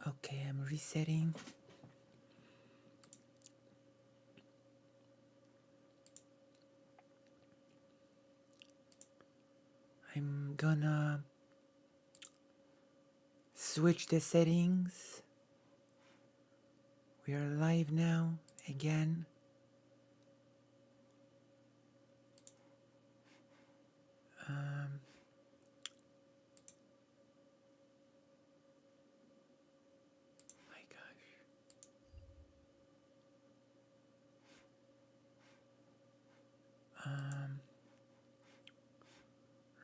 Okay, I'm resetting. I'm gonna switch the settings. We are live now again. Um, my gosh.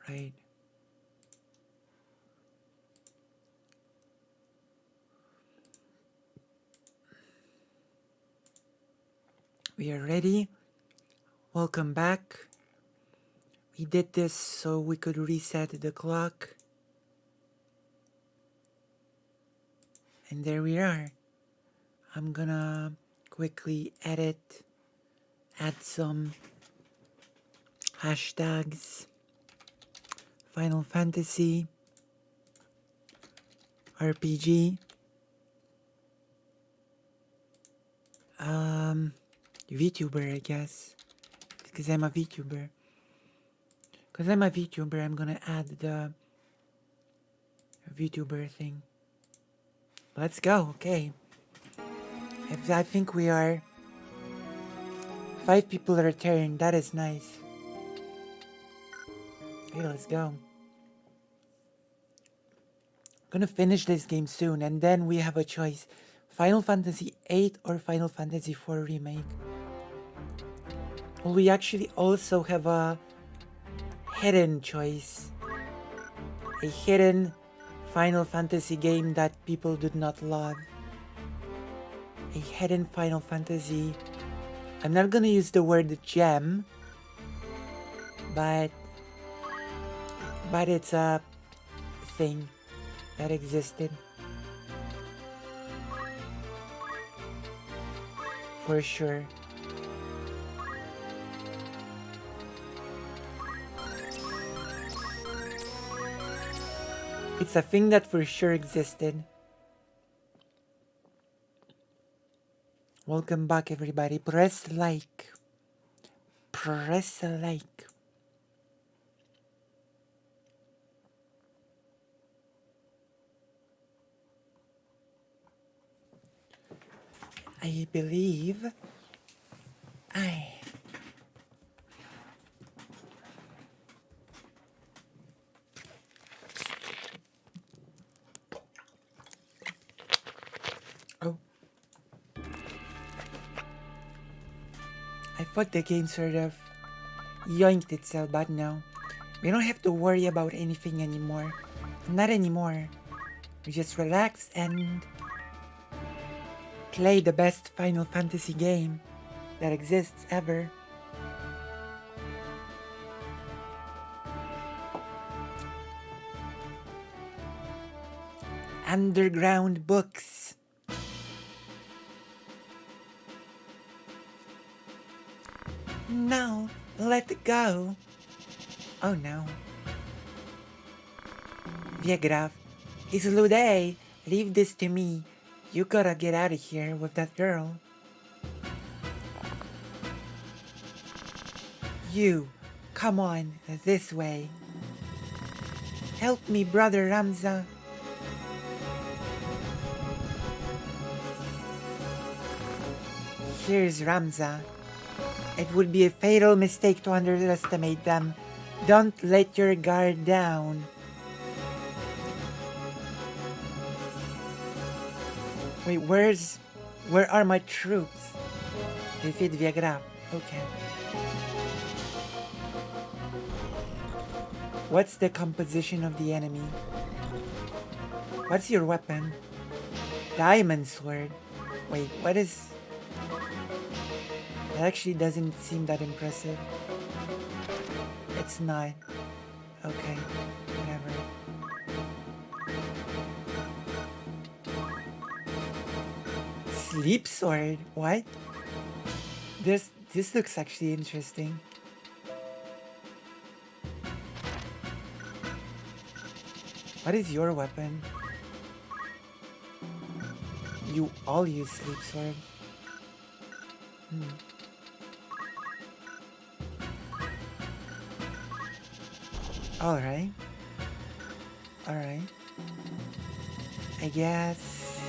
Right. We are ready. Welcome back. We did this so we could reset the clock. And there we are. I'm gonna quickly edit, add some hashtags. Final Fantasy, RPG, VTuber, I guess. Because I'm a VTuber. I'm gonna add the VTuber thing. Let's go, okay. I think we are 5 people are returning. That is nice. Okay, let's go. I'm gonna finish this game soon, and then we have a choice. Final Fantasy VIII or Final Fantasy IV Remake. Well, we actually also have a hidden choice. A hidden Final Fantasy game that people did not love. A hidden Final Fantasy. I'm not gonna use the word gem, but it's a thing that existed. For sure. It's a thing that for sure existed. Welcome back, everybody. Press like. Press like. I believe Oh. I thought the game sort of yoinked itself, but no. We don't have to worry about anything anymore. Not anymore. We just relax and play the best Final Fantasy game that exists ever. Underground books. No, let it go. Oh no. Viegraf, it's Lude. Leave this to me. You gotta get out of here with that girl. You, come on, this way. Help me, brother Ramza. Here's Ramza. It would be a fatal mistake to underestimate them. Don't let your guard down. Wait, where are my troops? Defeat Viagra. Okay. What's the composition of the enemy? What's your weapon? Diamond sword. Wait, what is... That actually doesn't seem that impressive. It's not. Okay, whatever. Sleep sword? What? This looks actually interesting. What is your weapon? you all use sleep sword. Alright. Alright. I guess.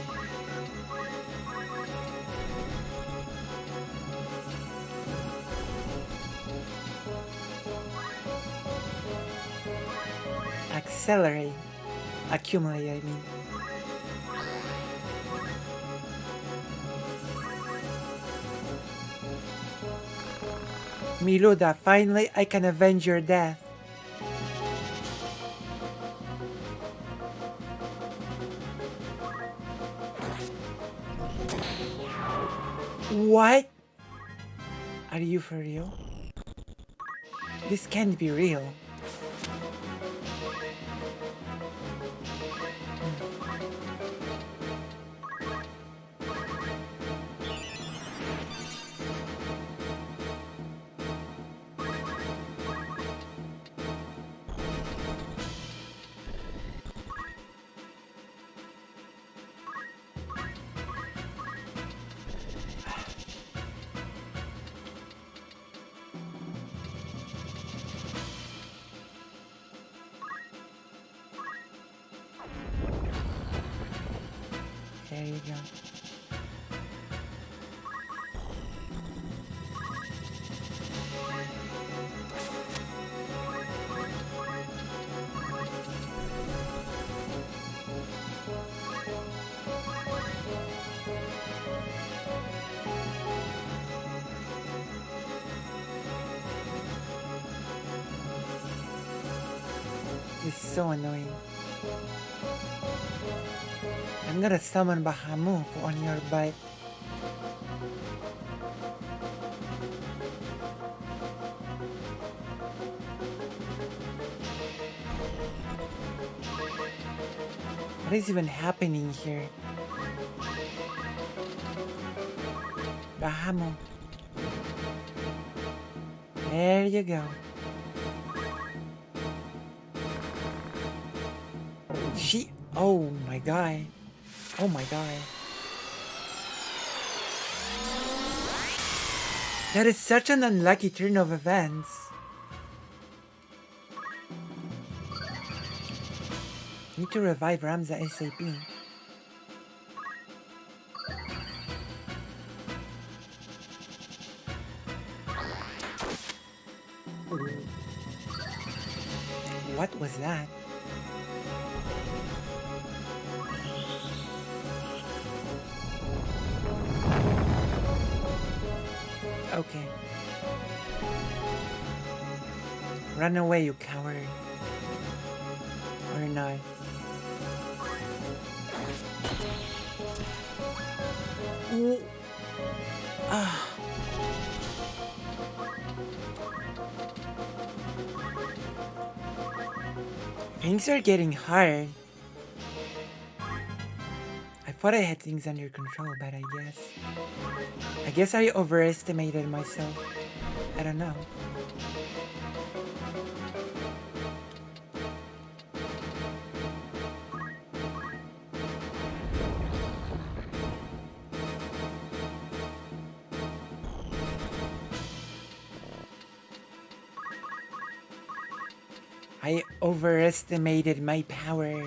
Accelerate. Accumulate, I mean. Miluda, finally I can avenge your death. What? Are you for real? This can't be real. There you go. It's so annoying. I'm gonna summon Bahamut on your butt. What is even happening here? Bahamut. There you go. Oh my god. Oh my god. That is such an unlucky turn of events. Need to revive Ramza ASAP. What was that? Okay. Run away, you coward. Or not. Ooh. Ah. Things are getting hard. I thought I had things under control, but I guess I overestimated myself. I don't know. I overestimated my power.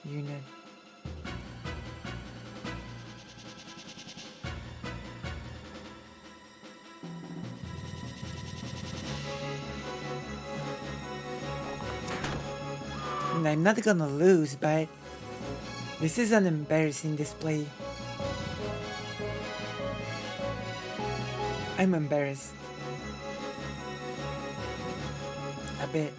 Unit. And I'm not gonna lose, but this is an embarrassing display. I'm embarrassed. A bit.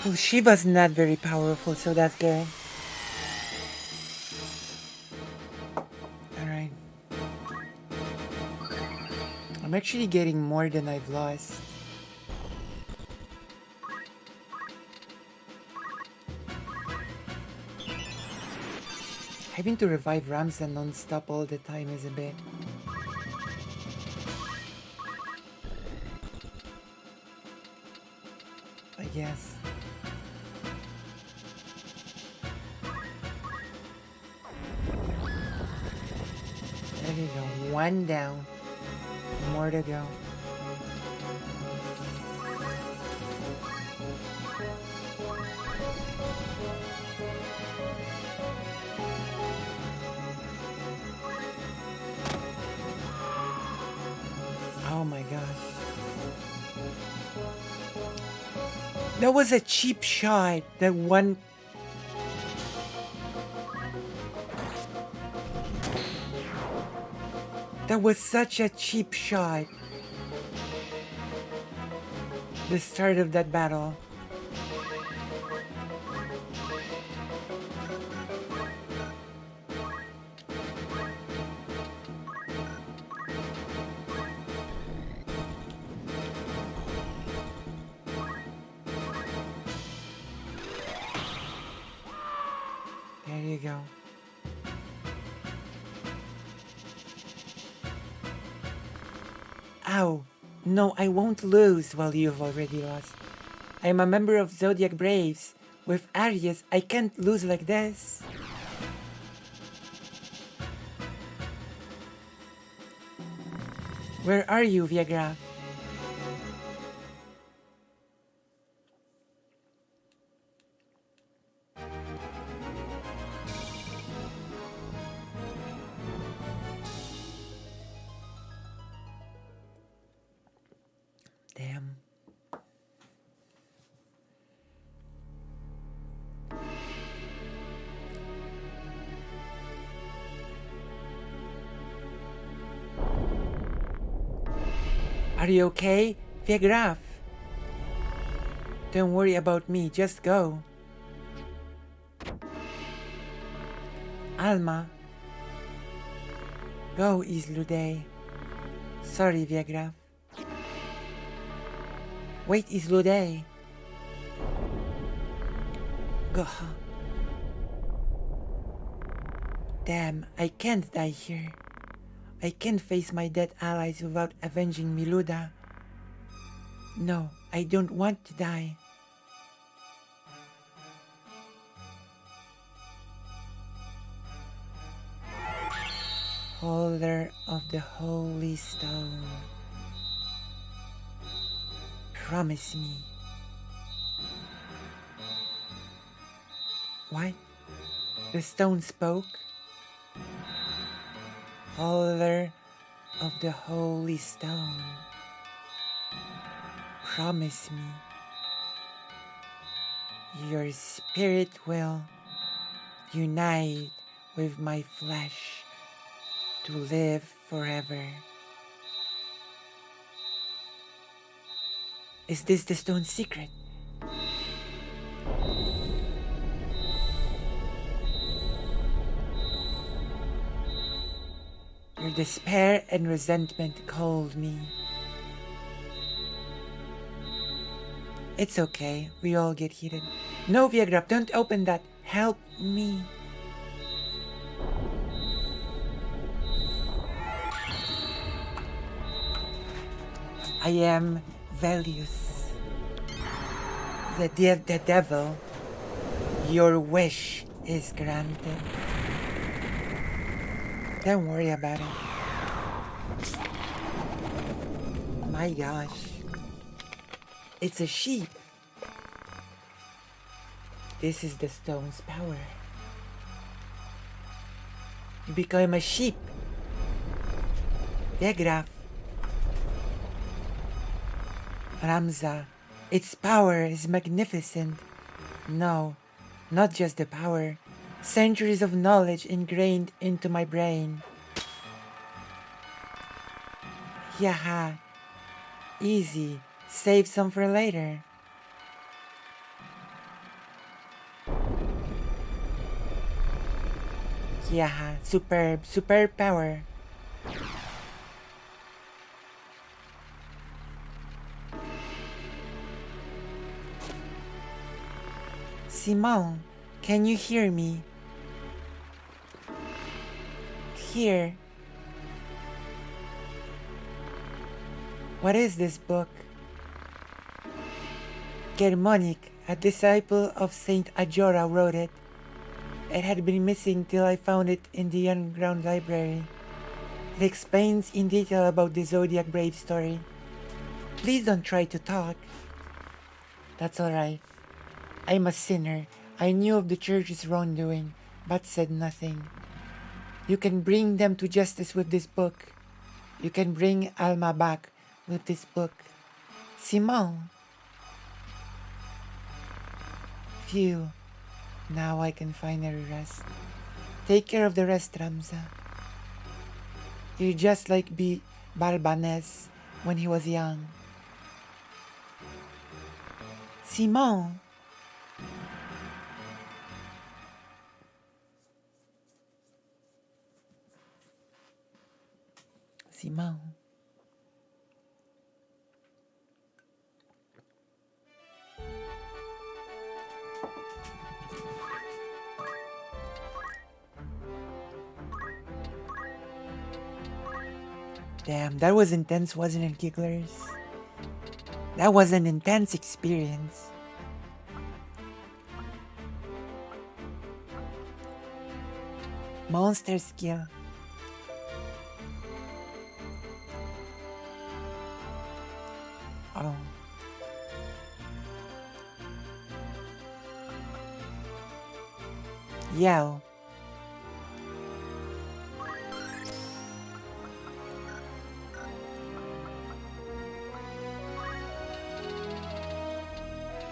Well, Shiva's not very powerful, so that's good. actually getting more than I've lost. Having to revive Ramza non-stop all the time is a bit... I guess. There you go. One down. More to go. Oh my gosh. That was a cheap shot. That one... That was such a cheap shot. The start of that battle. There you go. Ow. No, I won't lose. Well, you've already lost. I am a member of Zodiac Braves. With Aries, I can't lose like this. Where are you, Viagra? Damn. Are you okay, Viagra? Don't worry about me, just go. Alma. Go, Islude. Sorry, Viagra. Wait, Islude. Go. Damn, I can't die here. I can't face my dead allies without avenging Miluda. No, I don't want to die. Holder of the Holy Stone. Promise me. What? The stone spoke? Holder of the Holy Stone. Promise me. Your spirit will unite with my flesh to live forever. Is this the stone's secret? Your despair and resentment called me. It's okay, we all get heated. No, Viagra, don't open that. Help me. I am Velius. The devil. Your wish is granted. Don't worry about it. My gosh. It's a sheep. This is the stone's power. You become a sheep. Degraf. Ramza. Its power is magnificent. No, not just the power. Centuries of knowledge ingrained into my brain. Yaha. Easy. Save some for later. Yaha. Superb. Superb power. Simon, can you hear me? Here. What is this book? Germanic, a disciple of Saint Ajora, wrote it. It had been missing till I found it in the underground library. It explains in detail about the Zodiac Brave story. Please don't try to talk. That's alright. I'm a sinner. I knew of the church's wrongdoing, but said nothing. You can bring them to justice with this book. You can bring Alma back with this book. Simon. Phew. Now I can finally rest. Take care of the rest, Ramza. You're just like Barbanez when he was young. Simon. Simon. Damn, that was intense, wasn't it, gigglers? That was an intense experience. Monster skill. Oh. Yell.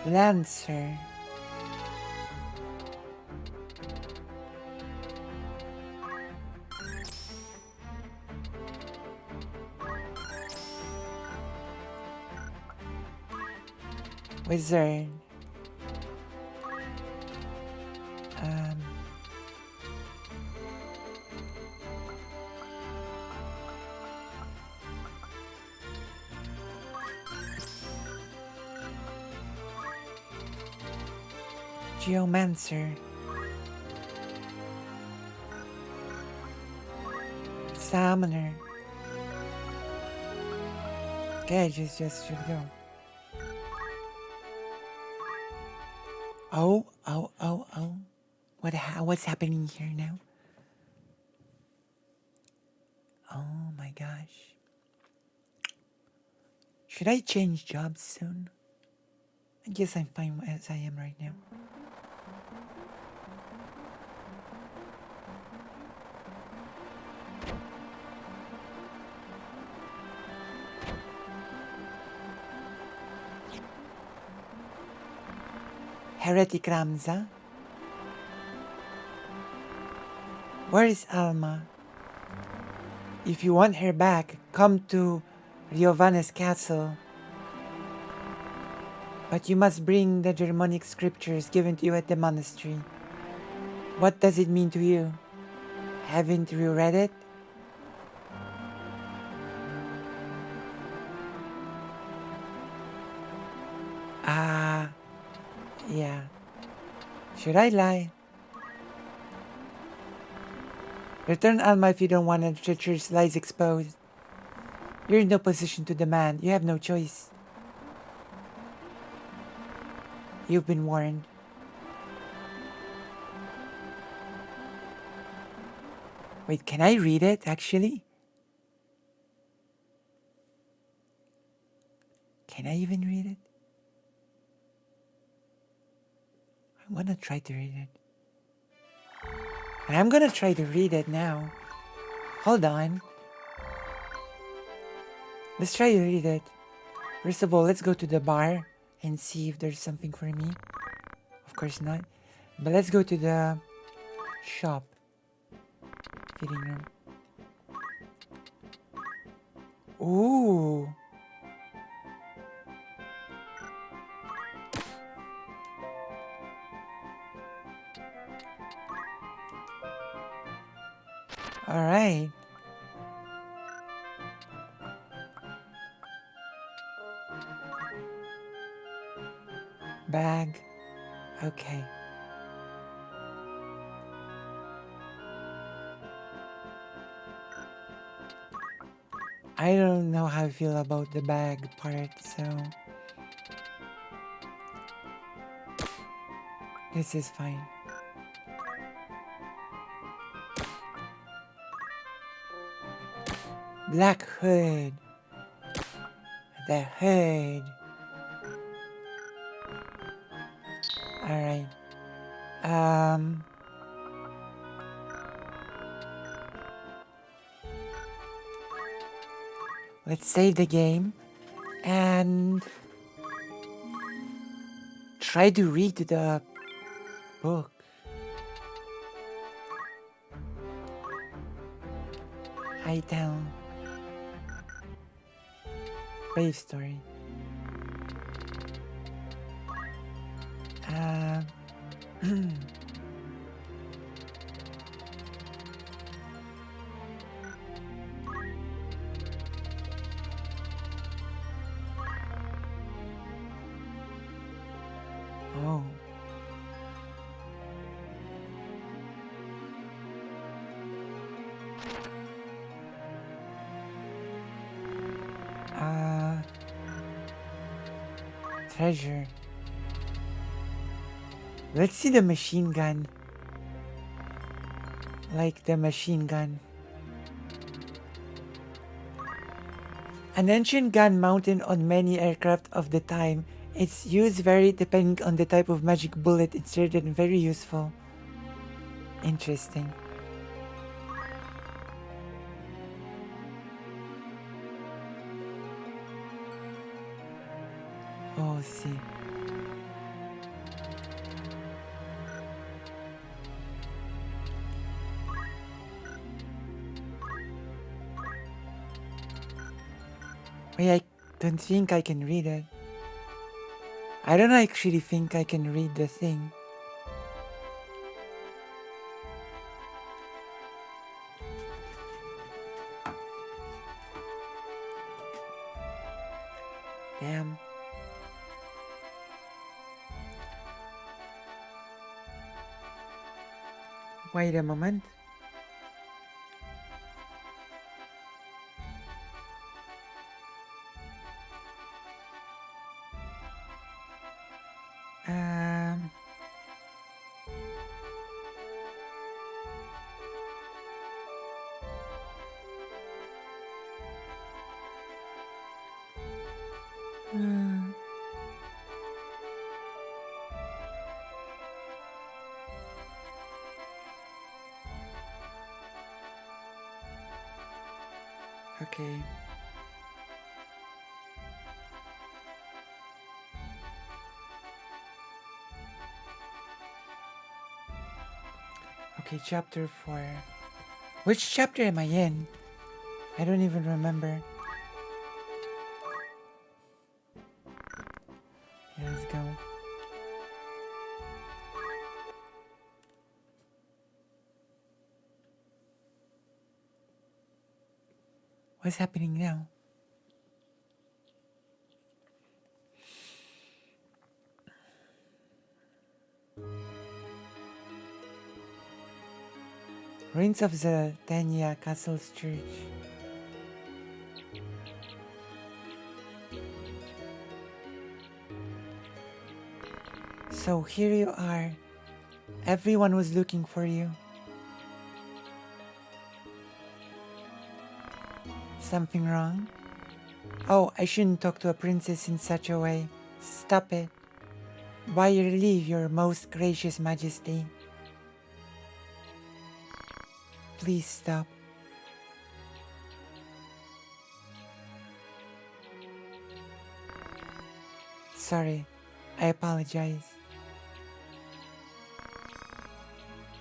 Lancer. Wizard. Geomancer. Summoner. Okay, just should go. Oh. What's happening here now? Oh my gosh. Should I change jobs soon? I guess I'm fine as I am right now. Heretic Ramza? Where is Alma? If you want her back, come to Giovanna's castle. But you must bring the Germanic scriptures given to you at the monastery. What does it mean to you? Haven't you read it? Yeah. Should I lie? Return Alma if you don't want the church's lies exposed. You're in no position to demand. You have no choice. You've been warned. Wait, can I read it, actually? Can I even read it? I want to try to read it. And I'm gonna try to read it now. Hold on. Let's try to read it. First of all, let's go to the bar and see if there's something for me. Of course not. But let's go to the shop. Fitting room. Ooh. All right. Bag. Okay. I don't know how I feel about the bag part, so this is fine. Black hood. The hood. Alright. Let's save the game and try to read the book. Item. Brave story. Oh. Treasure. Let's see the machine gun. Like the machine gun. An ancient gun mounted on many aircraft of the time. Its use varied depending on the type of magic bullet inserted and very useful. Interesting. Oh, see. Wait, I don't think I can read it. I don't actually think I can read the thing. Damn. Wait a moment. Okay. Okay, chapter 4. Which chapter am I in? I don't even remember. Okay, let's go. What's happening now? Ruins of the Tanya Castle's church. So here you are. Everyone was looking for you. Something wrong? Oh, I shouldn't talk to a princess in such a way. Stop it. By your leave, your most gracious majesty. Please stop. Sorry, I apologize.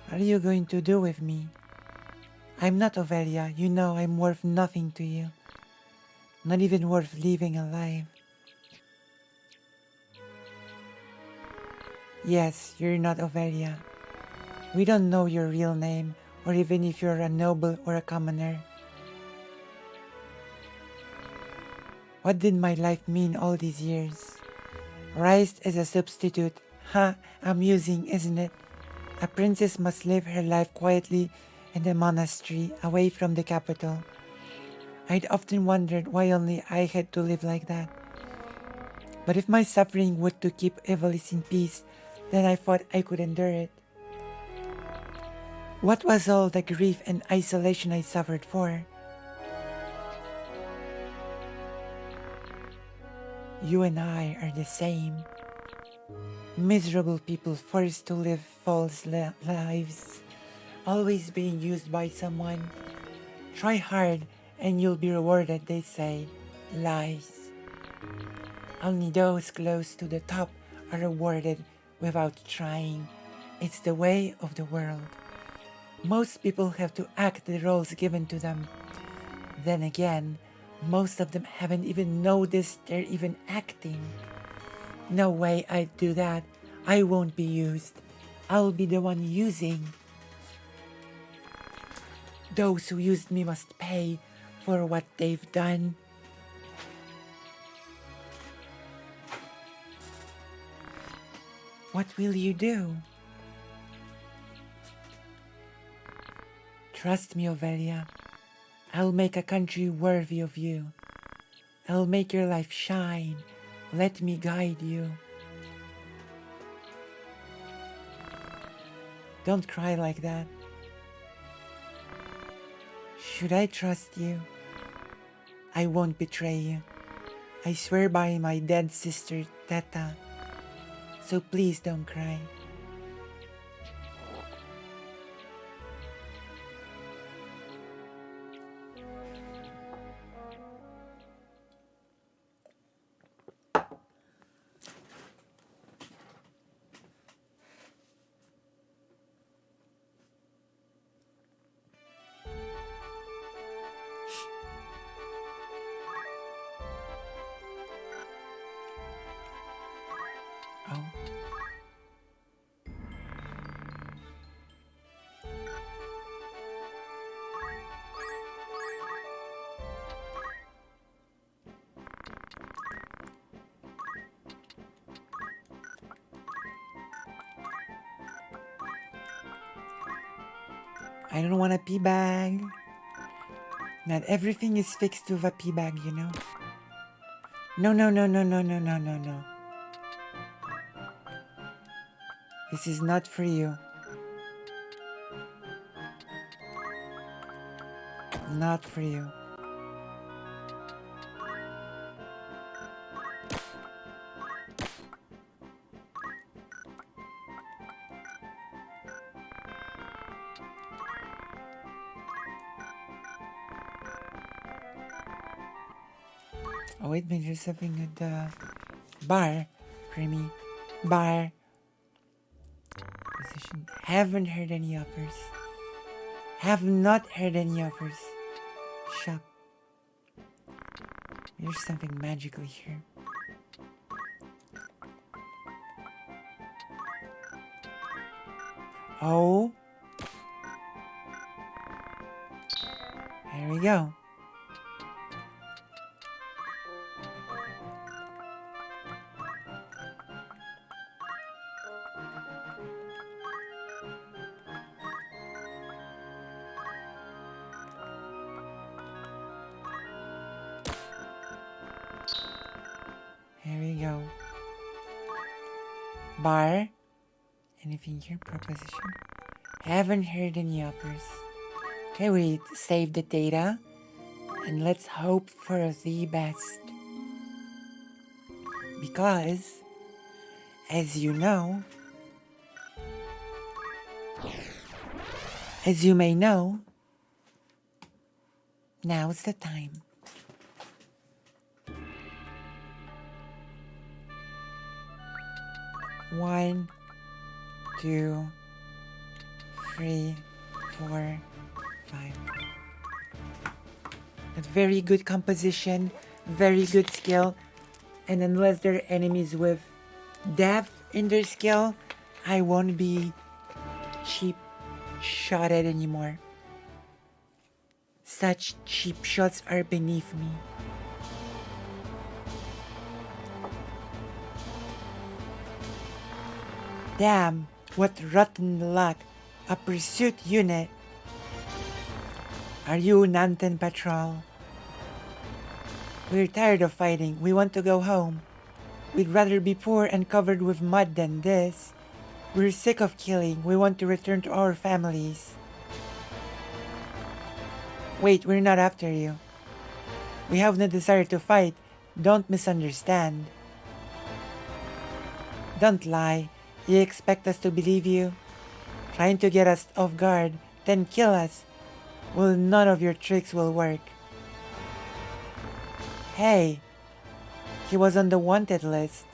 What are you going to do with me? I'm not Ovelia. You know I'm worth nothing to you. Not even worth leaving alive. Yes, you're not Ovelia. We don't know your real name, or even if you're a noble or a commoner. What did my life mean all these years? Raised as a substitute. Amusing, isn't it? A princess must live her life quietly in the monastery, away from the capital. I'd often wondered why only I had to live like that. But if my suffering were to keep Evelyn in peace, then I thought I could endure it. What was all the grief and isolation I suffered for? You and I are the same. Miserable people forced to live false lives, always being used by someone. Try hard and you'll be rewarded, they say. Lies. Only those close to the top are rewarded without trying. It's the way of the world. Most people have to act the roles given to them. Then again, most of them haven't even noticed they're even acting. No way I'd do that. I won't be used. I'll be the one using. Those who used me must pay for what they've done. What will you do? Trust me, Ovelia. I'll make a country worthy of you. I'll make your life shine. Let me guide you. Don't cry like that. Should I trust you? I won't betray you. I swear by my dead sister, Teta. So please don't cry. Oh. I don't want a pee bag. Not everything is fixed with a pee bag, you know. No, no, no, no, no, no, no, no, no. This is not for you. Not for you. Oh wait, maybe there's something at the bar. Creamy. Bar. Position. Haven't heard any offers. Have not heard any offers. Shop. There's something magical here. Oh. There we go. Here we go. Bar. Anything here? Proposition. Haven't heard any offers. Okay, we save the data. And let's hope for the best. Because, as you know, as you may know, now's the time. One, 2, 3, 4, 5. A very good composition, very good skill, and unless there are enemies with depth in their skill, I won't be cheap shotted anymore. Such cheap shots are beneath me. Damn, what rotten luck. A pursuit unit. Are you Nanten Patrol? We're tired of fighting. We want to go home. We'd rather be poor and covered with mud than this. We're sick of killing. We want to return to our families. Wait, we're not after you. We have no desire to fight. Don't misunderstand. Don't lie. You expect us to believe you? Trying to get us off guard, then kill us. Well, none of your tricks will work. Hey, he was on the wanted list.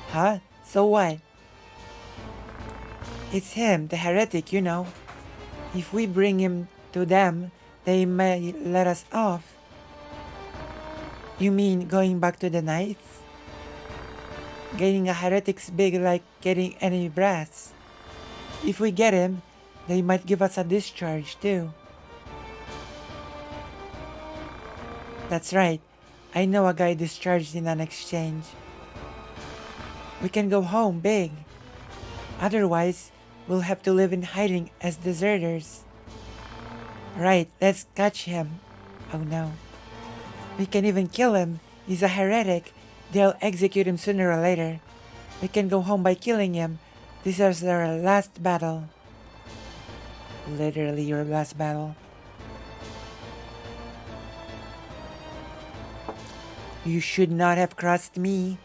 Huh? So what? It's him, the heretic, you know. If we bring him to them, they may let us off. You mean going back to the Knights? Getting a heretic's big like getting enemy brass. If we get him, they might give us a discharge too. That's right. I know a guy discharged in an exchange. We can go home big. Otherwise, we'll have to live in hiding as deserters. Right, let's catch him. Oh no. We can even kill him. He's a heretic. They'll execute him sooner or later. We can go home by killing him. This is our last battle. Literally your last battle. You should not have crossed me.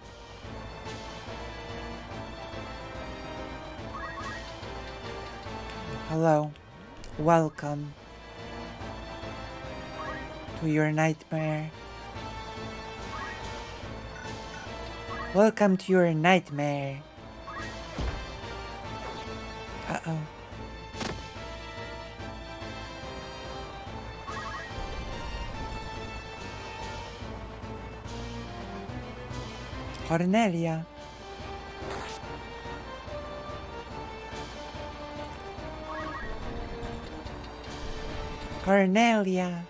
Hello. Welcome to your nightmare. Welcome to your nightmare. Uh-oh. Cornelia. Cornelia.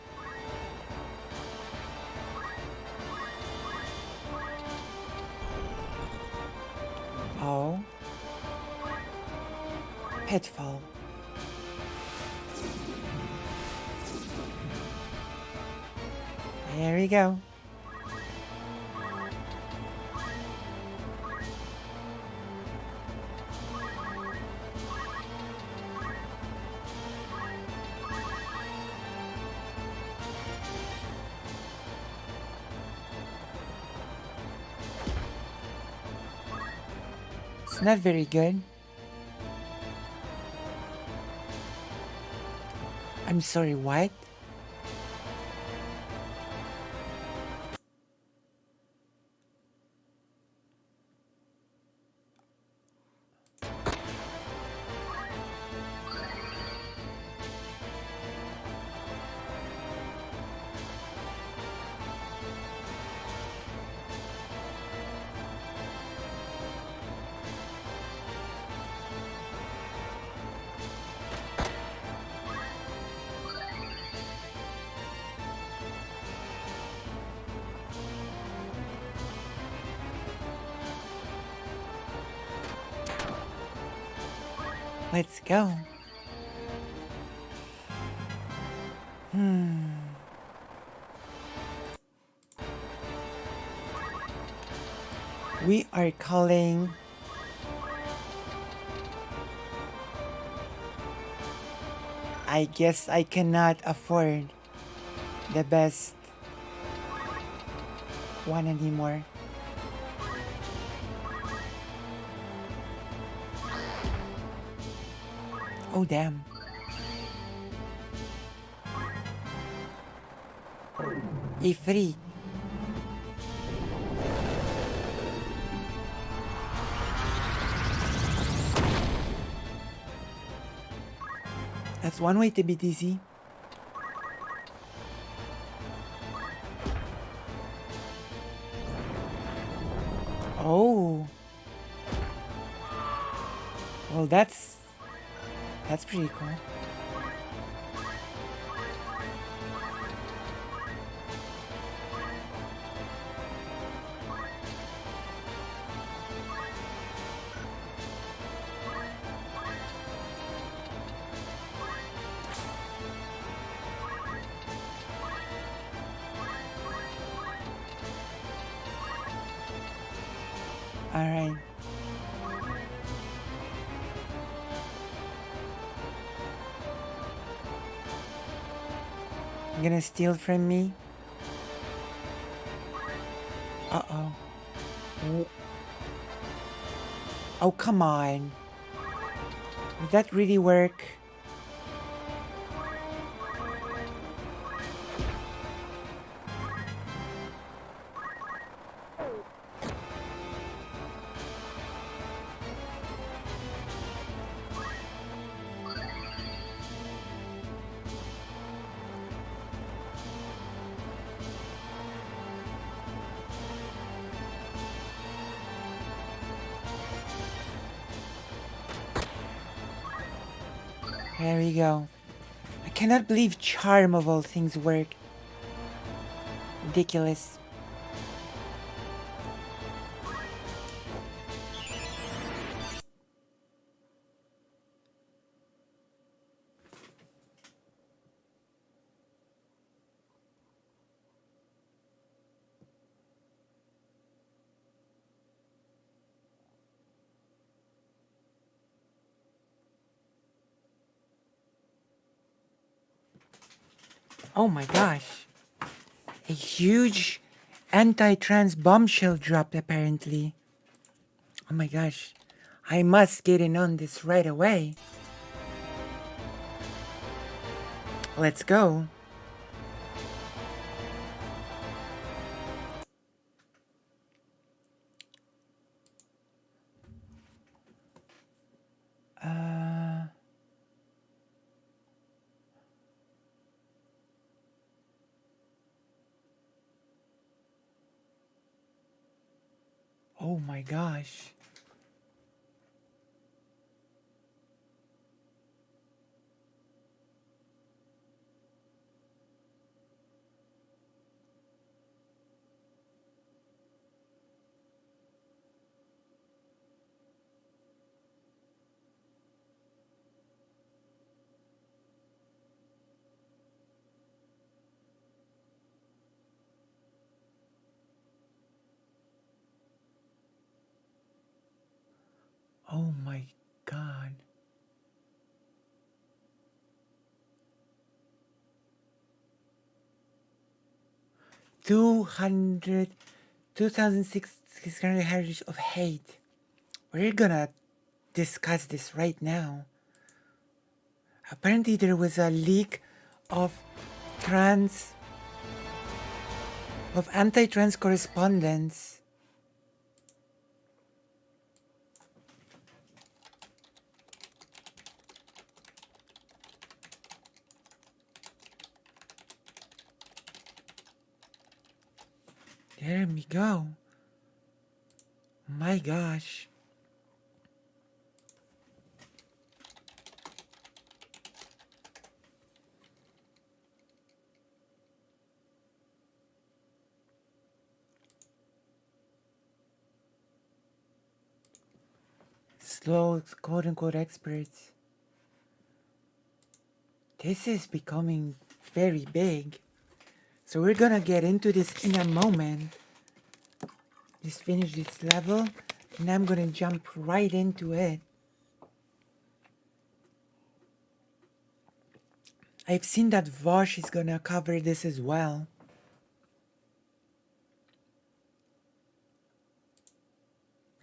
Oh. Pitfall. There we go. It's not very good. I'm sorry, what? Let's go. We are calling I guess I cannot afford the best one anymore. Oh damn. Ifrit. That's one way to be dizzy. Oh. Well, that's pretty cool. Alright. You gonna steal from me? Uh-oh. Oh, come on. Did that really work? There we go. I cannot believe charm of all things work. Ridiculous. Oh my gosh. A huge anti-trans bombshell dropped apparently. Oh my gosh. I must get in on this right away. Let's go. Oh my gosh. Oh my god. 2,600 heritage of hate. We're gonna discuss this right now. Apparently there was a leak of trans of anti-trans correspondence. There we go. My gosh. Slow quote unquote experts. This is becoming very big. So we're gonna get into this in a moment. Just finish this level and I'm gonna jump right into it. I've seen that Vosh is gonna cover this as well.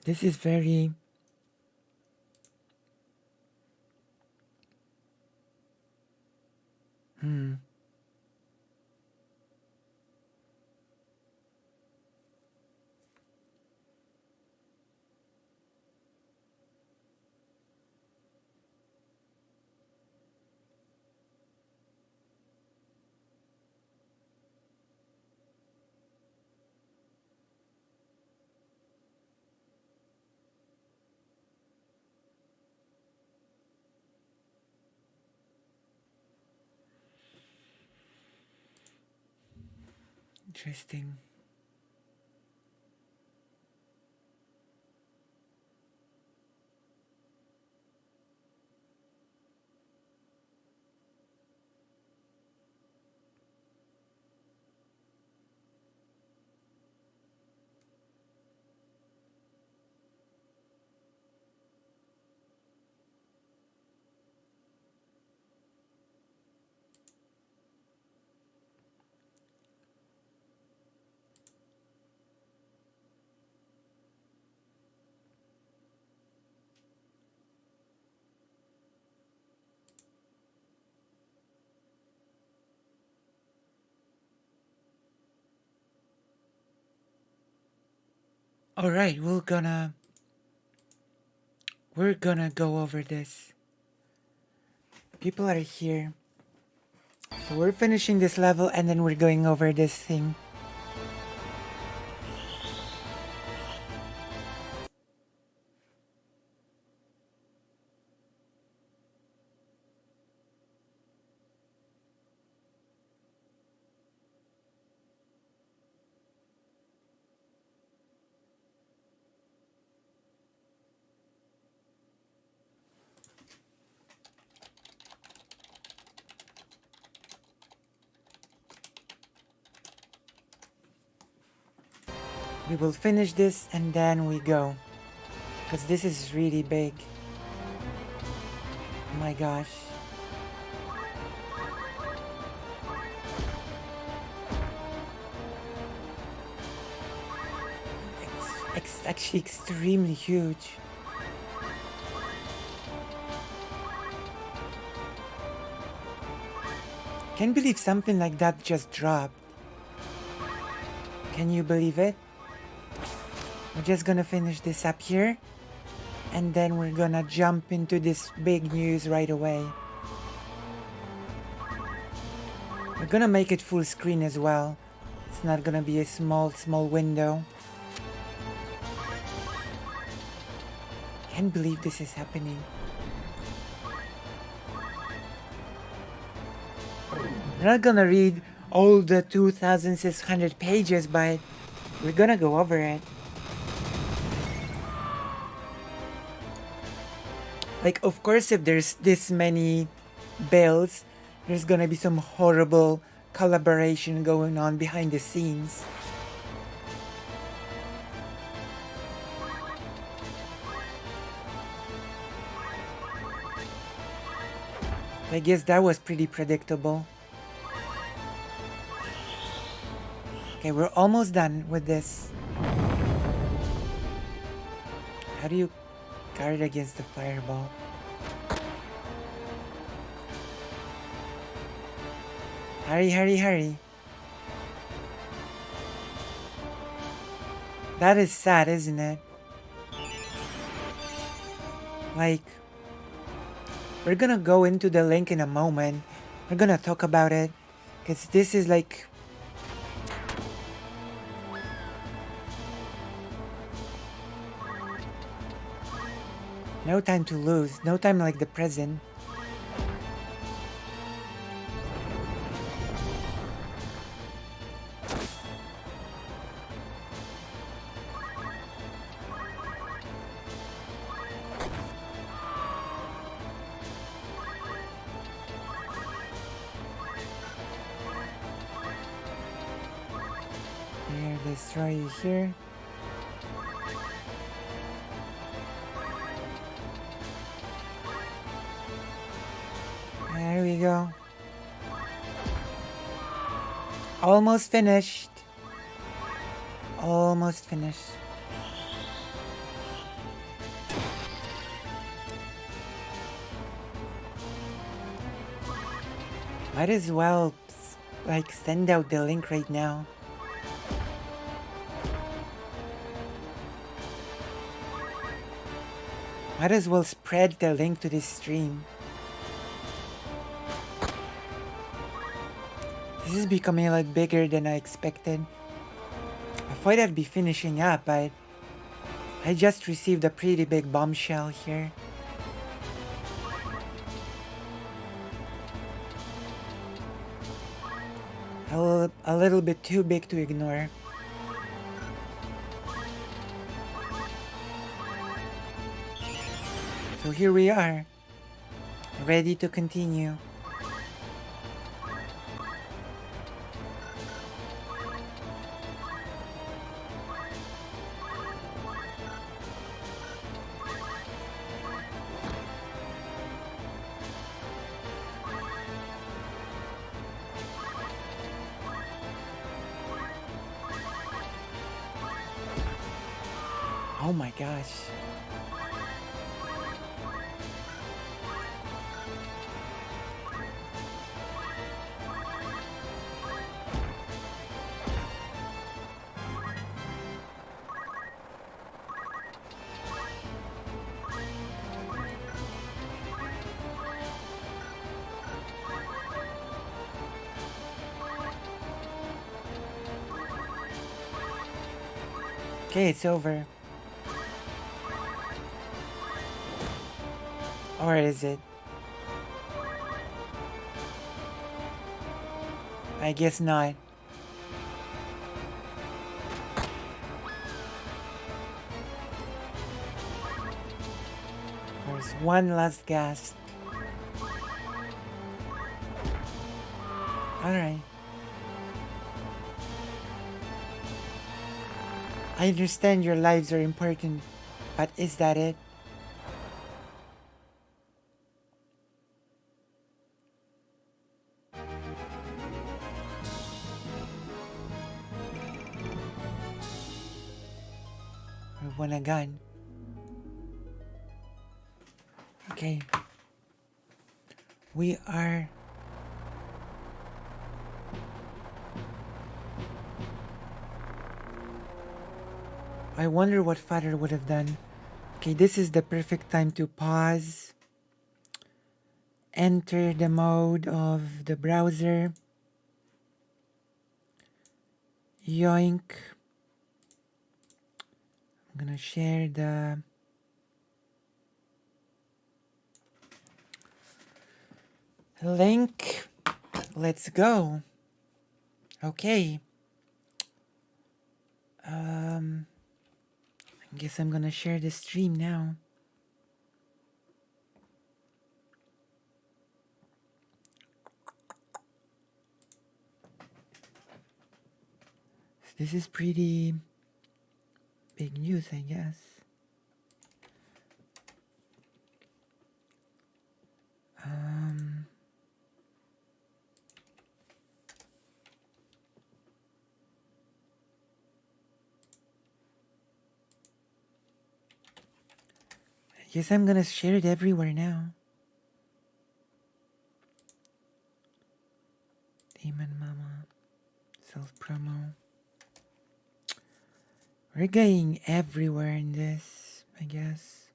This is very... interesting. All right, we're gonna go over this. People are here. So we're finishing this level and then we're going over this thing. We will finish this and then we go. Because this is really big. Oh my gosh. It's actually extremely huge. Can't believe something like that just dropped. Can you believe it? We're just gonna finish this up here. And then we're gonna jump into this big news right away. We're gonna make it full screen as well. It's not gonna be a small window. Can't believe this is happening. We're not gonna read all the 2,600 pages, but we're gonna go over it. Like, of course, if there's this many bills, there's gonna be some horrible collaboration going on behind the scenes. I guess that was pretty predictable. Okay, we're almost done with this. How do you guard against the fireball? Hurry, hurry, hurry. That is sad, isn't it? Like, we're gonna go into the link in a moment. We're gonna talk about it. Because this is like... no time to lose. No time like the present. Here, destroy you here. There we go. Almost finished. Almost finished. Might as well, like, send out the link right now. Might as well spread the link to this stream. This is becoming like bigger than I expected. I thought I'd be finishing up, but I just received a pretty big bombshell here. A little bit too big to ignore. So here we are, ready to continue. Oh my gosh. Okay, it's over. Or is it? I guess not. There's one last gasp. Alright. I understand your lives are important, but is that it? Or want a gun? Okay. We are... I wonder what father would have done. Okay, this is the perfect time to pause. Enter the mode of the browser. Yoink. I'm gonna share the link. Let's go. Okay. I guess I'm gonna share the stream now. This is pretty big news, I guess. I guess I'm gonna share it everywhere now. Demon Mama. Self-promo. We're going everywhere in this, I guess.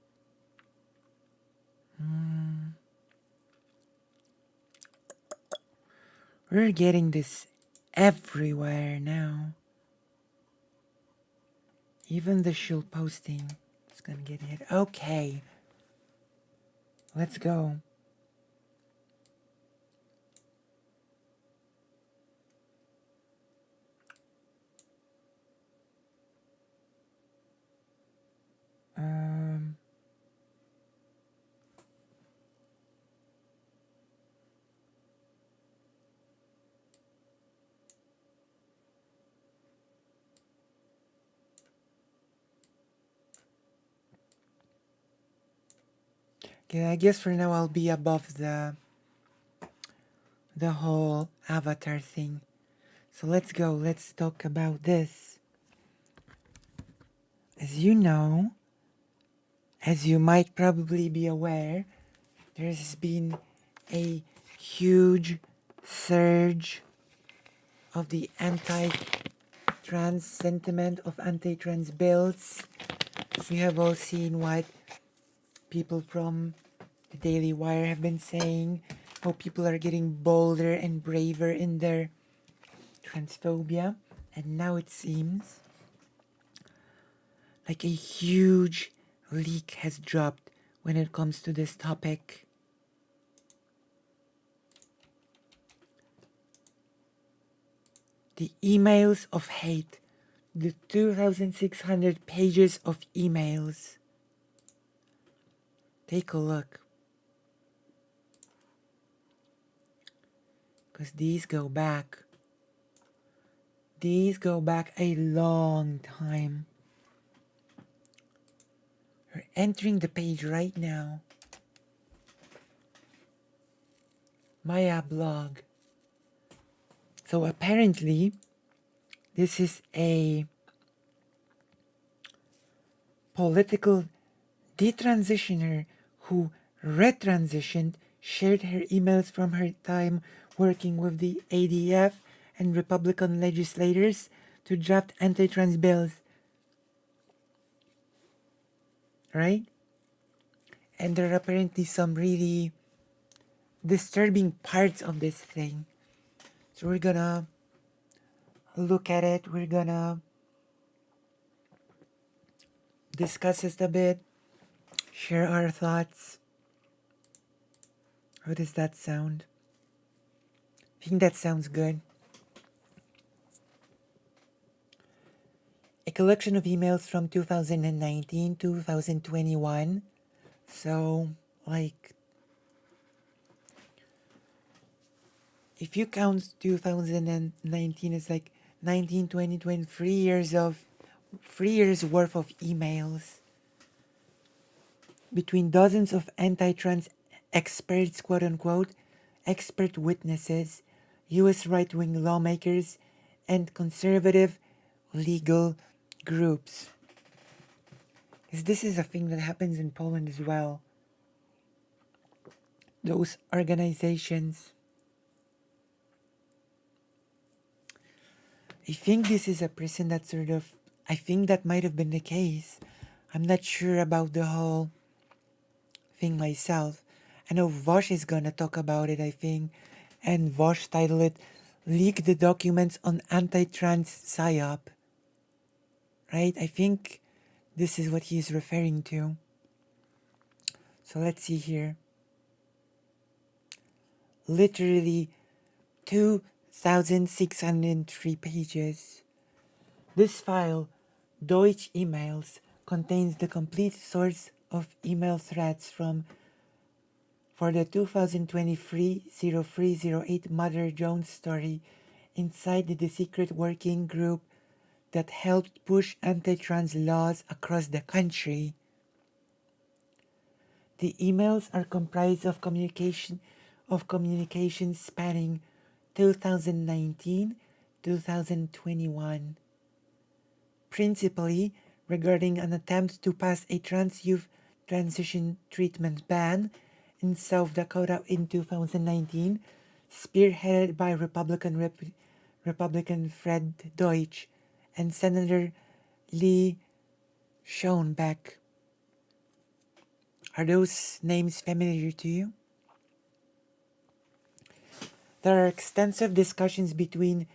We're getting this everywhere now. Even the show posting is gonna get hit. Okay. Let's go. Okay, I guess for now I'll be above the whole avatar thing. So let's go. Let's talk about this. As you know, as you might probably be aware, there's been a huge surge of the anti-trans sentiment, of anti-trans bills. We have all seen what people from the Daily Wire have been saying, how people are getting bolder and braver in their transphobia. And now it seems like a huge leak has dropped when it comes to this topic. The emails of hate, the 2,600 pages of emails. Take a look. Because these go back a long time. We're entering the page right now. Maya blog. So apparently, this is a political detransitioner who retransitioned, shared her emails from her time working with the ADF and Republican legislators to draft anti-trans bills. Right? And there are apparently some really disturbing parts of this thing. So we're gonna look at it. We're gonna discuss it a bit, share our thoughts. How does that sound? I think that sounds good. A collection of emails from 2019, 2021. So, like, if you count 2019 as like 19, 20, 23 years of 3 years worth of emails between dozens of anti-trans experts, quote unquote, expert witnesses, US right-wing lawmakers, and conservative legal groups. Because this is a thing that happens in Poland as well. Those organizations. I think this is a person that sort of, I think that might have been the case. I'm not sure about the whole thing myself. I know Vosh is gonna talk about it, I think, and Vosh titled it Leak the Documents on Anti-Trans PSYOP. Right? I think this is what he is referring to. So let's see here. Literally 2,603 pages. This file, Deutsche Emails, contains the complete source of email threads for the 2023-0308 Mother Jones story inside the secret working group that helped push anti-trans laws across the country. The emails are comprised of communications spanning 2019-2021, principally regarding an attempt to pass a trans youth transition treatment ban in South Dakota in 2019, spearheaded by Republican Fred Deutsch and Senator Lee Schoenbeck. Are those names familiar to you? There are extensive discussions between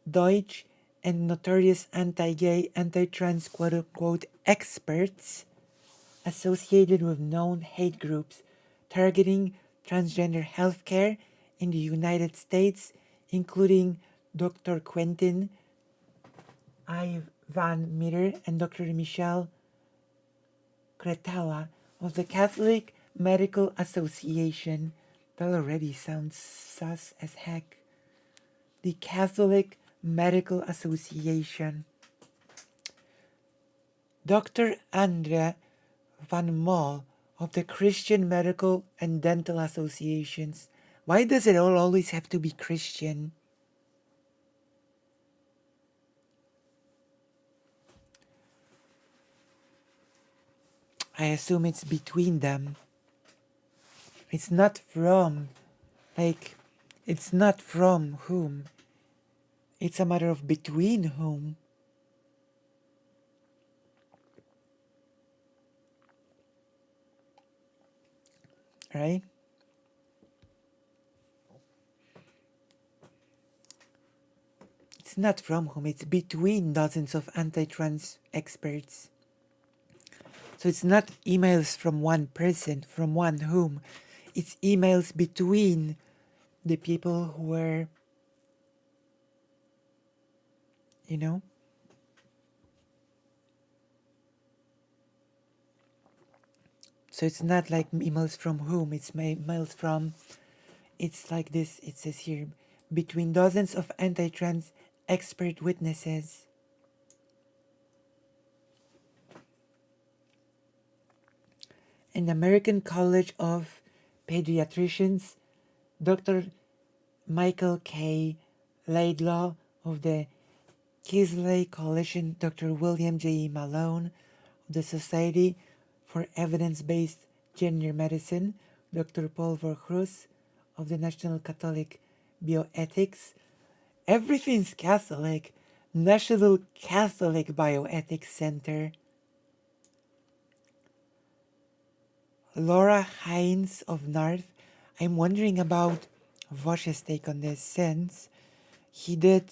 Deutsch and notorious anti-gay, anti-trans quote-unquote experts associated with known hate groups targeting transgender healthcare in the United States, including Dr. Quentin I. Van Meter and Dr. Michelle Cretella of the Catholic Medical Association. That already sounds sus as heck. The Catholic Medical Association. Dr. Andre Van Mol of the Christian Medical and Dental Associations. Why does it all always have to be Christian? I assume it's between them. It's not from, it's not from whom. It's a matter of between whom. Right? It's not from whom, it's between dozens of anti-trans experts. So it's not emails from one person, from one whom. It's emails between the people who were, you know? So it's not like emails from whom, it's emails from, it's like this, it says here, between dozens of anti-trans expert witnesses. An American College of Pediatricians, Dr. Michael K. Laidlaw of the Kisley Coalition, Dr. William J. Malone of the Society for Evidence-Based Gender Medicine, Dr. Paul Verhulst of the National Catholic Bioethics. Everything's Catholic. National Catholic Bioethics Center. Laura Hines of North. I'm wondering about Vosh's take on this, since he did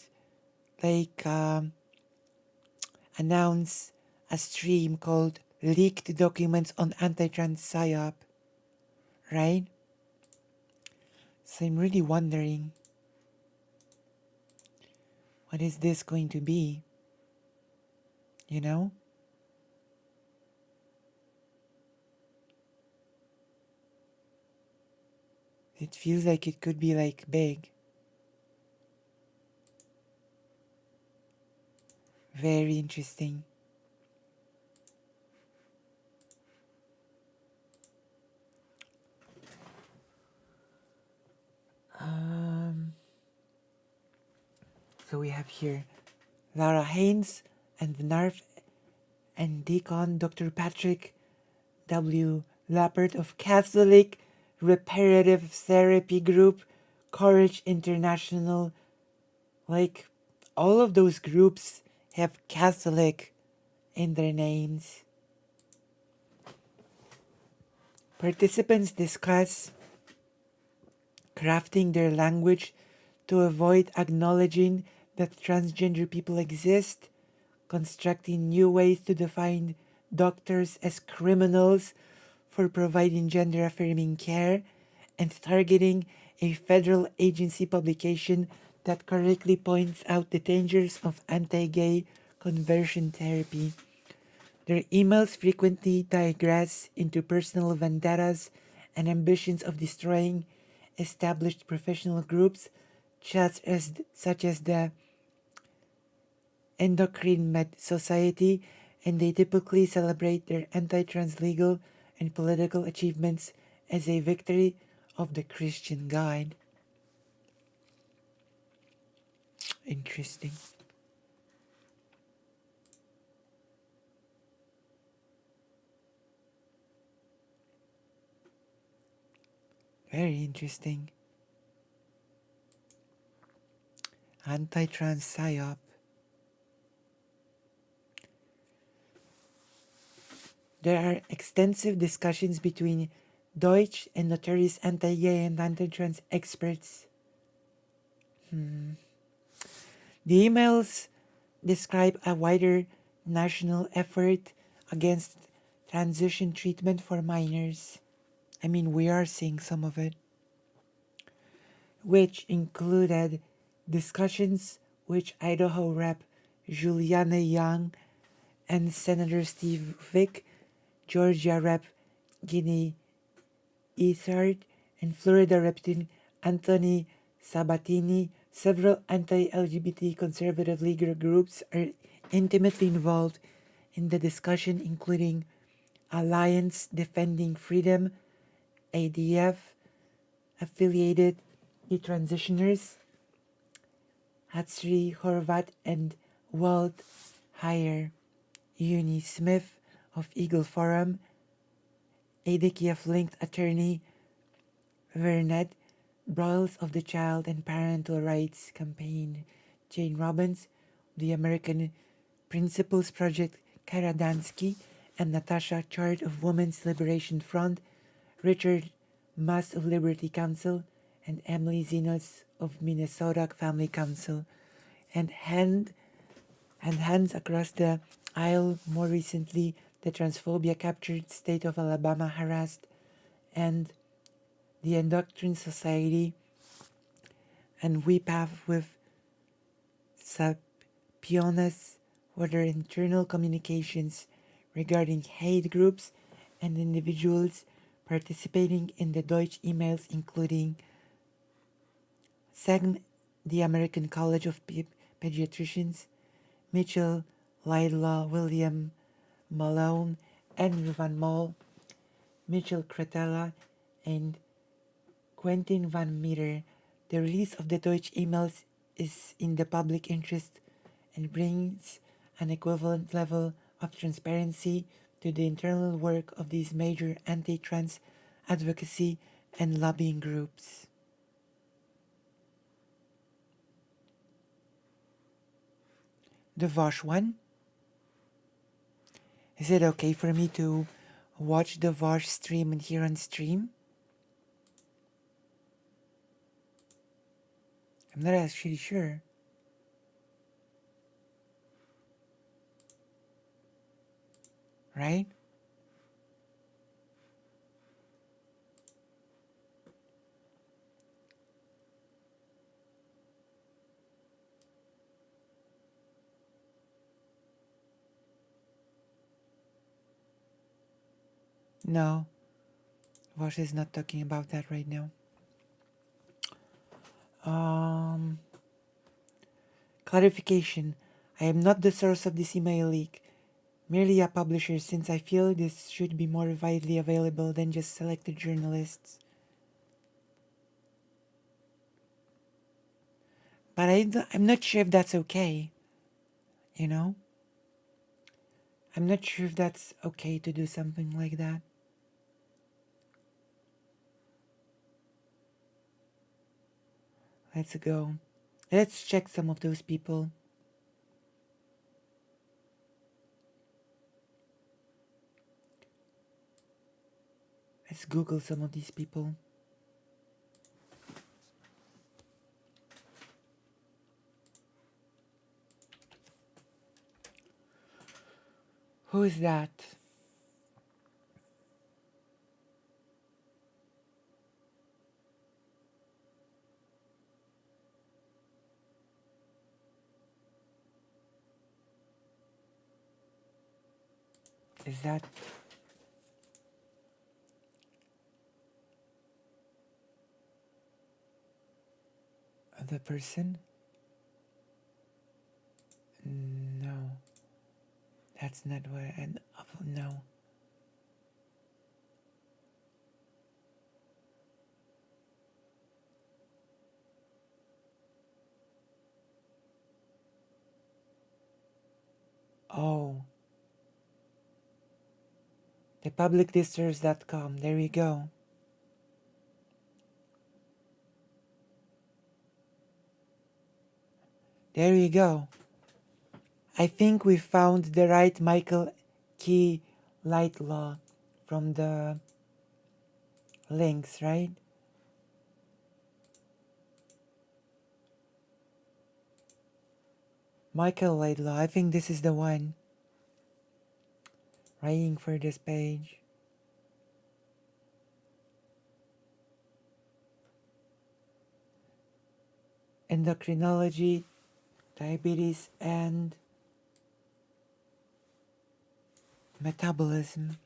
announce a stream called leaked documents on anti-trans psyop, right? So I'm really wondering, what is this going to be? You know? It feels like it could be like big. Very interesting. So we have here Lara Haynes and the NARF and Deacon Dr. Patrick W. Lappert of Catholic Reparative Therapy Group, Courage International. Like, all of those groups have Catholic in their names. Participants discuss crafting their language to avoid acknowledging that transgender people exist, constructing new ways to define doctors as criminals for providing gender affirming care, and targeting a federal agency publication that correctly points out the dangers of anti gay conversion therapy. Their emails frequently digress into personal vendettas and ambitions of destroying established professional groups such as the Endocrine Med Society, and they typically celebrate their anti-trans legal and political achievements as a victory of the Christian guide. Interesting. Very interesting. Anti-trans psyop. There are extensive discussions between Deutsch and notorious anti-gay and anti-trans experts. The emails describe a wider national effort against transition treatment for minors. I mean, we are seeing some of it, which included discussions with Idaho Rep. Juliana Young and Senator Steve Vick, Georgia Rep. Ginny Ethard, and Florida Rep. Anthony Sabatini. Several anti-LGBT conservative legal groups are intimately involved in the discussion, including Alliance Defending Freedom, ADF, affiliated detransitioners, Hatsri Horvat and Walt Heyer, Uni Smith of Eagle Forum, ADKF linked attorney Vernet Broyles of the Child and Parental Rights Campaign, Jane Robbins, the American Principles Project Kara Dansky, and Natasha Chart of Women's Liberation Front, Richard Mass of Liberty Council, and Emily Zenos of Minnesota Family Council, and hands across the aisle more recently, the Transphobia Captured State of Alabama Harassed, and the Endocrine Society, and WePath with Sapionas for their internal communications regarding hate groups and individuals participating in the Deutsch emails, including SEGM, the American College of Pediatricians, Mitchell, Lila, William Malone, Andrew Van Mol, Mitchell Cretella, and Quentin Van Meter. The release of the Deutsch emails is in the public interest and brings an equivalent level of transparency to the internal work of these major anti-trans advocacy and lobbying groups. The Vosh one? Is it okay for me to watch the Vosh stream and hear on stream? I'm not actually sure. Right? No, Vosh is not talking about that right now. Clarification. I am not the source of this email leak, merely a publisher, since I feel this should be more widely available than just selected journalists. But I'm not sure if that's okay, you know? I'm not sure if that's okay to do something like that. Let's go. Let's check some of those people. Let's Google some of these people. Who is that? Is that the person? No. That's not what I... No. Oh. Thepublicdisters.com. There we go. There we go. I think we found the right Michael Key Lightlaw from the links, right? Michael Lightlaw. I think this is the one. Writing for this page. Endocrinology, diabetes, and metabolism.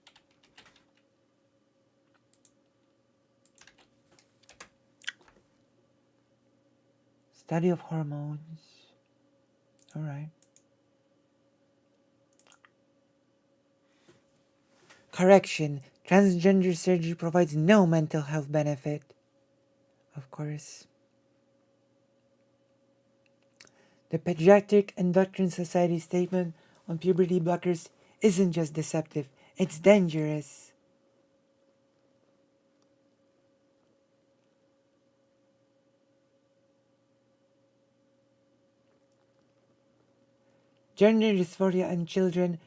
Study of hormones. All right. Correction. Transgender surgery provides no mental health benefit. Of course. The Pediatric Endocrine Society statement on puberty blockers isn't just deceptive, it's dangerous. Gender dysphoria in children,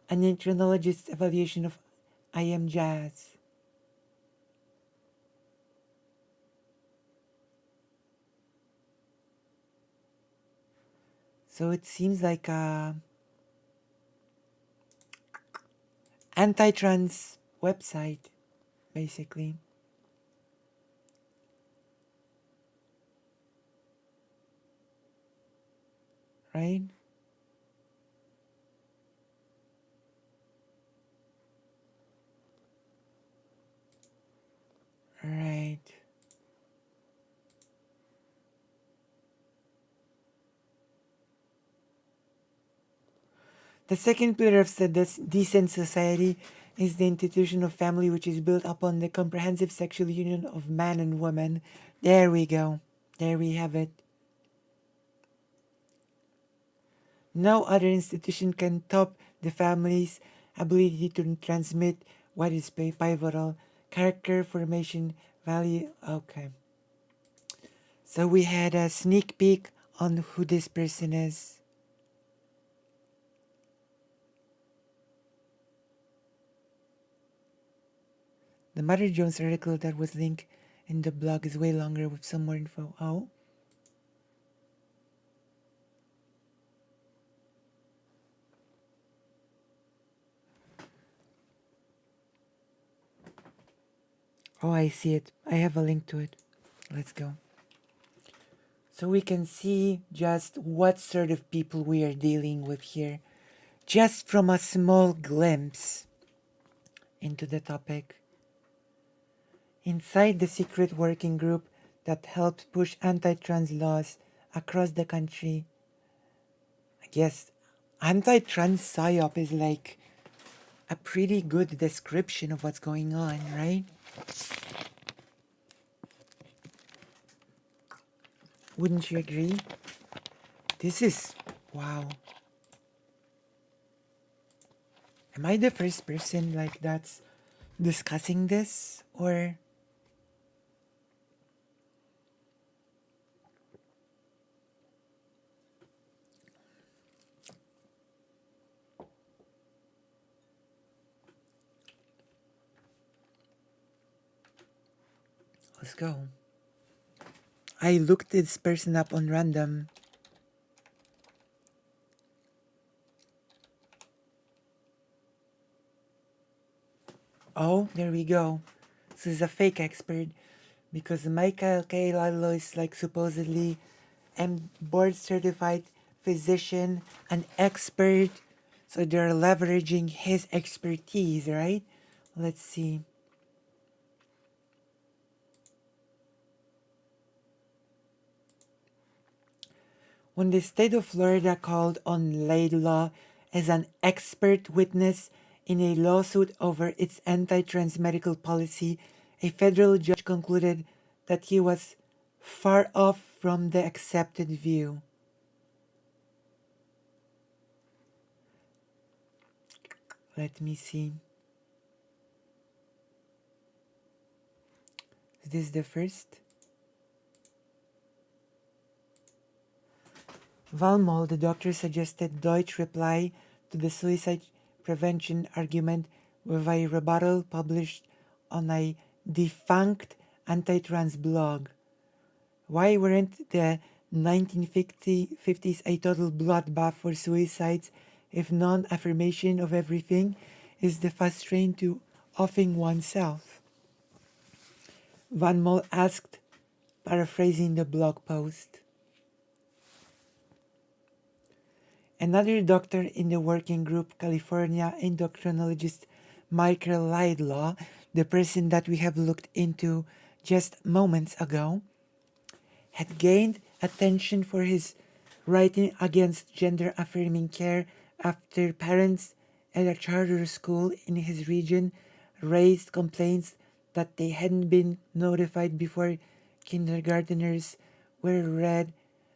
an endocrinologist's evaluation of I Am Jazz. So it seems like a anti-trans website, basically. Right? Right. The second pillar of the decent society is the institution of family, which is built upon the comprehensive sexual union of man and woman. There we go. There we have it. No other institution can top the family's ability to transmit what is pivotal. Character formation, value. Okay. So we had a sneak peek on who this person is. The Mother Jones article that was linked in the blog is way longer with some more info. Oh. Oh, I see it. I have a link to it. Let's go. So we can see just what sort of people we are dealing with here. Just from a small glimpse into the topic. Inside the secret working group that helps push anti-trans laws across the country, I guess anti-trans psyop is like a pretty good description of what's going on, right? Wouldn't you agree? This is wow. Am I the first person like that's discussing this, or let's go. I looked this person up on random. Oh, there we go. This is a fake expert because Michael K. Lalo is like supposedly a board certified physician, an expert. So they're leveraging his expertise, right? Let's see. When the state of Florida called on Laidlaw as an expert witness in a lawsuit over its anti-trans medical policy, a federal judge concluded that he was far off from the accepted view. Let me see. Is this the first? Valmol, the doctor, suggested Deutsch reply to the suicide prevention argument with a rebuttal published on a defunct anti-trans blog. Why weren't the 1950s a total bloodbath for suicides if non-affirmation of everything is the fast train to offing oneself? Van Mol asked, paraphrasing the blog post. Another doctor in the working group, California endocrinologist Michael Laidlaw, the person that we have looked into just moments ago, had gained attention for his writing against gender-affirming care after parents at a charter school in his region raised complaints that they hadn't been notified before kindergarteners were read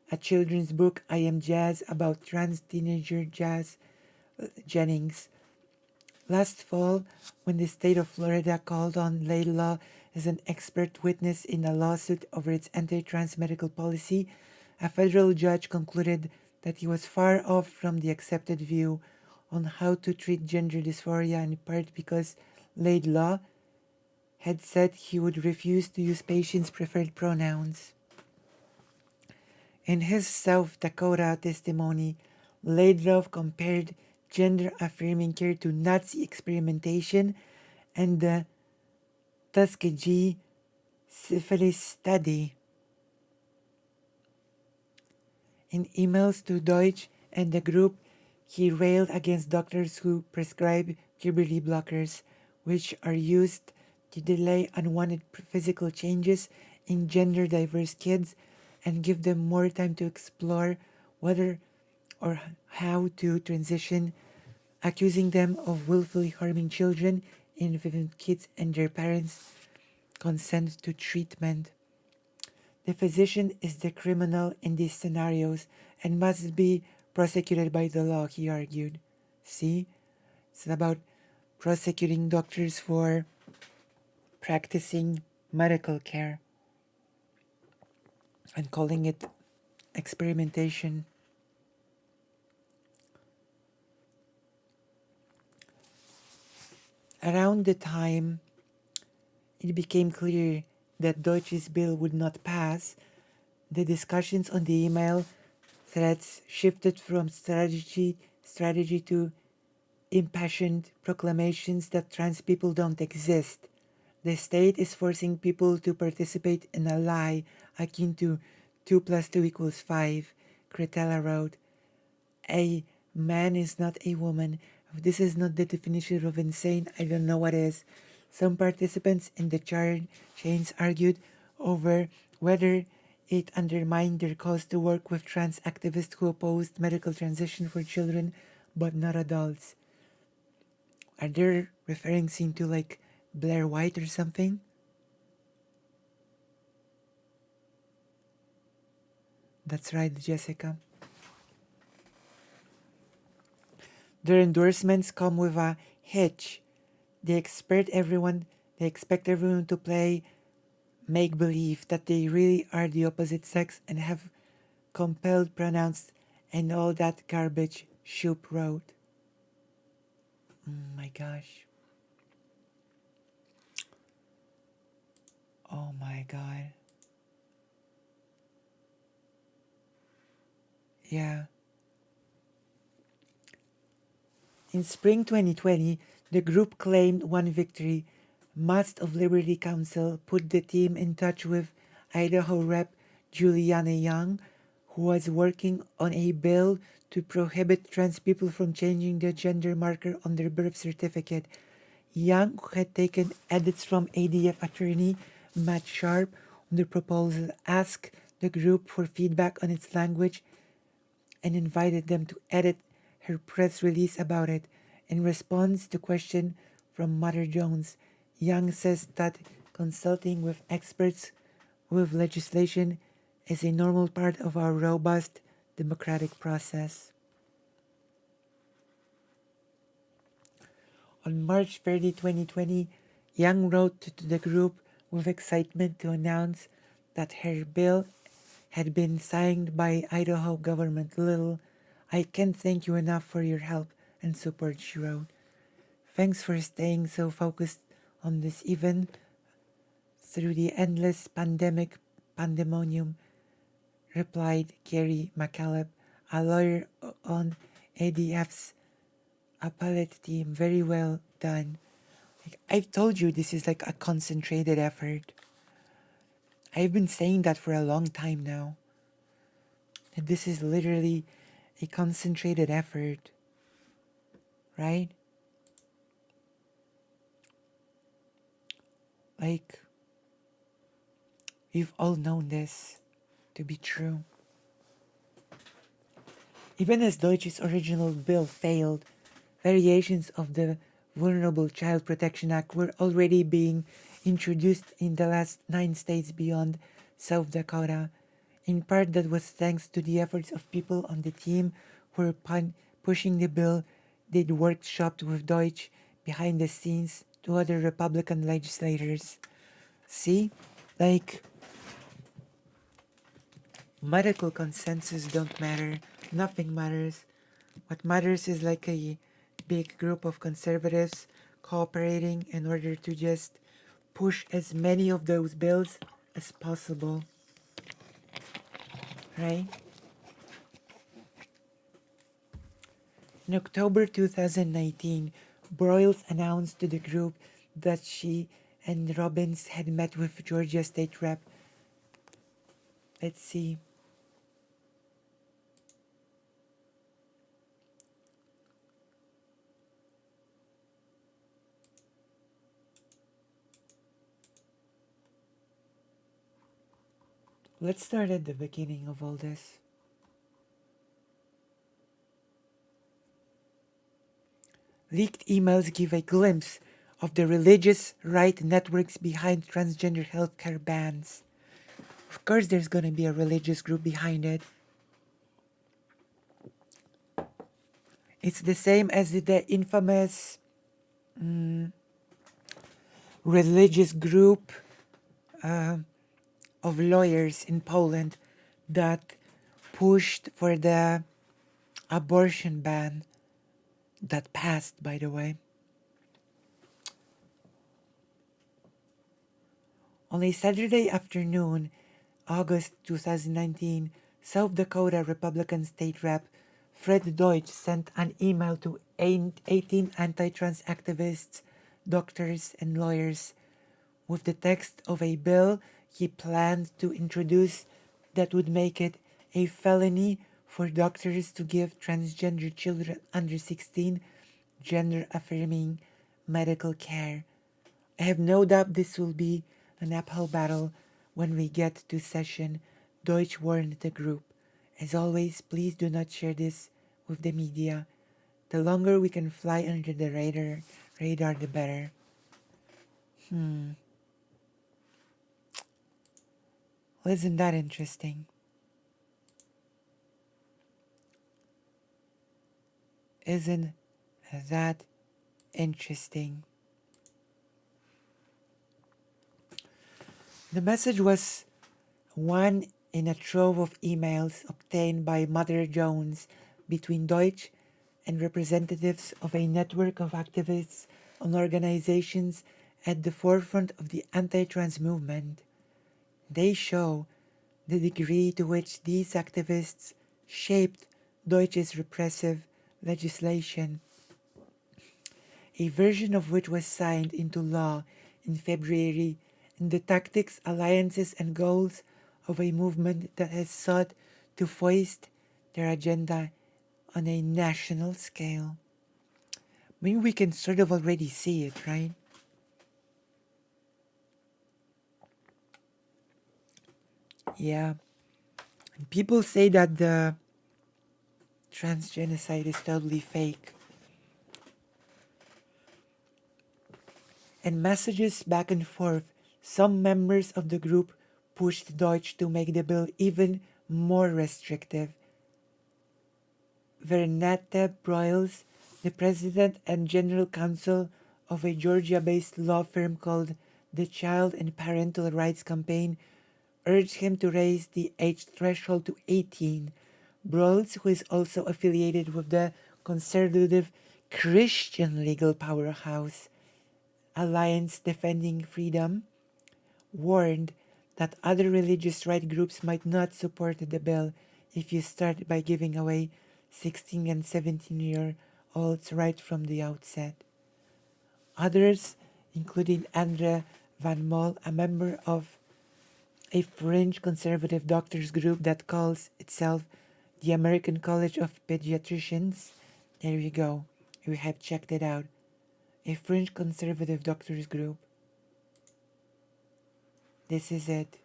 a children's book, I Am Jazz, about trans teenager Jazz Jennings. Last fall, when the state of Florida called on Laidlaw as an expert witness in a lawsuit over its anti-trans medical policy, a federal judge concluded that he was far off from the accepted view on how to treat gender dysphoria, in part because Laidlaw had said he would refuse to use patients' preferred pronouns. In his South Dakota testimony, Laidlaw compared gender-affirming care to Nazi experimentation and the Tuskegee syphilis study. In emails to Deutsch and the group, he railed against doctors who prescribe puberty blockers, which are used to delay unwanted physical changes in gender-diverse kids and give them more time to explore whether or how to transition, accusing them of willfully harming children, even kids and their parents consent to treatment. The physician is the criminal in these scenarios and must be prosecuted by the law, he argued. See, it's about prosecuting doctors for practicing medical care and calling it experimentation. Around the time it became clear that Deutsch's bill would not pass, the discussions on the email threads shifted from strategy to impassioned proclamations that trans people don't exist. The state is forcing people to participate in a lie akin to 2 plus 2 equals 5, Cretella wrote. A man is not a woman, If this is not the definition of insane, I don't know what is. Some participants in the chains argued over whether it undermined their cause to work with trans activists who opposed medical transition for children but not adults. Are they referring to like Blair White or something? That's right, Jessica. Their endorsements come with a hitch. They expect everyone to play make believe that they really are the opposite sex and have compelled pronouns and all that garbage, Shoop wrote. My gosh. Oh my god. Yeah. In spring 2020, the group claimed one victory. Mast of Liberty Council put the team in touch with Idaho Rep. Juliana Young, who was working on a bill to prohibit trans people from changing the gender marker on their birth certificate. Young, who had taken edits from ADF attorney Matt Sharp on the proposal, asked the group for feedback on its language and invited them to edit her press release about it. In response to question from Mother Jones, Young says that consulting with experts with legislation is a normal part of our robust democratic process. On March 30, 2020, Young wrote to the group with excitement to announce that her bill had been signed by Idaho government. Little, I can't thank you enough for your help and support, she wrote. Thanks for staying so focused on this even through the endless pandemonium, replied Gary McCaleb, a lawyer on ADF's appellate team. Very well done. I've told you this is like a concentrated effort. I've been saying that for a long time now. And this is literally a concentrated effort, right? Like, we've all known this to be true. Even as Deutsch's original bill failed, variations of the Vulnerable Child Protection Act were already being introduced in the last 9 states beyond South Dakota. In part, that was thanks to the efforts of people on the team who were pushing the bill. They'd workshopped with Deutsch behind the scenes to other Republican legislators. See? Like, medical consensus don't matter. Nothing matters. What matters is like a big group of conservatives cooperating in order to just push as many of those bills as possible. Right? In October 2019, Broyles announced to the group that she and Robbins had met with Georgia State Rep. Let's see. Let's start at the beginning of all this. Leaked emails give a glimpse of the religious right networks behind transgender healthcare bans. Of course, there's going to be a religious group behind it. It's the same as the infamous religious group of lawyers in Poland that pushed for the abortion ban that passed, by the way. On a Saturday afternoon, August 2019, South Dakota Republican State Rep Fred Deutsch sent an email to 18 anti-trans activists, doctors, and lawyers with the text of a bill he planned to introduce that would make it a felony for doctors to give transgender children under 16 gender affirming medical care. I have no doubt this will be an uphill battle when we get to session, Deutsch warned the group. As always, please do not share this with the media. The longer we can fly under the radar the better. Well, isn't that interesting? Isn't that interesting? The message was one in a trove of emails obtained by Mother Jones between Deutsch and representatives of a network of activists and organizations at the forefront of the anti-trans movement. They show the degree to which these activists shaped Deutsch's repressive legislation, a version of which was signed into law in February, in the tactics, alliances, and goals of a movement that has sought to foist their agenda on a national scale. I mean, we can sort of already see it, right? Yeah. And people say that the trans genocide is totally fake. And messages back and forth, some members of the group pushed Deutsch to make the bill even more restrictive. Vernette Broyles, the president and general counsel of a Georgia-based law firm called the Child and Parental Rights Campaign, urged him to raise the age threshold to 18. Broyles, who is also affiliated with the conservative Christian legal powerhouse Alliance Defending Freedom, warned that other religious right groups might not support the bill if you start by giving away 16 and 17-year-olds right from the outset. Others, including Andre Van Mol, a member of a fringe conservative doctors group that calls itself the American College of Pediatricians. There we go. We have checked it out. A fringe conservative doctors group. This is it.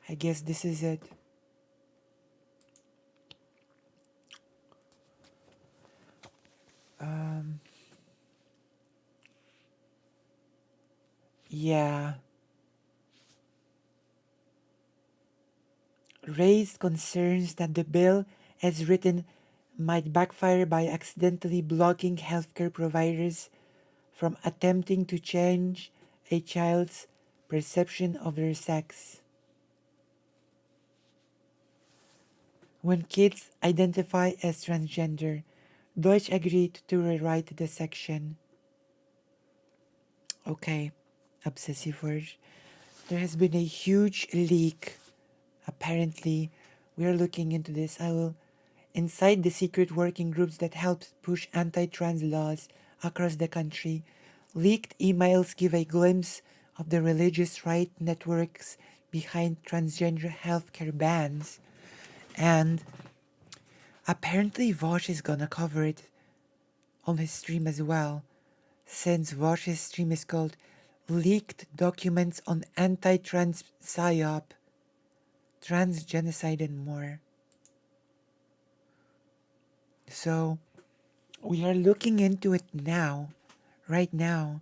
I guess this is it. Yeah. Raised concerns that the bill, as written, might backfire by accidentally blocking healthcare providers from attempting to change a child's perception of their sex. When kids identify as transgender, Deutsch agreed to rewrite the section. Okay, obsessive word. There has been a huge leak. Apparently, we are looking into this. I will inside the secret working groups that help push anti-trans laws across the country. Leaked emails give a glimpse of the religious right networks behind transgender healthcare bans. And apparently Vosh is gonna cover it on his stream as well, since Vosh's stream is called Leaked Documents on Anti-Trans PSYOP, Trans Genocide and More. So we are looking into it now, right now,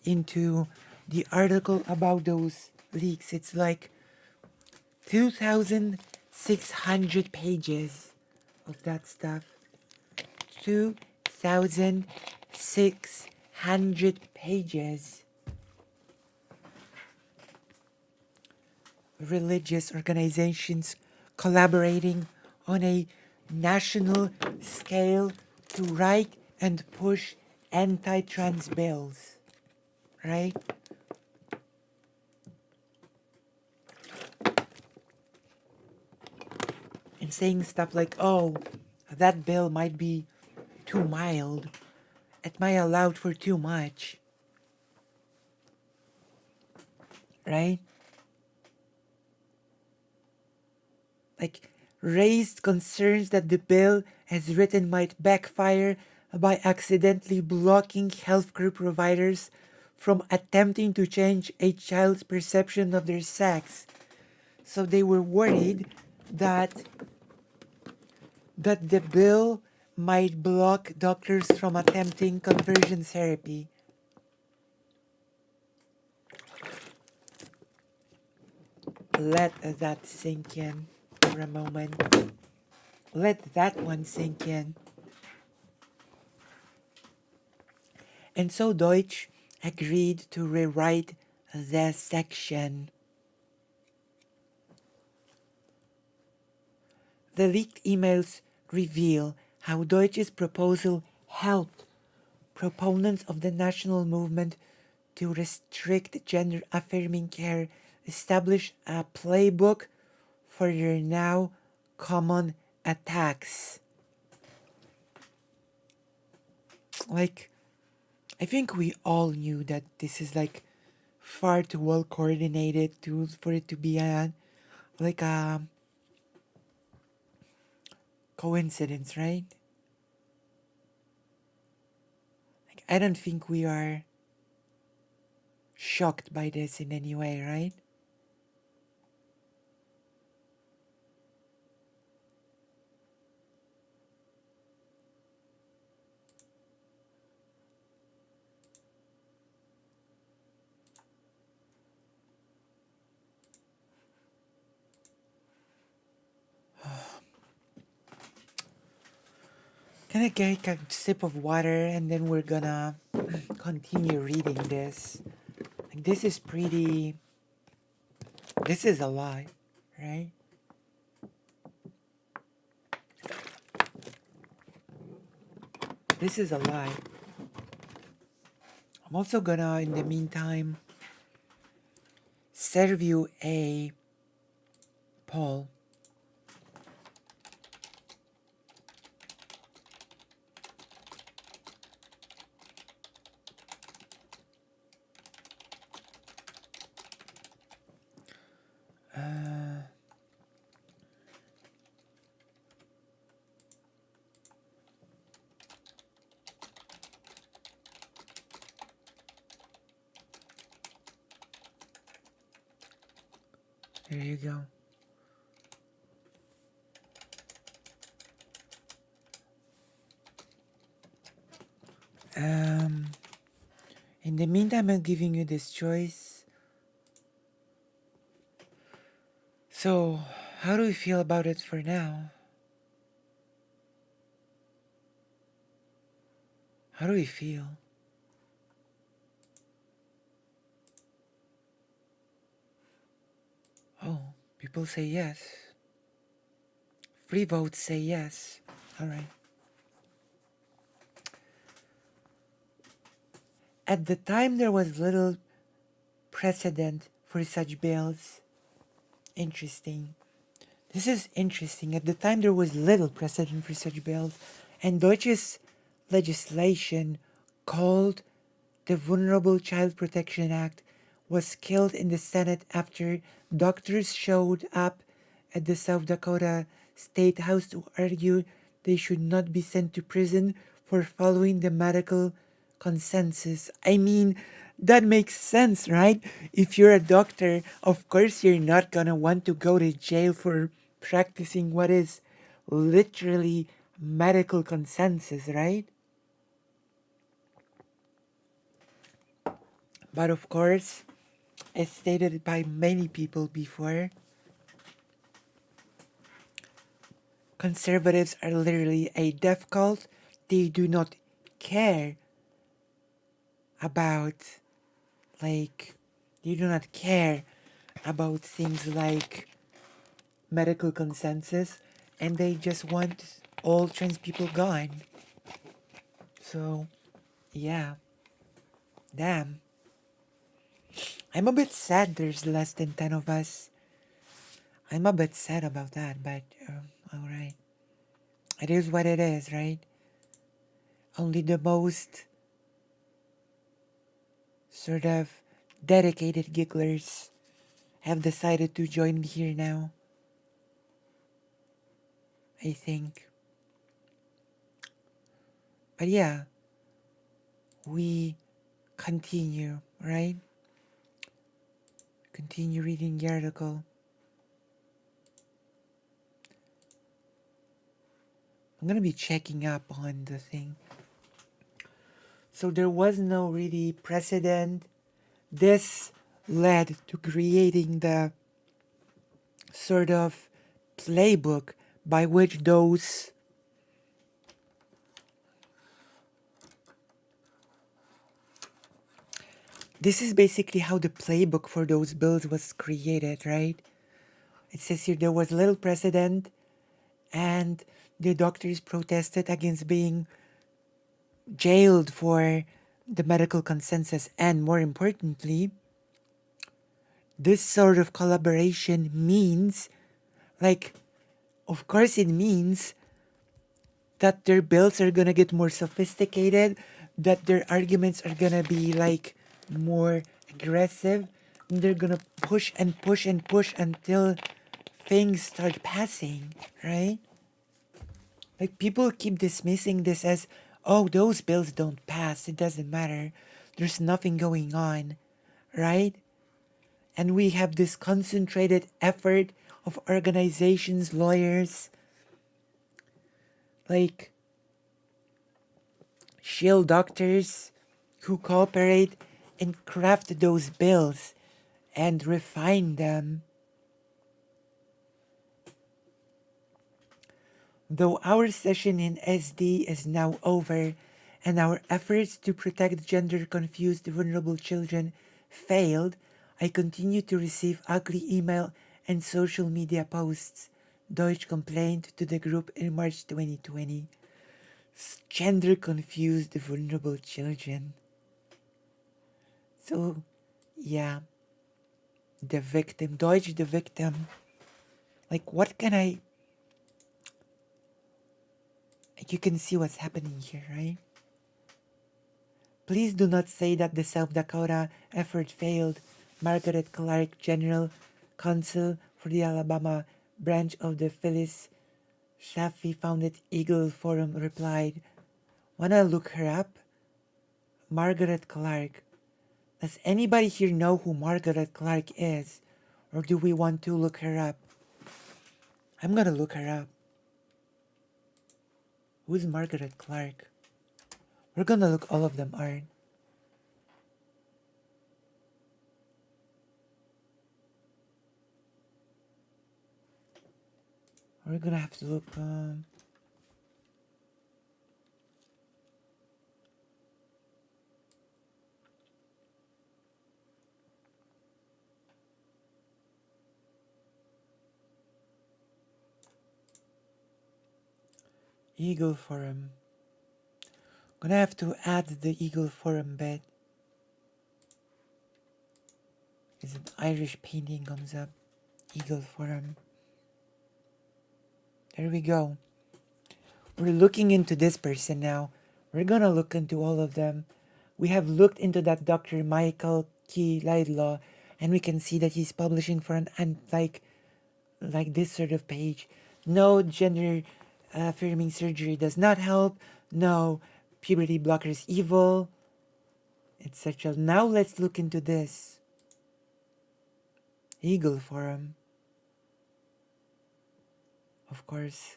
into the article about those leaks. It's like 2,600 pages of that stuff. 2,600 pages. Religious organizations collaborating on a national scale to write and push anti-trans bills, right? And saying stuff like, oh, that bill might be too mild. It might allow for too much, right? Like, raised concerns that the bill as written might backfire by accidentally blocking healthcare providers from attempting to change a child's perception of their sex. So they were worried that the bill might block doctors from attempting conversion therapy. Let that sink in for a moment. Let that one sink in. And so Deutsch agreed to rewrite the section. The leaked emails reveal how Deutsch's proposal helped proponents of the national movement to restrict gender-affirming care establish a playbook for their now common attacks. Like, I think we all knew that this is like far too well coordinated for it to be a coincidence, right? Like, I don't think we are shocked by this in any way, right? Gonna take a sip of water and then we're gonna continue reading this. Like, this is pretty. This is a lot, right? This is a lot. I'm also gonna, in the meantime, serve you a poll. There you go. In the meantime, I'm giving you this choice. So, how do you feel about it for now? How do we feel? Oh, people say yes. Free votes say yes. All right. At the time, there was little precedent for such bills. Interesting. This is interesting. At the time, there was little precedent for such bills, and Deutsch's legislation, called the Vulnerable Child Protection Act, was killed in the Senate after doctors showed up at the South Dakota State House to argue they should not be sent to prison for following the medical consensus. I mean, that makes sense, right? If you're a doctor, of course you're not gonna want to go to jail for practicing what is literally medical consensus, right? But of course, as stated by many people before, conservatives are literally a death cult. They do not care about, like, they do not care about things like medical consensus, and they just want all trans people gone. So, yeah. Damn. I'm a bit sad there's less than 10 of us. I'm a bit sad about that, but alright. It is what it is, right? Only the most sort of dedicated gigglers have decided to join me here now. I think. But yeah, we continue, right? Continue reading the article. I'm gonna be checking up on the thing. So there was no really precedent. This led to creating the sort of playbook by which those this is basically how the playbook for those bills was created, right? It says here there was little precedent and the doctors protested against being jailed for the medical consensus, and more importantly, this sort of collaboration means, like, of course it means that their bills are gonna get more sophisticated, that their arguments are gonna be like more aggressive, and they're gonna push and push and push until things start passing, right? Like, people keep dismissing this as, oh, those bills don't pass, it doesn't matter, there's nothing going on, right? And we have this concentrated effort of organizations, lawyers, like shield doctors who cooperate and craft those bills and refine them. Though our session in SD is now over and our efforts to protect gender-confused vulnerable children failed, I continue to receive ugly email and social media posts. Deutsch complained to the group in March 2020. Gender-confused vulnerable children. So, yeah, the victim, Deutsch the victim. Like, what can I... You can see what's happening here, right? Please do not say that the South Dakota effort failed. Margaret Clark, General Counsel for the Alabama branch of the Phyllis Schlafly-founded Eagle Forum, replied, "Wanna look her up? Margaret Clark. Does anybody here know who Margaret Clark is? Or do we want to look her up?" I'm gonna look her up. Who's Margaret Clark? We're gonna look all of them, Art. We're gonna have to look. Eagle Forum. Gonna have to add the Eagle Forum bit. Is an Irish painting comes up. Eagle Forum. There we go. We're looking into this person now. We're gonna look into all of them. We have looked into that Dr. Michael K. Laidlaw, and we can see that he's publishing for an like this sort of page. No, gender affirming surgery does not help. No, puberty blockers evil, etc. Now let's look into this. Eagle Forum. Of course.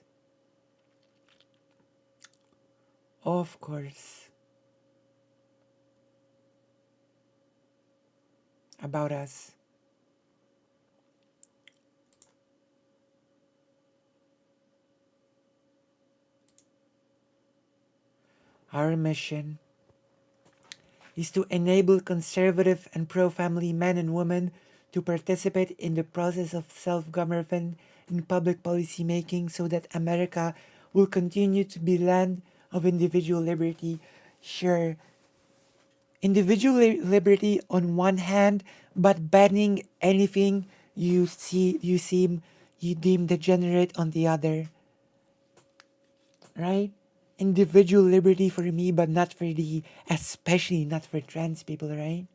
Of course. About us. Our mission is to enable conservative and pro-family men and women to participate in the process of self-government and public policy making so that America will continue to be land of individual liberty. Sure, individual liberty on one hand, but banning anything you deem degenerate on the other. Right? Individual liberty for me, but not for especially not for trans people, right?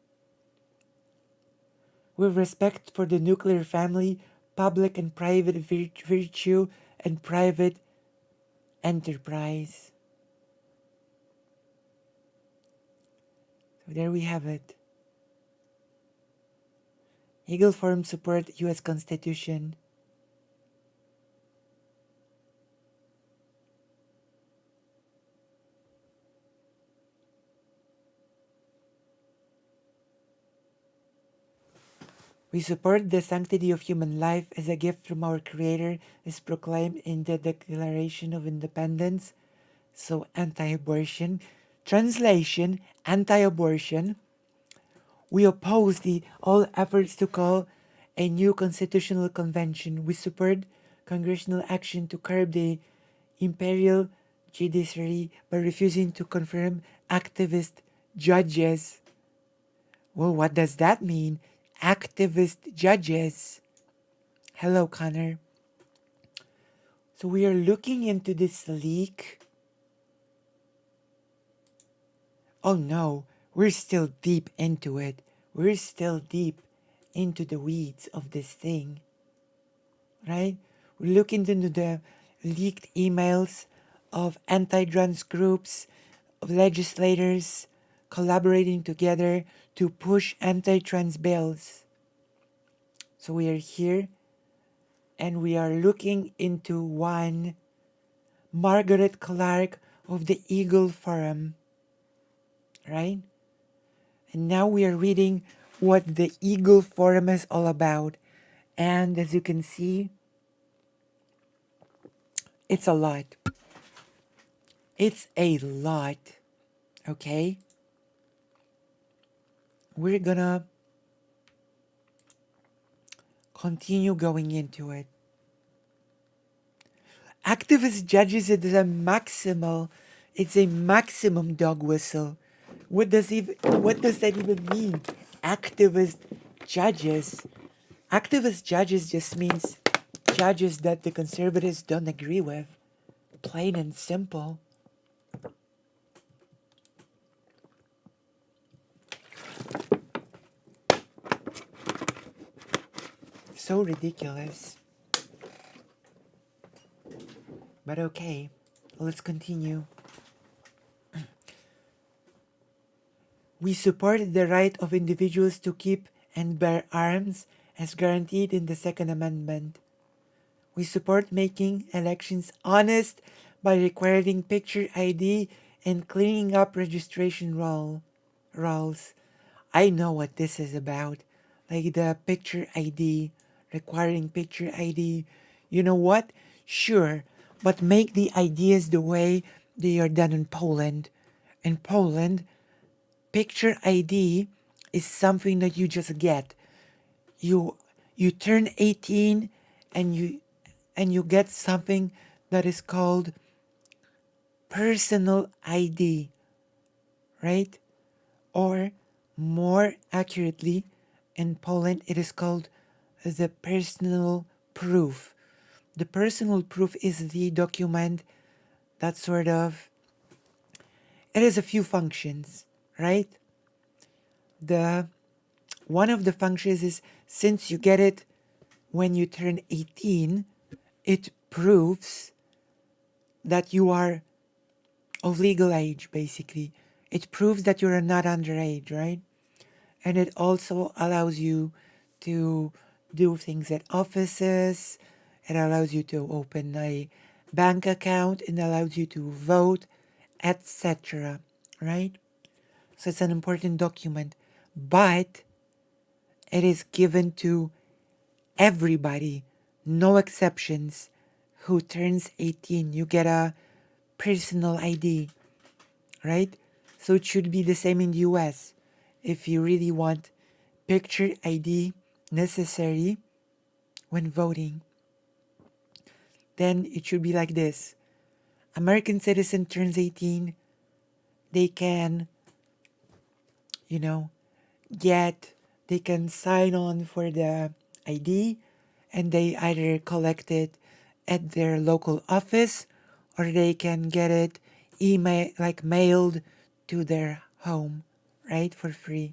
With respect for the nuclear family, public and private virtue and private enterprise. So there we have it. Eagle Forum support U.S. Constitution. We support the sanctity of human life as a gift from our Creator is proclaimed in the Declaration of Independence. So anti-abortion. Translation, anti-abortion. We oppose all efforts to call a new constitutional convention. We support congressional action to curb the imperial judiciary by refusing to confirm activist judges. Well, what does that mean? Activist judges. Hello, Connor. So we are looking into this leak. Oh no, we're still deep into it. We're still deep into the weeds of this thing. Right? We're looking into the leaked emails of anti-trans groups, of legislators collaborating together to push anti-trans bills. So we are here and we are looking into one Margaret Clark of the Eagle Forum, right? And now we are reading what the Eagle Forum is all about. And as you can see, it's a lot. It's a lot, okay? We're gonna continue going into it. Activist judges, it's a maximum dog whistle. What does that even mean? Activist judges. Activist judges just means judges that the conservatives don't agree with. Plain and simple. So ridiculous. But okay, let's continue. We support the right of individuals to keep and bear arms as guaranteed in the Second Amendment. We support making elections honest by requiring picture ID and cleaning up registration rolls. I know what this is about. Like the picture ID, requiring picture ID. You know what? Sure, but make the ideas the way they are done in Poland. In Poland, picture ID is something that you just get. You turn 18 and you get something that is called personal ID, right? Or more accurately, in Poland, it is called the personal proof. The personal proof is the document that it has a few functions, right? One of the functions is, since you get it when you turn 18, it proves that you are of legal age, basically. It proves that you are not underage, right? And it also allows you to do things at offices. It allows you to open a bank account. It allows you to vote, etc. Right? So it's an important document. But it is given to everybody, no exceptions, who turns 18. You get a personal ID, right? So it should be the same in the US. If you really want picture ID necessary when voting, then it should be like this. American citizen turns 18, they can, they can sign on for the ID, and they either collect it at their local office or they can get it mailed to their home, right, for free.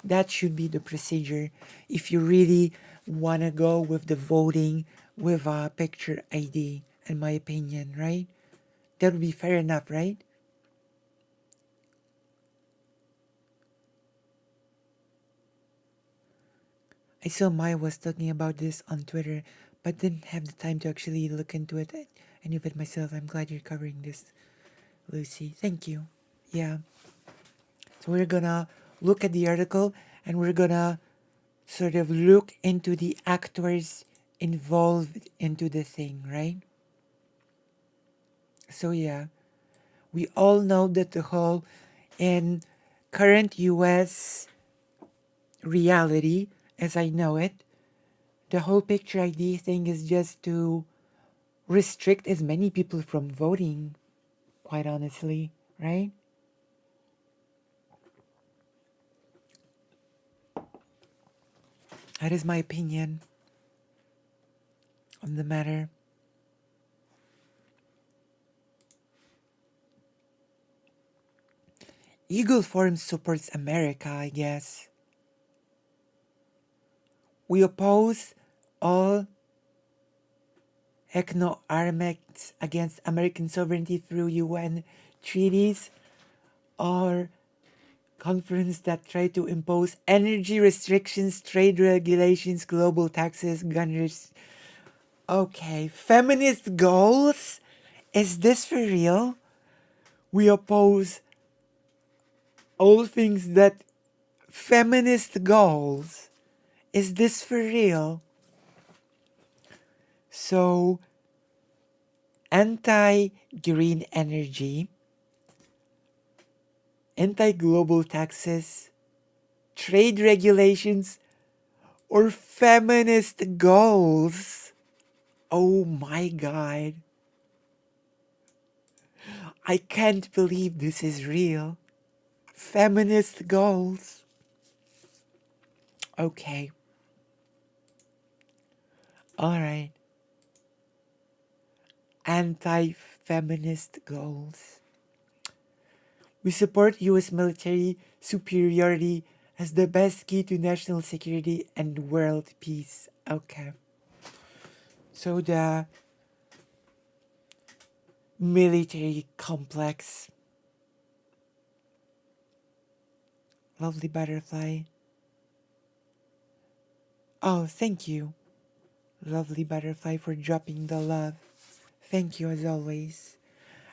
That should be the procedure if you really want to go with the voting with a picture ID, in my opinion, right? That would be fair enough, right? I saw Maya was talking about this on Twitter, but didn't have the time to actually look into it and even myself. I'm glad you're covering this, Lucy. Thank you. Yeah. So we're gonna look at the article and we're gonna sort of look into the actors involved into the thing, right? So yeah, we all know that the whole in current US reality, as I know it, the whole picture ID thing is just to restrict as many people from voting, quite honestly, right? That is my opinion on the matter. Eagle Forum supports America, I guess. We oppose all ethno-armaments against American sovereignty through UN treaties or conference that try to impose energy restrictions, trade regulations, global taxes, gun risks. Okay, feminist goals? Is this for real? We oppose all things that feminist goals. Is this for real? So, anti-green energy, anti-global taxes, trade regulations, or feminist goals. Oh my god. I can't believe this is real. Feminist goals. Okay. Alright. Anti-feminist goals. We support US military superiority as the best key to national security and world peace. Okay. So the military complex. Lovely butterfly. Oh, thank you, lovely butterfly, for dropping the love. Thank you as always.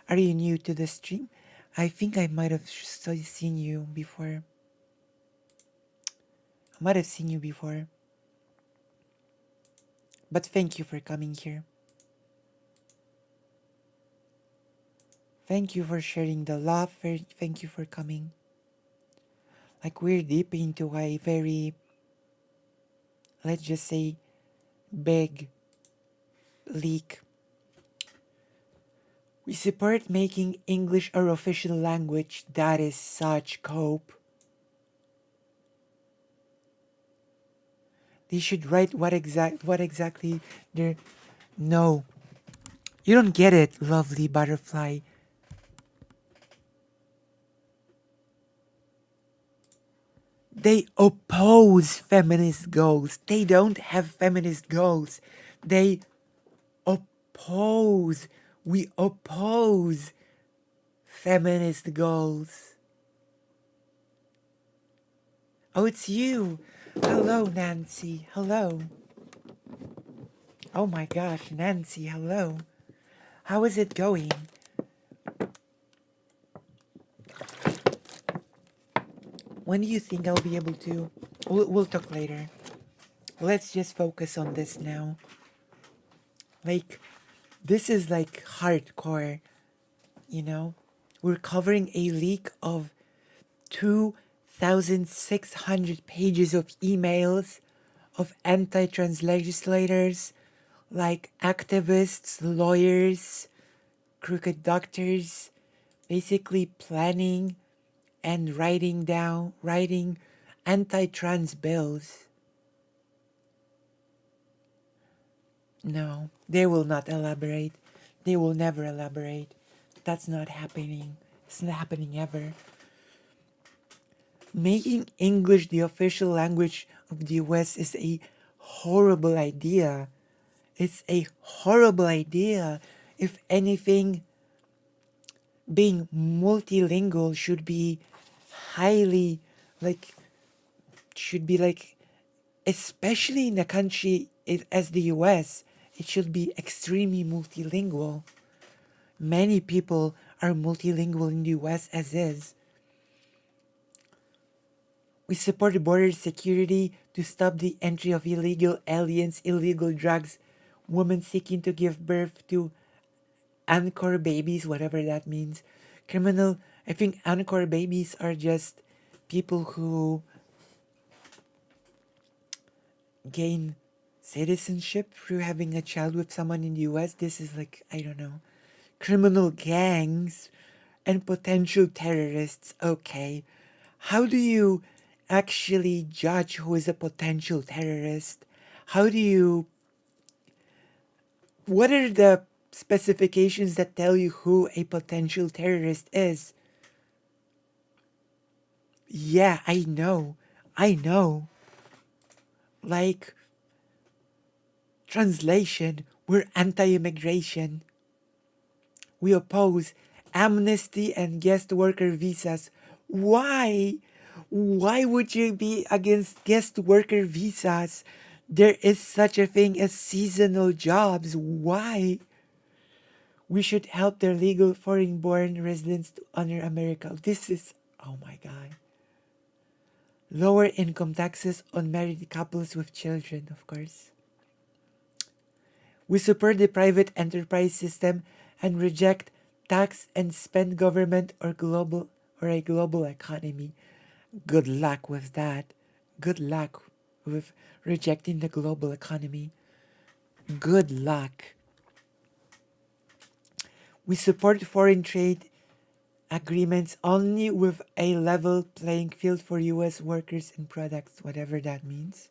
Are you new to the stream? I think I might have seen you before. I might have seen you before. But thank you for coming here. Thank you for sharing the love. Thank you for coming. Like, we're deep into a very, let's just say, big leak. We support making English our official language. That is such cope. They should write what exactly they're. No, you don't get it, lovely butterfly. They oppose feminist goals. They don't have feminist goals. They oppose. We oppose feminist goals. Oh, it's you. Hello, Nancy. Hello. Oh my gosh, Nancy, hello. How is it going? When do you think I'll be able to? We'll talk later. Let's just focus on this now. Like, this is like hardcore, you know? We're covering a leak of 2,600 pages of emails of anti-trans legislators, like activists, lawyers, crooked doctors, basically planning and writing anti-trans bills. No, they will not elaborate. They will never elaborate. That's not happening. It's not happening ever. Making English the official language of the US is a horrible idea. It's a horrible idea. If anything, being multilingual should be highly, like, should be like, especially in a country as the US, it should be extremely multilingual. Many people are multilingual in the US as is. We support border security to stop the entry of illegal aliens, illegal drugs, women seeking to give birth to anchor babies, whatever that means. Criminal, I think anchor babies are just people who gain citizenship through having a child with someone in the US. This is like, I don't know, criminal gangs and potential terrorists. Okay. How do you actually judge who is a potential terrorist? How do you, what are the specifications that tell you who a potential terrorist is? Yeah, I know. I know. Like, translation, we're anti immigration. We oppose amnesty and guest worker visas. Why? Why would you be against guest worker visas? There is such a thing as seasonal jobs. Why? We should help their legal foreign born residents to honor America. This is, oh my God. Lower income taxes on married couples with children, of course. We support the private enterprise system and reject tax and spend government or a global economy. Good luck with that. Good luck with rejecting the global economy. Good luck. We support foreign trade agreements only with a level playing field for US workers and products, whatever that means.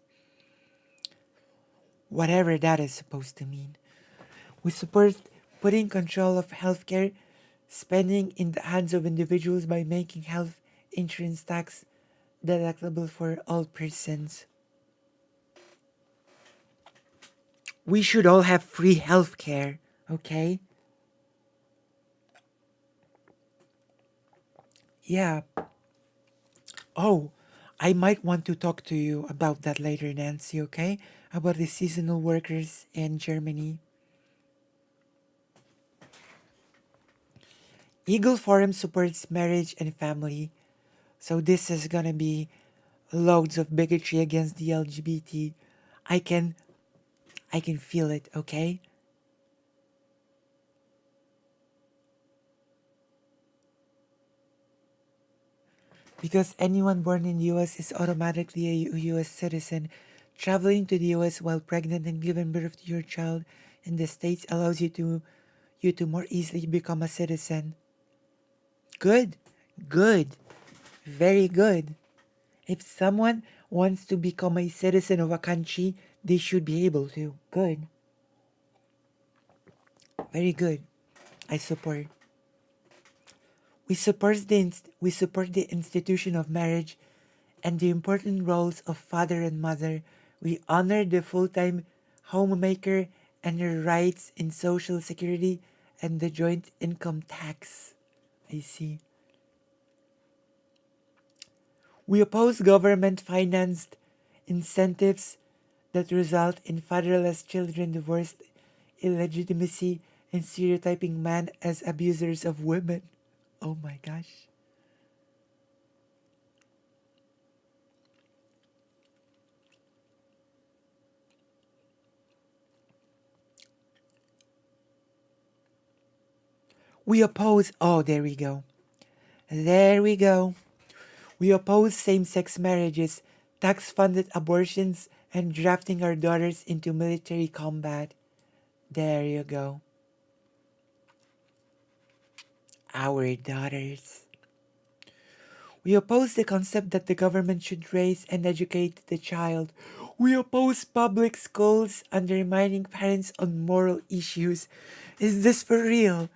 Whatever that is supposed to mean. We support putting control of healthcare spending in the hands of individuals by making health insurance tax deductible for all persons. We should all have free healthcare, okay? Yeah. Oh, I might want to talk to you about that later, Nancy, okay? About the seasonal workers in Germany. Eagle Forum supports marriage and family. So this is gonna be loads of bigotry against the LGBT. I can I can feel it, okay? Because anyone born in the US is automatically a US citizen. Traveling to the US while pregnant and giving birth to your child in the States allows you to more easily become a citizen. Good. Good. Very good. If someone wants to become a citizen of a country, they should be able to. Good. Very good. I support. We support the institution of marriage and the important roles of father and mother. We honor the full-time homemaker and their rights in social security and the joint income tax. I see. We oppose government-financed incentives that result in fatherless children, divorced illegitimacy, and stereotyping men as abusers of women. Oh my gosh. We oppose, oh, there we go. There we go. We oppose same sex marriages, tax funded abortions, and drafting our daughters into military combat. There you go. Our daughters. We oppose the concept that the government should raise and educate the child. We oppose public schools undermining parents on moral issues. Is this for real?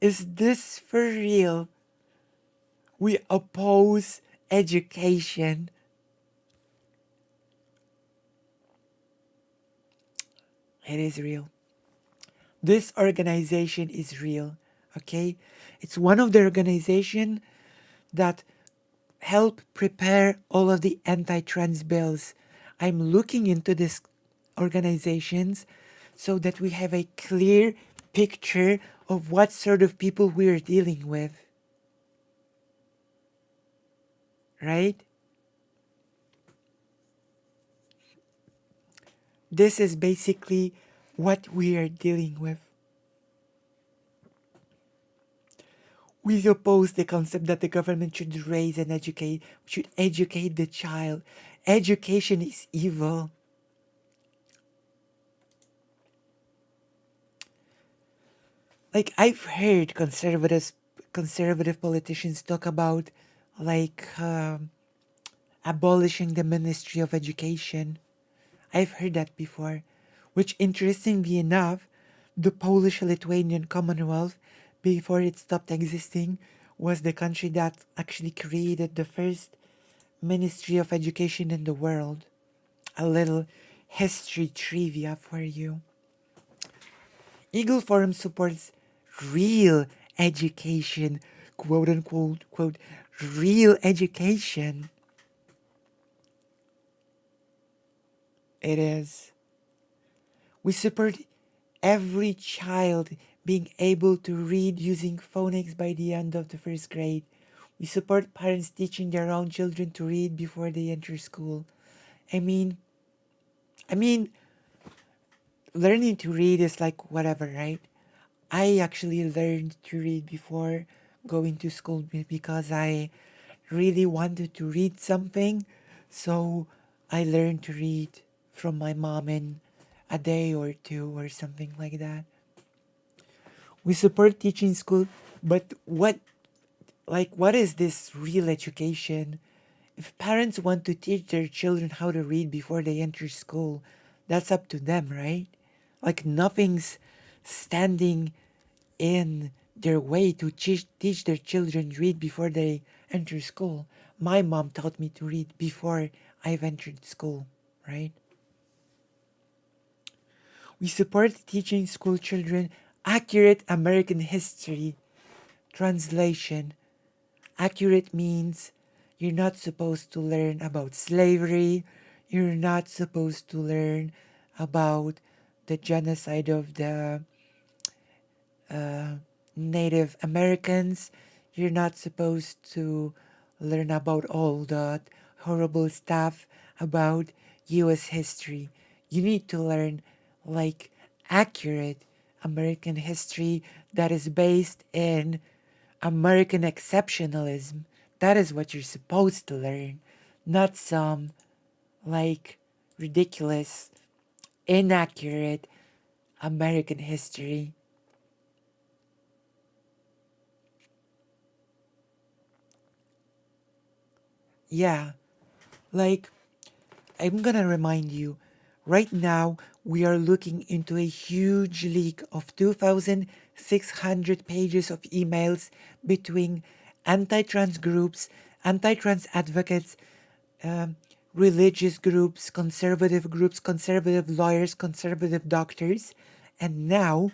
Is this for real? We oppose education. It is real. This organization is real. Okay, it's one of the organization that help prepare all of the anti-trans bills. I'm looking into these organizations so that we have a clear picture of what sort of people we're dealing with, right? This is basically what we are dealing with. We oppose the concept that the government should raise and should educate the child. Education is evil. Like I've heard conservative politicians talk about like abolishing the Ministry of Education. I've heard that before, which interestingly enough, the Polish-Lithuanian Commonwealth, before it stopped existing, was the country that actually created the first Ministry of Education in the world. A little history trivia for you. Eagle Forum supports real education, quote unquote, quote, real education. It is. We support every child being able to read using phonics by the end of the first grade. We support parents teaching their own children to read before they enter school. I mean, I mean, learning to read is like whatever, right? I actually learned to read before going to school because I really wanted to read something. So I learned to read from my mom in a day or two or something like that. We support teaching school, but what is this real education? If parents want to teach their children how to read before they enter school, that's up to them, right? Like nothing's standing in their way to teach their children read before they enter school. My mom taught me to read before I've entered school, right? We support teaching school children accurate American history. Translation. Accurate means you're not supposed to learn about slavery. You're not supposed to learn about the genocide of the Native Americans. You're not supposed to learn about all that horrible stuff about US history. You need to learn like accurate American history that is based in American exceptionalism. That is what you're supposed to learn, not some like ridiculous, inaccurate American history. Yeah, like I'm gonna remind you, right now we are looking into a huge leak of 2,600 pages of emails between anti-trans groups, anti-trans advocates, um, religious groups, conservative lawyers, conservative doctors, and now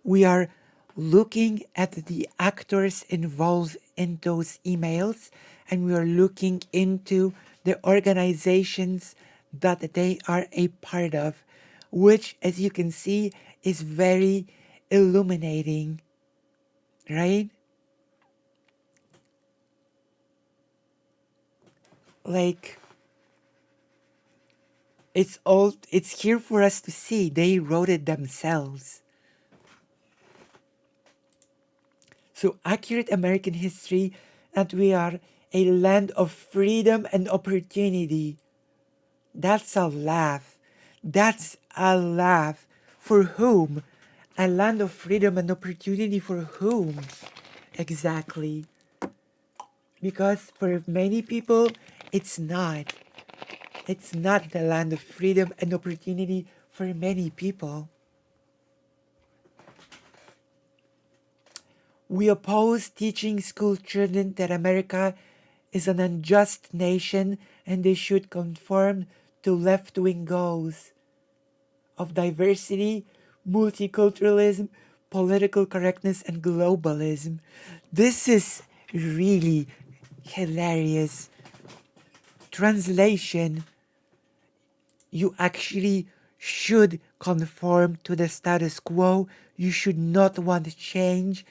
we are looking at the actors involved in those emails, and we are looking into the organizations that they are a part of, which, as you can see, is very illuminating, right? Like, it's here for us to see. They wrote it themselves. So accurate American history, that we are a land of freedom and opportunity. That's a laugh. That's a laugh. For whom? A land of freedom and opportunity for whom? Exactly. Because for many people, it's not. It's not the land of freedom and opportunity for many people. We oppose teaching school children that America is an unjust nation and they should conform to left-wing goals of diversity, multiculturalism, political correctness and globalism. This is really hilarious. Translation: you actually should conform to the status quo. You should not want change.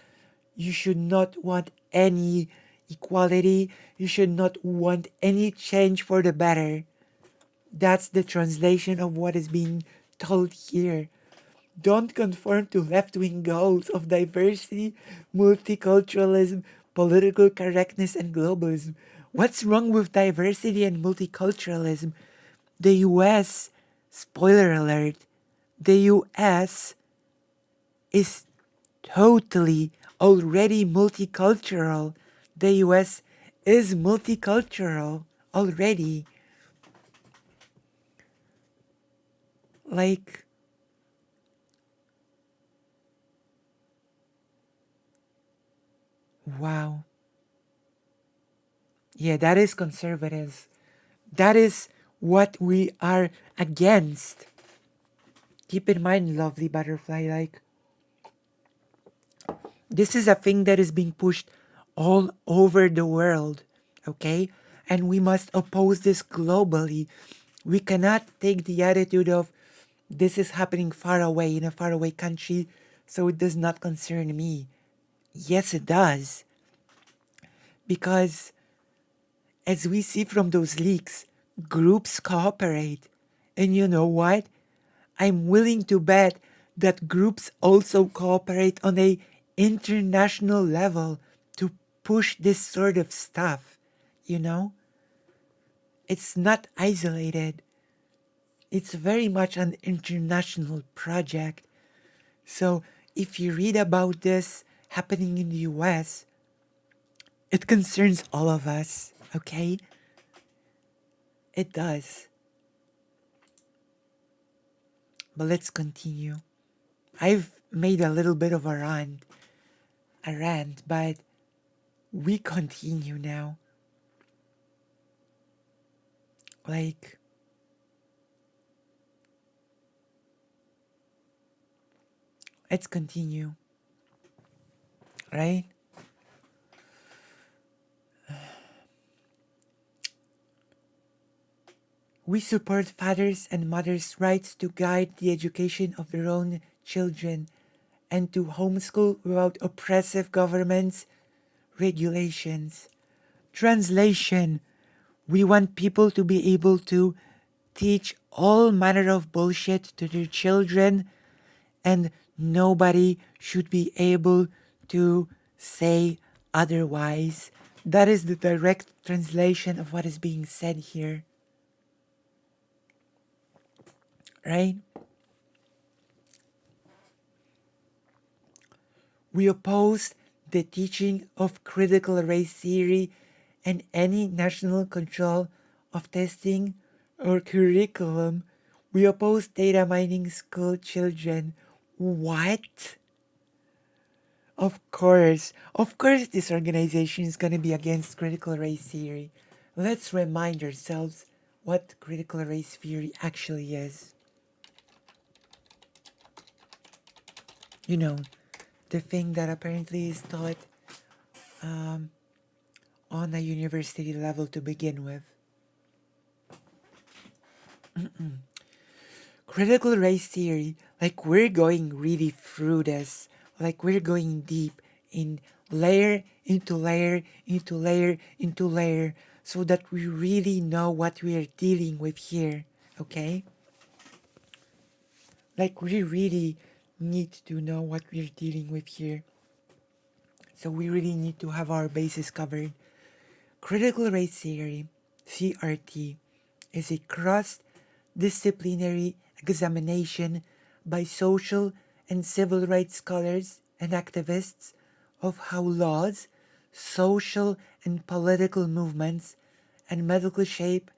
You should not want any equality. You should not want any change for the better. That's the translation of what is being told here. Don't conform to left wing goals of diversity, multiculturalism, political correctness, and globalism. What's wrong with diversity and multiculturalism? The US, spoiler alert, the US is totally already multicultural. The US is multicultural already. Like, wow. Yeah, that is conservative. That is what we are against. Keep in mind, lovely butterfly, like, this is a thing that is being pushed all over the world, okay? And we must oppose this globally. We cannot take the attitude of this is happening far away in a faraway country, so it does not concern me. Yes, it does. Because as we see from those leaks, groups cooperate. And you know what? I'm willing to bet that groups also cooperate on a international level to push this sort of stuff, you know? It's not isolated. It's very much an international project. So if you read about this happening in the US, it concerns all of us, okay? It does. But let's continue. I've made a little bit of a rant, but we continue now. Like, let's continue, right? We support fathers and mothers' rights to guide the education of their own children and to homeschool without oppressive governments' regulations. Translation: we want people to be able to teach all manner of bullshit to their children, and nobody should be able to say otherwise. That is the direct translation of what is being said here. Right? We oppose the teaching of critical race theory and any national control of testing or curriculum. We oppose data mining school children. What? Of course, this organization is going to be against critical race theory. Let's remind ourselves what critical race theory actually is. You know, the thing that apparently is taught on a university level to begin with. Critical race theory, like we're going really through this, like we're going deep in layer into layer into layer into layer so that we really know what we are dealing with here, okay? Like we really need to know what we're dealing with here. So we really need to have our bases covered. Critical race theory, CRT, is a cross-disciplinary examination by social and civil rights scholars and activists of how laws, social and political movements, and medical shape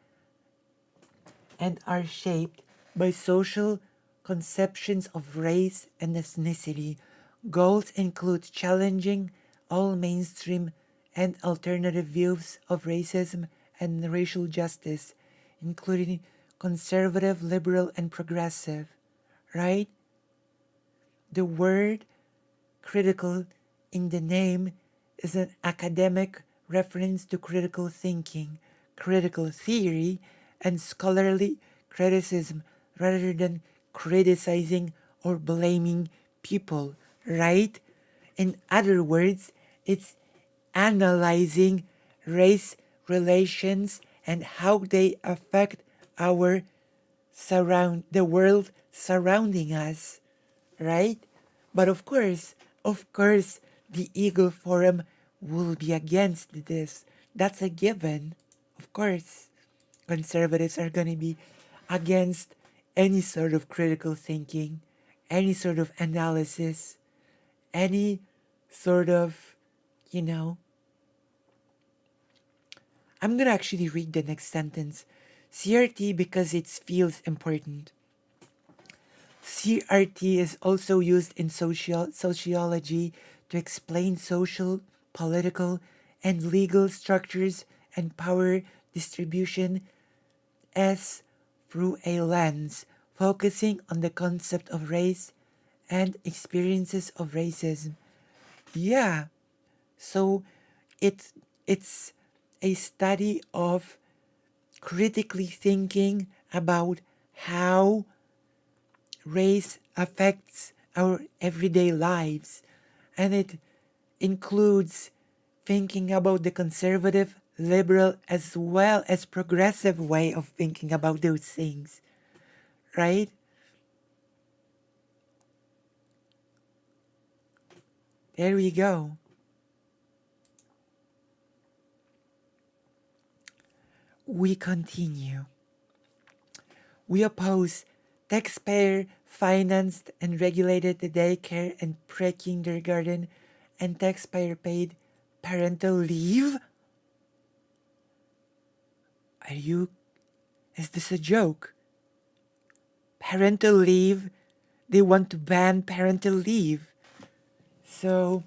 and are shaped by social conceptions of race and ethnicity. Goals include challenging all mainstream and alternative views of racism and racial justice, including conservative, liberal, and progressive. Right? The word critical in the name is an academic reference to critical thinking, critical theory, and scholarly criticism rather than criticizing or blaming people, right? In other words, it's analyzing race relations and how they affect our the world surrounding us, right? But of course, the Eagle Forum will be against this. That's a given. Of course, conservatives are going to be against any sort of critical thinking, any sort of analysis, any sort of, you know. I'm going to actually read the next sentence. CRT because it feels important. CRT is also used in sociology to explain social, political, and legal structures and power distribution as through a lens focusing on the concept of race and experiences of racism. Yeah, so it it's a study of critically thinking about how race affects our everyday lives, and it includes thinking about the conservative, liberal, as well as progressive way of thinking about those things, right? There we go. We continue. We oppose taxpayer financed and regulated daycare and pre-kindergarten and taxpayer paid parental leave. Is this a joke? Parental leave? They want to ban parental leave. So,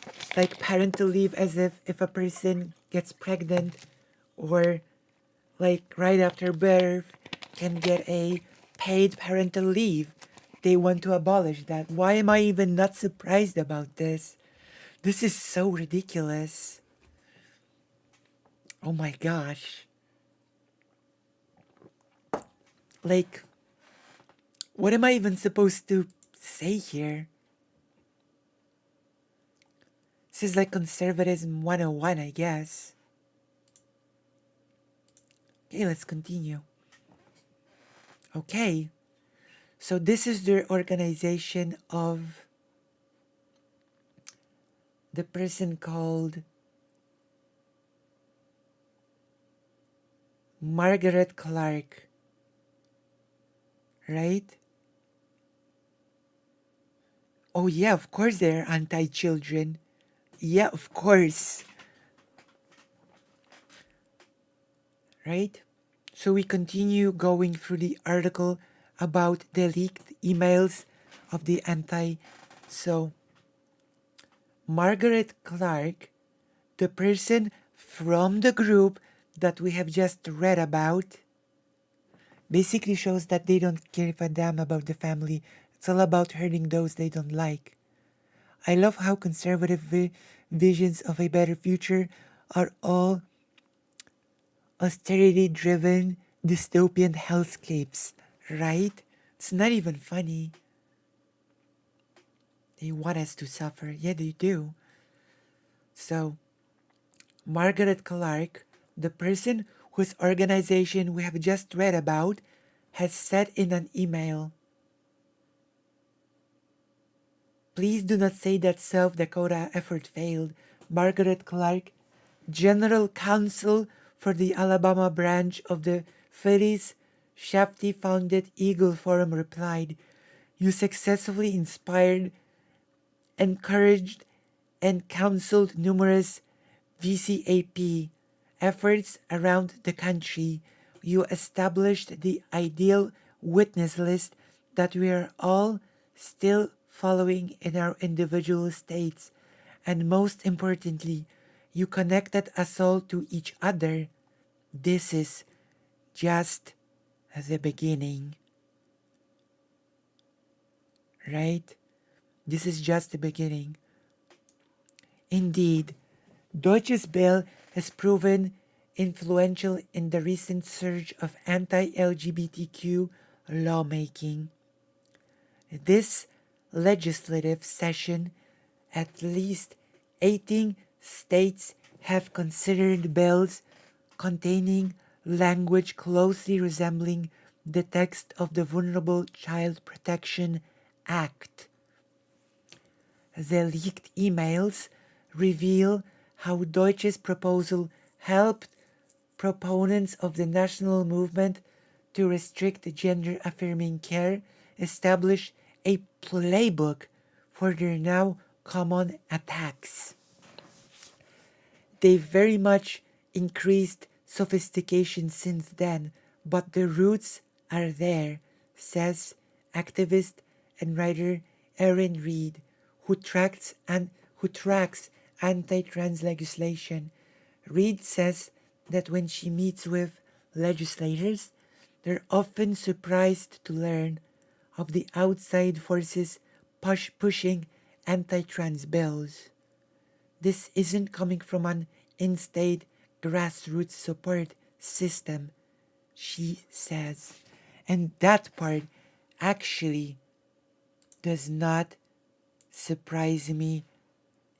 it's like parental leave as if a person gets pregnant or like right after birth can get a paid parental leave. They want to abolish that. Why am I even not surprised about this? This is so ridiculous. Oh my gosh. Like, what am I even supposed to say here? This is like conservatism 101, I guess. Okay, let's continue. Okay, so this is the organization of the person called Margaret Clark, right? Oh yeah, of course they're anti-children. Yeah, of course. Right? So we continue going through the article about the leaked emails of the So, Margaret Clark, the person from the group that we have just read about, basically shows that they don't give a damn about the family. It's all about hurting those they don't like. I love how conservative visions of a better future are all austerity-driven dystopian hellscapes, right? It's not even funny. They want us to suffer. Yeah, they do. So, Margaret Clark, the person whose organization we have just read about, has said in an email, "Please do not say that South Dakota effort failed." Margaret Clark, General Counsel for the Alabama branch of the Phyllis Shafty-founded Eagle Forum, replied, "You successfully inspired, encouraged, and counseled numerous VCAP efforts around the country. You established the ideal witness list that we are all still following in our individual states. And most importantly, you connected us all to each other. This is just the beginning." Right? This is just the beginning. Indeed, Deutsches Bill has proven influential in the recent surge of anti-LGBTQ lawmaking. This legislative session, at least 18 states have considered bills containing language closely resembling the text of the Vulnerable Child Protection Act. The leaked emails reveal how Deutsche's proposal helped proponents of the national movement to restrict gender-affirming care establish a playbook for their now common attacks. They very much increased sophistication since then, but the roots are there, says activist and writer Erin Reed, who tracks anti-trans legislation. Reed says that when she meets with legislators, they're often surprised to learn of the outside forces pushing anti-trans bills. This isn't coming from an in-state grassroots support system, she says. And that part actually does not surprise me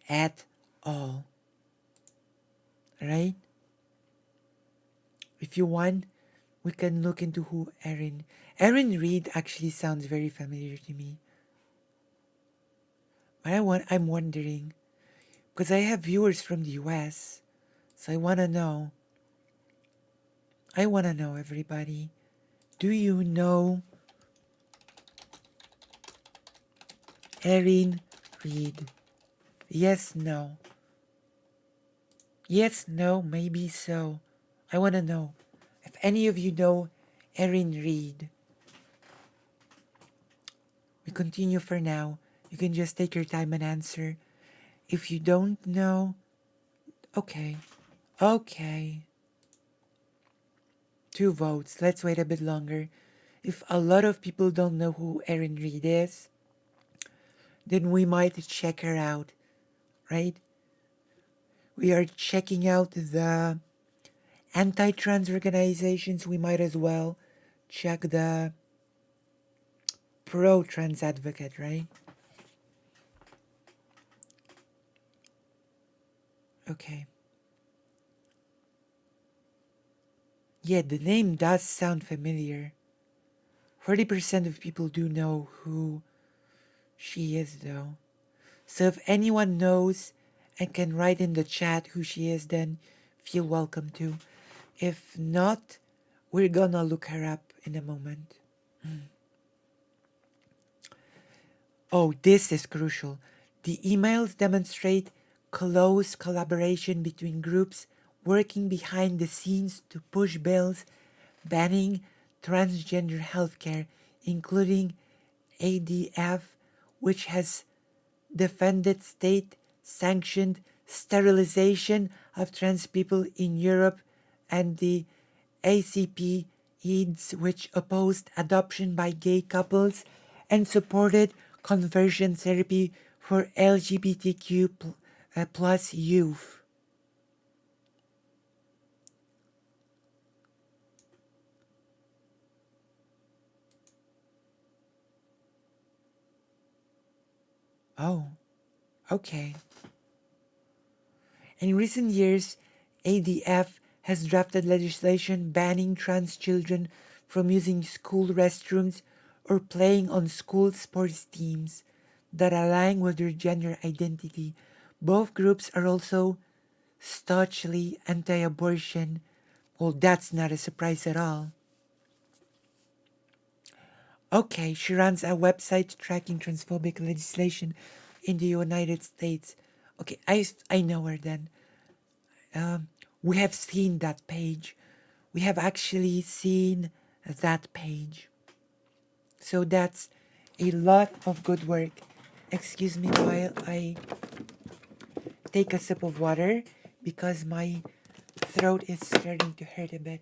at all. Right? If you want, we can look into who Erin Reed actually sounds very familiar to me. But I'm wondering, because I have viewers from the US, so I want to know, everybody, do you know Erin Reed? Yes, no. Yes, no, maybe so. I want to know if any of you know Erin Reed. We continue for now. You can just take your time and answer. If you don't know, okay. 2 votes. Let's wait a bit longer. If a lot of people don't know who Erin Reed is, then we might check her out, right? We are checking out the anti-trans organizations. We might as well check the pro-trans advocate, right? Okay. Yeah, the name does sound familiar. 40% of people do know who she is, though. So if anyone knows and can write in the chat who she is, then feel welcome to. If not, we're gonna look her up in a moment. Oh, this is crucial. The emails demonstrate close collaboration between groups working behind the scenes to push bills banning transgender healthcare, including ADF, which has defended state-sanctioned sterilization of trans people in Europe, and the ACP EADS, which opposed adoption by gay couples and supported conversion therapy for LGBTQ plus youth. Oh, okay. In recent years, ADF has drafted legislation banning trans children from using school restrooms or playing on school sports teams that align with their gender identity. Both groups are also staunchly anti-abortion. Well, that's not a surprise at all. Okay, she runs a website tracking transphobic legislation in the United States. Okay, I know her then. We have seen that page. We have actually seen that page. So that's a lot of good work. Excuse me while I take a sip of water because my throat is starting to hurt a bit.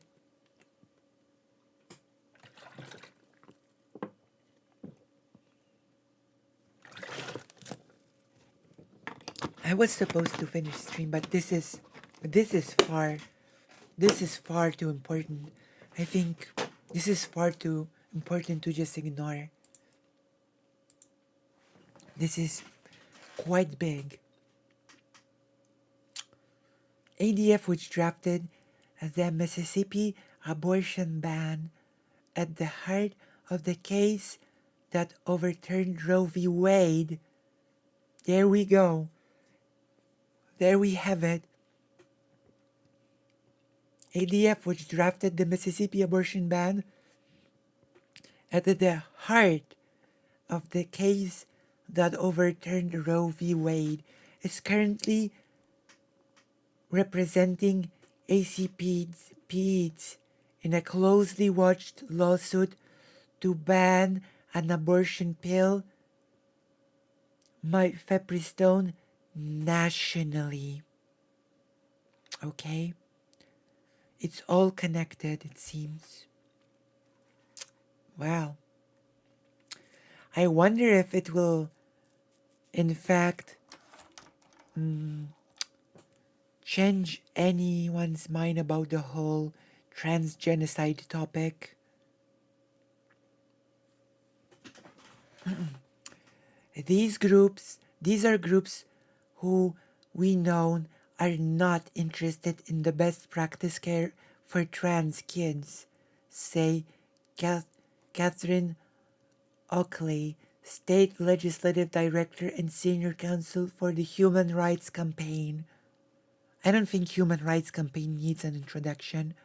I was supposed to finish stream, but this is far too important. I think this is far too important to just ignore. This is quite big. ADF, which drafted the Mississippi abortion ban at the heart of the case that overturned Roe v. Wade. There we go. There we have it. ADF, which drafted the Mississippi abortion ban at the heart of the case that overturned Roe v. Wade, is currently representing ACPs in a closely watched lawsuit to ban an abortion pill, mifepristone, nationally. Okay? It's all connected, it seems. Wow. I wonder if it will, in fact, change anyone's mind about the whole transgenocide topic. These are groups who we know are not interested in the best practice care for trans kids, say Catherine Oakley, State Legislative Director and Senior Counsel for the Human Rights Campaign. I don't think Human Rights Campaign needs an introduction.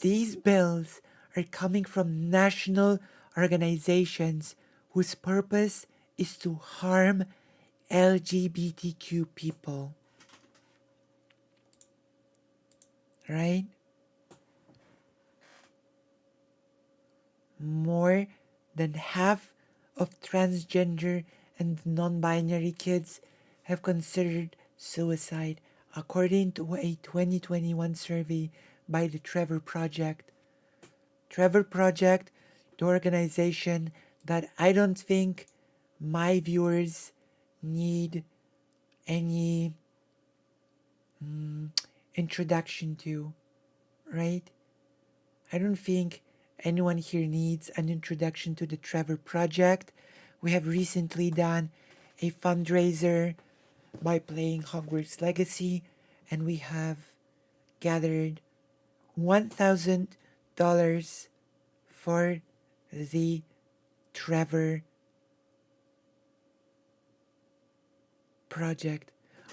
These bills are coming from national organizations whose purpose is to harm LGBTQ people. Right? More than half of transgender and non-binary kids have considered suicide, according to a 2021 survey by the Trevor Project. Trevor Project, the organization that I don't think my viewers need any introduction to, right? I don't think anyone here needs an introduction to the Trevor Project. We have recently done a fundraiser by playing Hogwarts Legacy, and we have gathered $1,000 for the Trevor Project.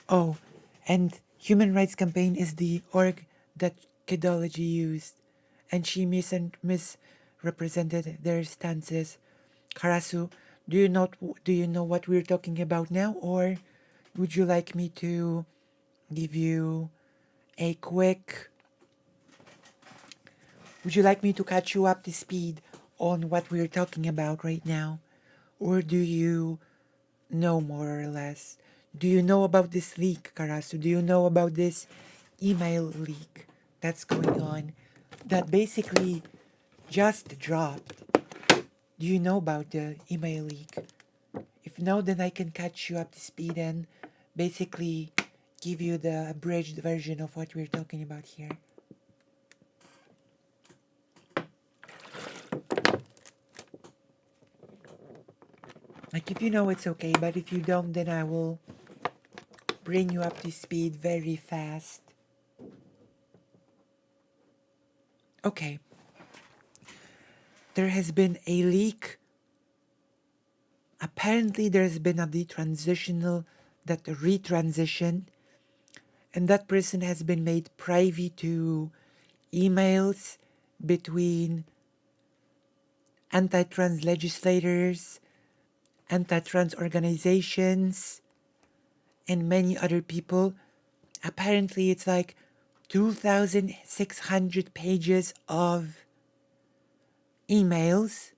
Oh, and Human Rights Campaign is the org that Kidology used, and she misrepresented their stances. Karasu, do you know what we're talking about now, or would you like me to give you a quick? Would you like me to catch you up to speed on what we're talking about right now, or do you know more or less? Do you know about this leak, Karasu? Do you know about this email leak that's going on that basically just dropped? Do you know about the email leak? If no, then I can catch you up to speed and basically give you the abridged version of what we're talking about here. Like, if you know, it's okay, but if you don't, then I will bring you up to speed very fast. Okay. There has been a leak. Apparently, there's been a retransitioned, and that person has been made privy to emails between anti-trans legislators, anti-trans organizations, and many other people. Apparently, it's like 2,600 pages of emails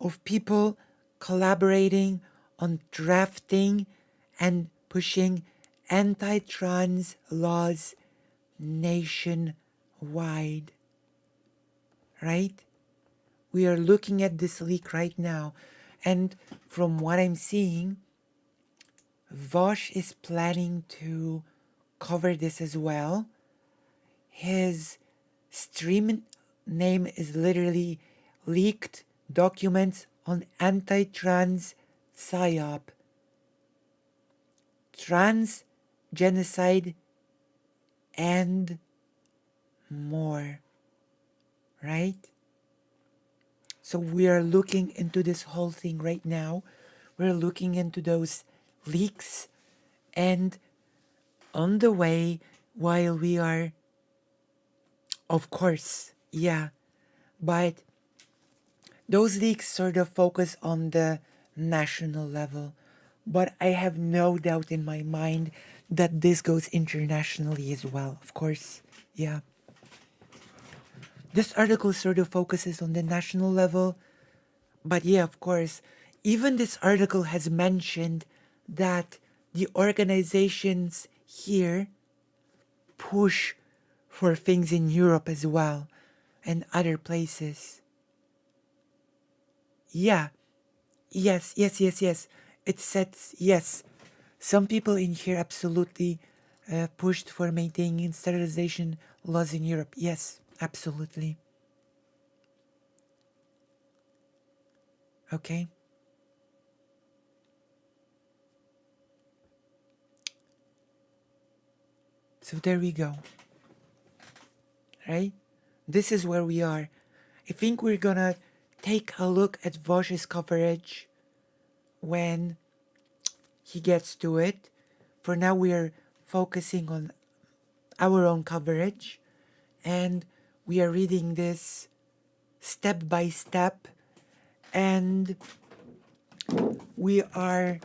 of people collaborating on drafting and pushing anti-trans laws nationwide. Right? We are looking at this leak right now, and from what I'm seeing, Vosh is planning to cover this as well. His stream name is literally Leaked Documents on Anti-Trans PSYOP. Trans genocide and more. Right? So we are looking into this whole thing right now. We're looking into those leaks, and on the way, while we are, of course, yeah, but those leaks sort of focus on the national level. But I have no doubt in my mind that this goes internationally as well, of course, yeah. This article sort of focuses on the national level, but yeah, of course, even this article has mentioned that the organizations here push for things in Europe as well and other places. Yeah, yes. It says yes. Some people in here absolutely pushed for maintaining sterilization laws in Europe. Yes, absolutely. Okay. So there we go. Right? This is where we are. I think we're gonna take a look at Vosh's coverage when he gets to it. For now, we are focusing on our own coverage, and we are reading this step by step, and we are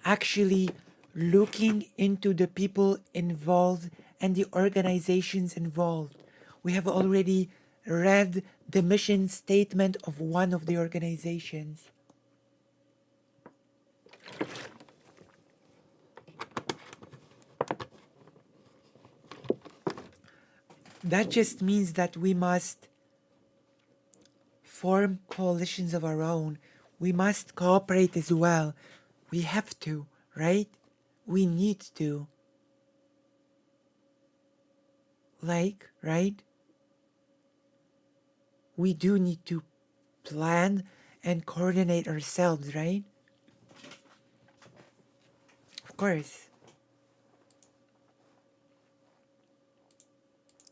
actually looking into the people involved and the organizations involved. We have already read the mission statement of one of the organizations. That just means that we must form coalitions of our own. We must cooperate as well. We have to, right? We need to. Like, right? We do need to plan and coordinate ourselves, right? Of course.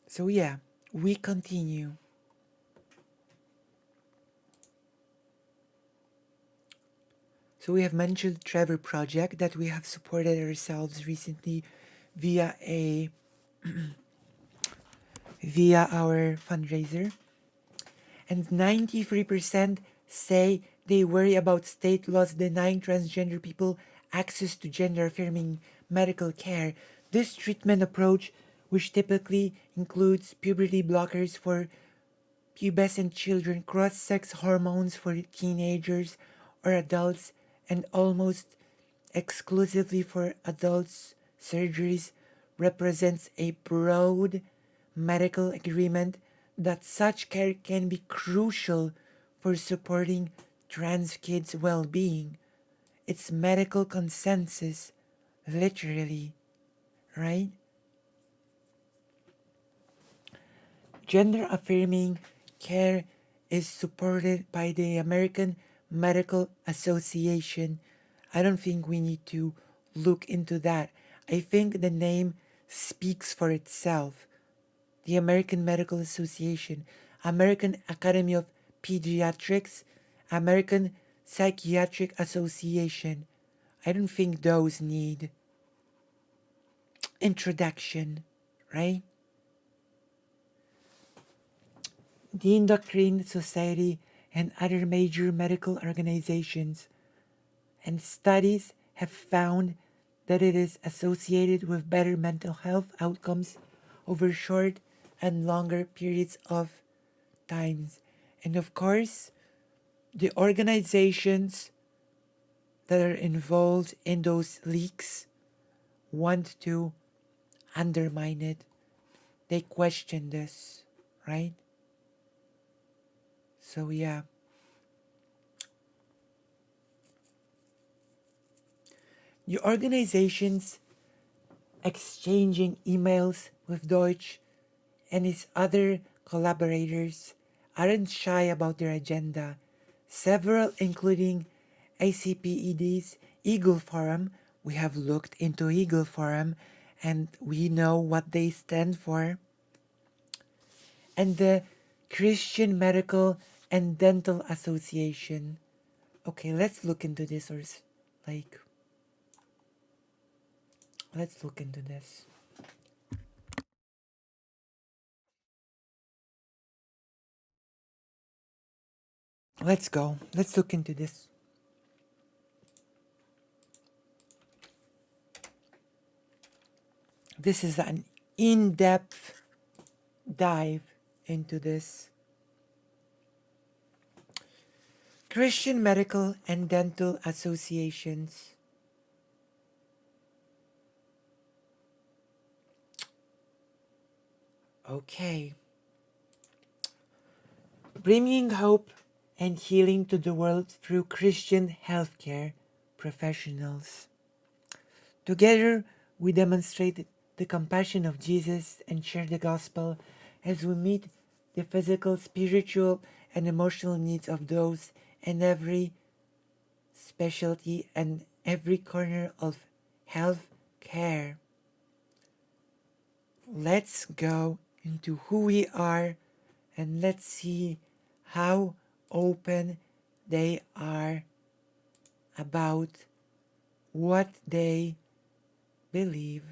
So yeah, we continue. So we have mentioned the Trevor Project that we have supported ourselves recently via a via our fundraiser. And 93% say they worry about state laws denying transgender people access to gender affirming medical care. This treatment approach, which typically includes puberty blockers for pubescent children, cross-sex hormones for teenagers or adults, and almost exclusively for adults surgeries, represents a broad medical agreement that such care can be crucial for supporting trans kids' well-being. It's medical consensus, literally, right? Gender affirming care is supported by the American Medical Association. I don't think we need to look into that. I think the name speaks for itself. The American Medical Association, American Academy of Pediatrics, American Psychiatric Association. I don't think those need introduction, right? The Endocrine Society and other major medical organizations and studies have found that it is associated with better mental health outcomes over short and longer periods of times. And of course, the organizations that are involved in those leaks want to undermine it. They question this, right? So yeah. Your organizations exchanging emails with Deutsch and his other collaborators aren't shy about their agenda, several including ACPED's Eagle Forum. We have looked into Eagle Forum and we know what they stand for, and the Christian Medical and Dental Association. Okay, let's look into this, or like, let's look into this. Let's go. Let's look into this. This is an in-depth dive into this. Christian Medical and Dental Associations. Okay. Bringing hope and healing to the world through Christian healthcare professionals. Together, we demonstrate the compassion of Jesus and share the gospel as we meet the physical, spiritual, and emotional needs of those in every specialty and every corner of health care. Let's go into who we are and let's see how open they are about what they believe.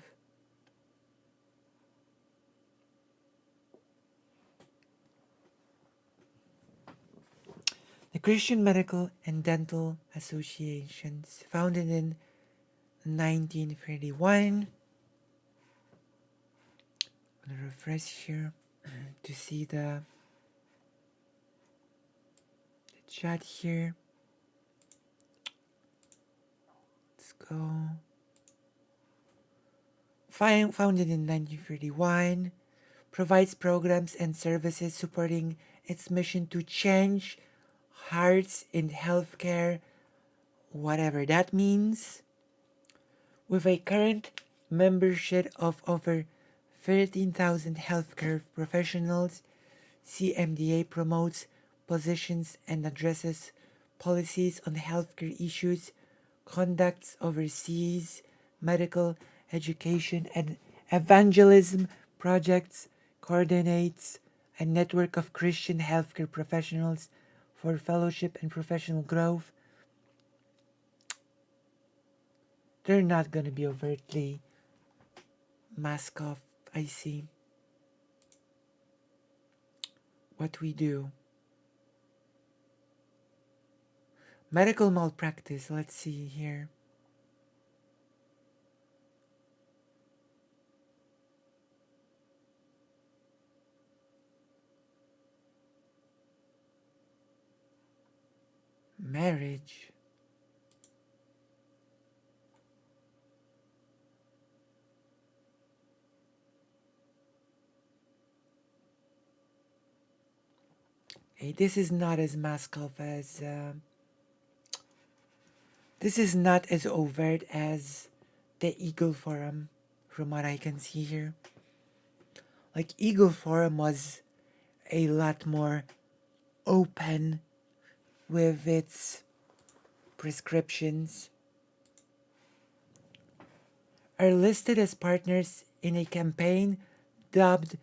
The Christian Medical and Dental Associations, founded in 1931. I'm gonna refresh here to see the chat here. Let's go. Founded in 1931, provides programs and services supporting its mission to change hearts in healthcare, whatever that means. With a current membership of over 13,000 healthcare professionals, CMDA promotes, positions, and addresses policies on healthcare issues, conducts overseas medical education and evangelism projects, coordinates a network of Christian healthcare professionals for fellowship and professional growth. They're not going to be overtly mask off. I see what we do. Medical malpractice, let's see here. Marriage. Hey, this is not as mask off as this is not as overt as the Eagle Forum, from what I can see here. Like, Eagle Forum was a lot more open with its prescriptions. Are listed as partners in a campaign dubbed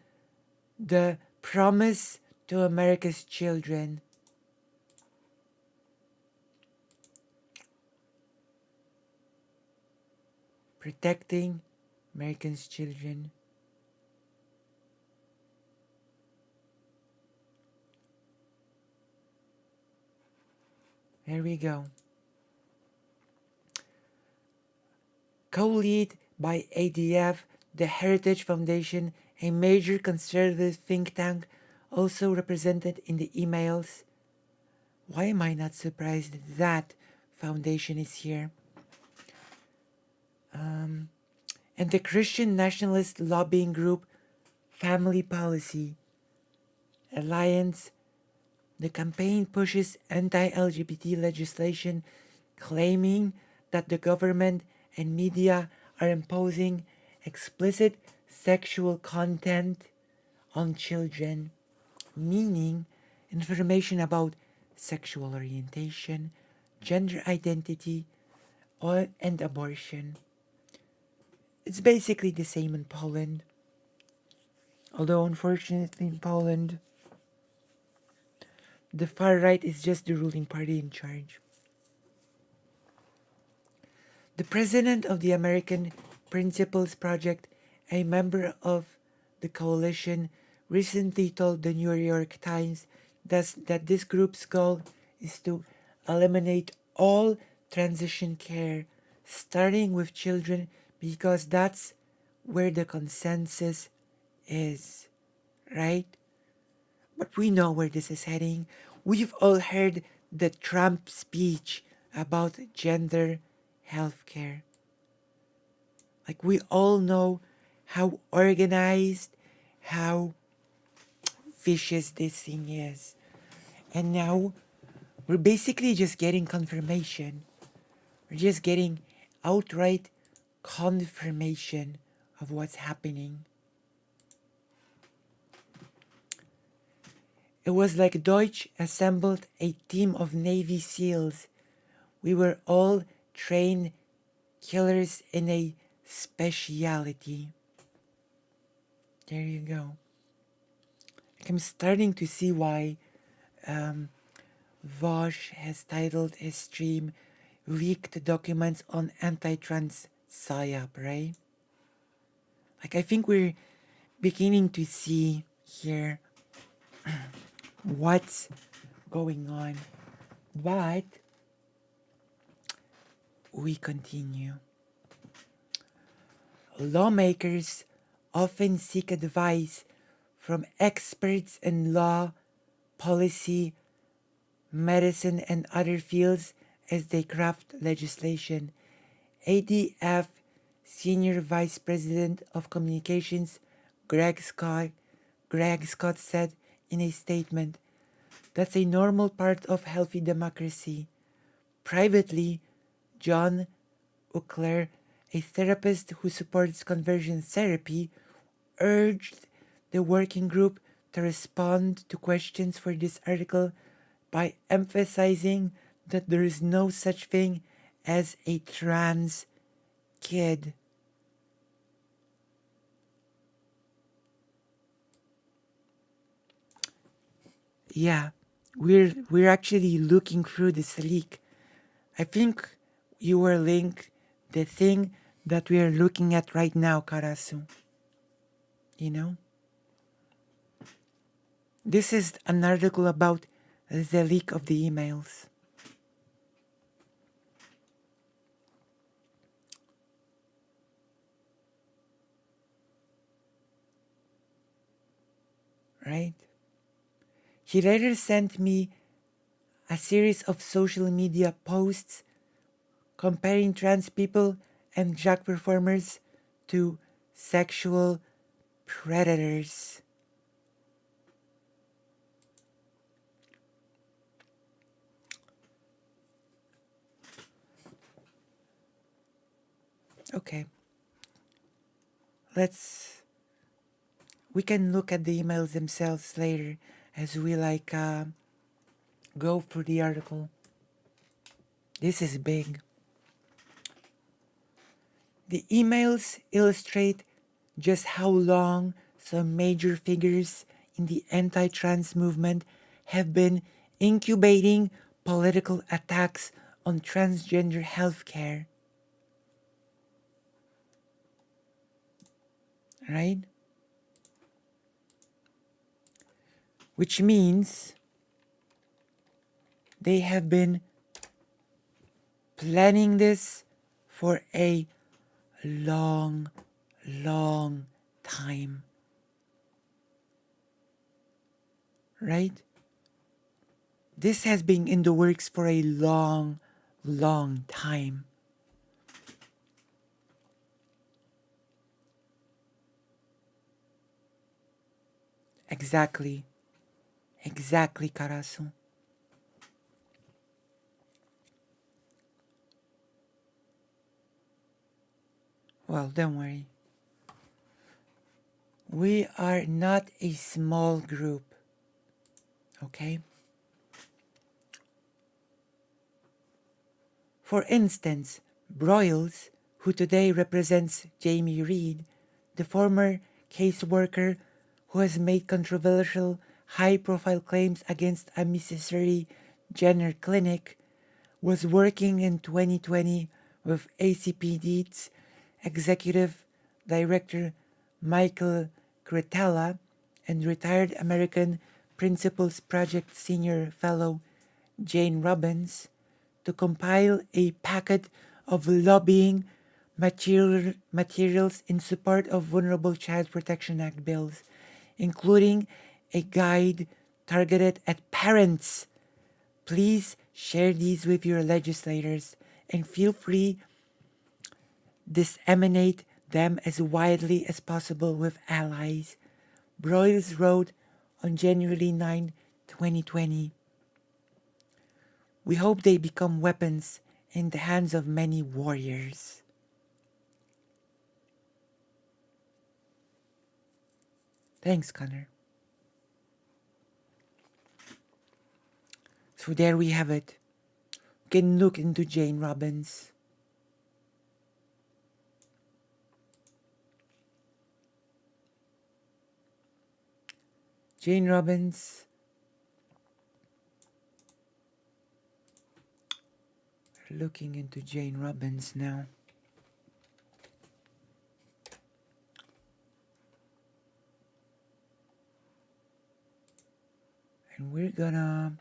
the Promise to America's Children. Protecting Americans' children. There we go. Co-lead by ADF, the Heritage Foundation, a major conservative think tank, also represented in the emails. Why am I not surprised that foundation is here? And the Christian nationalist lobbying group, Family Policy Alliance. The campaign pushes anti-LGBT legislation, claiming that the government and media are imposing explicit sexual content on children, meaning information about sexual orientation, gender identity, and abortion. It's basically the same in Poland. Although, unfortunately, in Poland, the far right is just the ruling party in charge. The president of the American Principles Project, a member of the coalition, recently told the New York Times that this group's goal is to eliminate all transition care, starting with children, because that's where the consensus is, right? But we know where this is heading. We've all heard the Trump speech about gender healthcare. Like, we all know how organized, how vicious this thing is. And now we're basically just getting confirmation. We're just getting outright confirmation of what's happening. It was like Deutsch assembled a team of Navy SEALs. We were all trained killers in a speciality. There you go. I'm starting to see why Vosh has titled his stream Leaked Documents on Anti-Trans PSYOP, right? Like, I think we're beginning to see here what's going on. But we continue. Lawmakers often seek advice from experts in law, policy, medicine, and other fields as they craft legislation. ADF Senior Vice President of Communications Greg Scott said in a statement, "That's a normal part of healthy democracy." Privately, John Uckler, a therapist who supports conversion therapy, urged the working group to respond to questions for this article by emphasizing that there is no such thing as a trans kid. Yeah, we're actually looking through this leak. I think you were linked the thing that we are looking at right now, Karasu. You know? This is an article about the leak of the emails. Right? He later sent me a series of social media posts comparing trans people and drag performers to sexual predators. Okay. We can look at the emails themselves later as we go through the article. This is big. The emails illustrate just how long some major figures in the anti-trans movement have been incubating political attacks on transgender healthcare. Right? Which means they have been planning this for a long time. Right? This has been in the works for a long time. Exactly, Karasu. Well, don't worry. We are not a small group, okay? For instance, Broyles, who today represents Jamie Reed, the former caseworker who has made controversial, high-profile claims against a Mississippi Jenner clinic, was working in 2020 with ACPD's executive director Michael Cretella and retired American Principles Project senior fellow Jane Robbins to compile a packet of lobbying materials in support of Vulnerable Child Protection Act bills, including a guide targeted at parents. Please share these with your legislators and feel free disseminate them as widely as possible with allies. Broyles wrote on January 9, 2020. We hope they become weapons in the hands of many warriors. Thanks, Connor. So there we have it. You can look into Jane Robbins. Jane Robbins. We're looking into Jane Robbins now. And we're gonna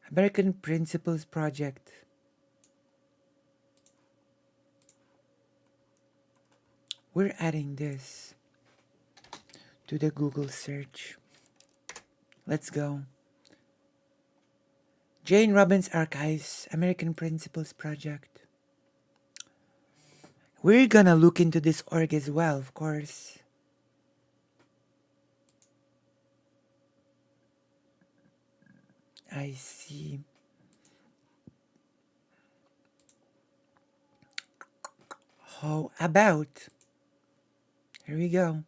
American Principles Project. We're adding this to the Google search. Let's go. Jane Robbins Archives, American Principles Project. We're gonna look into this org as well, of course. I see. How about? Here we go.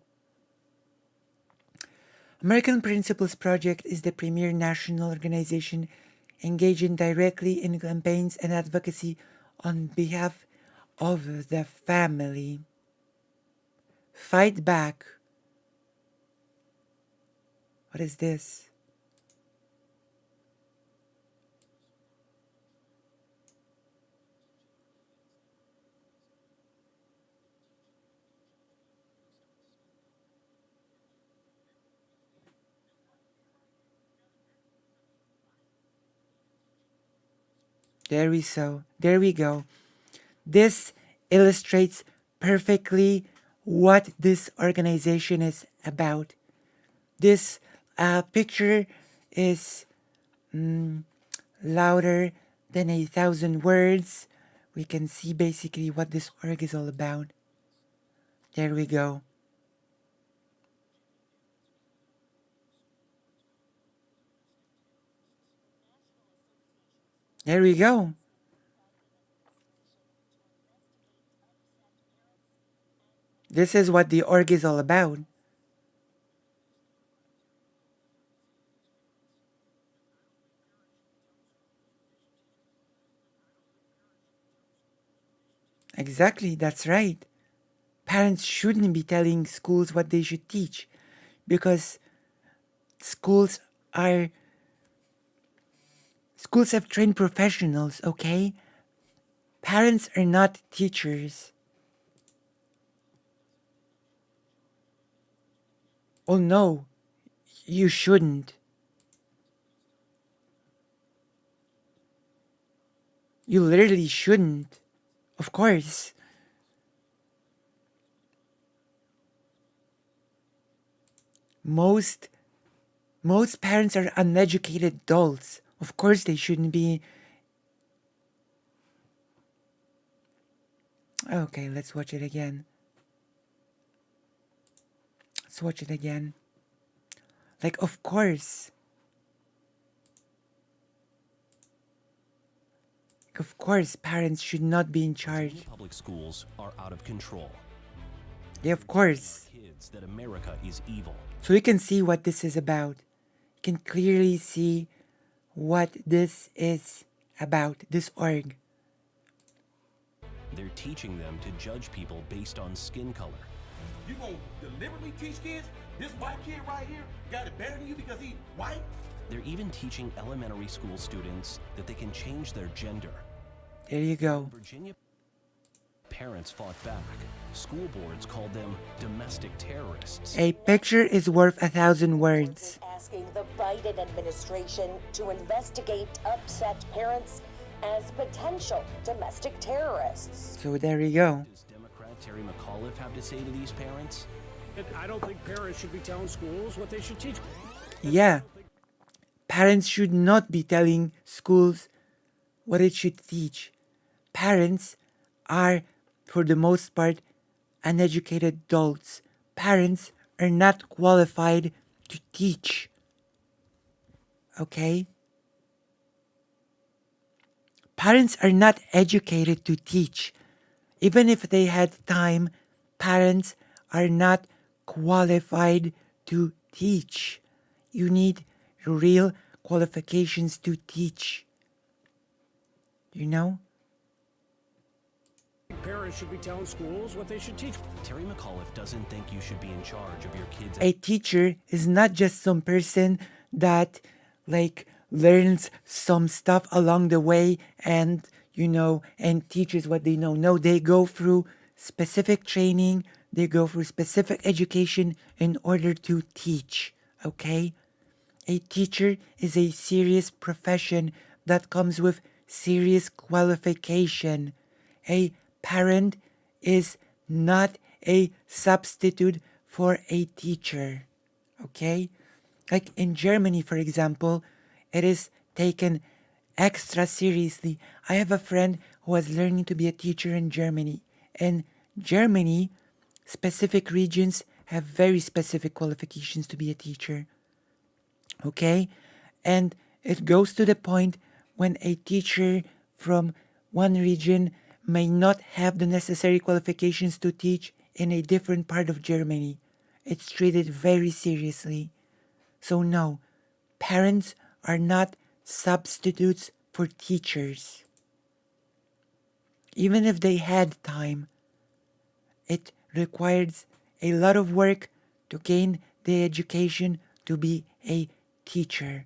American Principles Project is the premier national organization engaging directly in campaigns and advocacy on behalf of the family. Fight back. What is this? There we go. This illustrates perfectly what this organization is about. This picture is louder than 1,000 words. We can see basically what this org is all about. There we go. There we go. This is what the org is all about. Exactly, that's right. Parents shouldn't be telling schools what they should teach because schools have trained professionals, okay? Parents are not teachers. Oh no, you shouldn't. You literally shouldn't. Of course. Most parents are uneducated adults. Of course they shouldn't be. Okay, let's watch it again. Let's watch it again. Like, of course. Of course, parents should not be in Virginia charge. public schools are out of control. Yeah, of course. Kids that America is evil. So you can see what this is about. You can clearly see what this is about, this org. They're teaching them to judge people based on skin color. You gonna deliberately teach kids this white kid right here got it better than you because he white? They're even teaching elementary school students that they can change their gender. There you go. Virginia parents fought back. School boards called them domestic terrorists. A picture is worth 1,000 words. Asking the Biden administration to investigate upset parents as potential domestic terrorists. So there you go. Does Democrat Terry McAuliffe have to say to these parents? I don't think parents should be telling schools what they should teach. Yeah. Parents should not be telling schools what it should teach. Parents are, for the most part, uneducated adults. Parents are not qualified to teach. Okay? Parents are not educated to teach. Even if they had time, parents are not qualified to teach. You need real qualifications to teach. You know? Parents should be telling schools what they should teach. Terry McAuliffe doesn't think you should be in charge of your kids' A teacher is not just some person that learns some stuff along the way and and teaches what they know. No, they go through specific training, they go through specific education in order to teach. Okay? A teacher is a serious profession that comes with serious qualification. A parent is not a substitute for a teacher. Okay? Like in Germany, for example, it is taken extra seriously. I have a friend who was learning to be a teacher in Germany. In Germany, specific regions have very specific qualifications to be a teacher. Okay? And it goes to the point when a teacher from one region may not have the necessary qualifications to teach in a different part of Germany. It's treated very seriously. So no, parents are not substitutes for teachers. Even if they had time, it requires a lot of work to gain the education to be a teacher.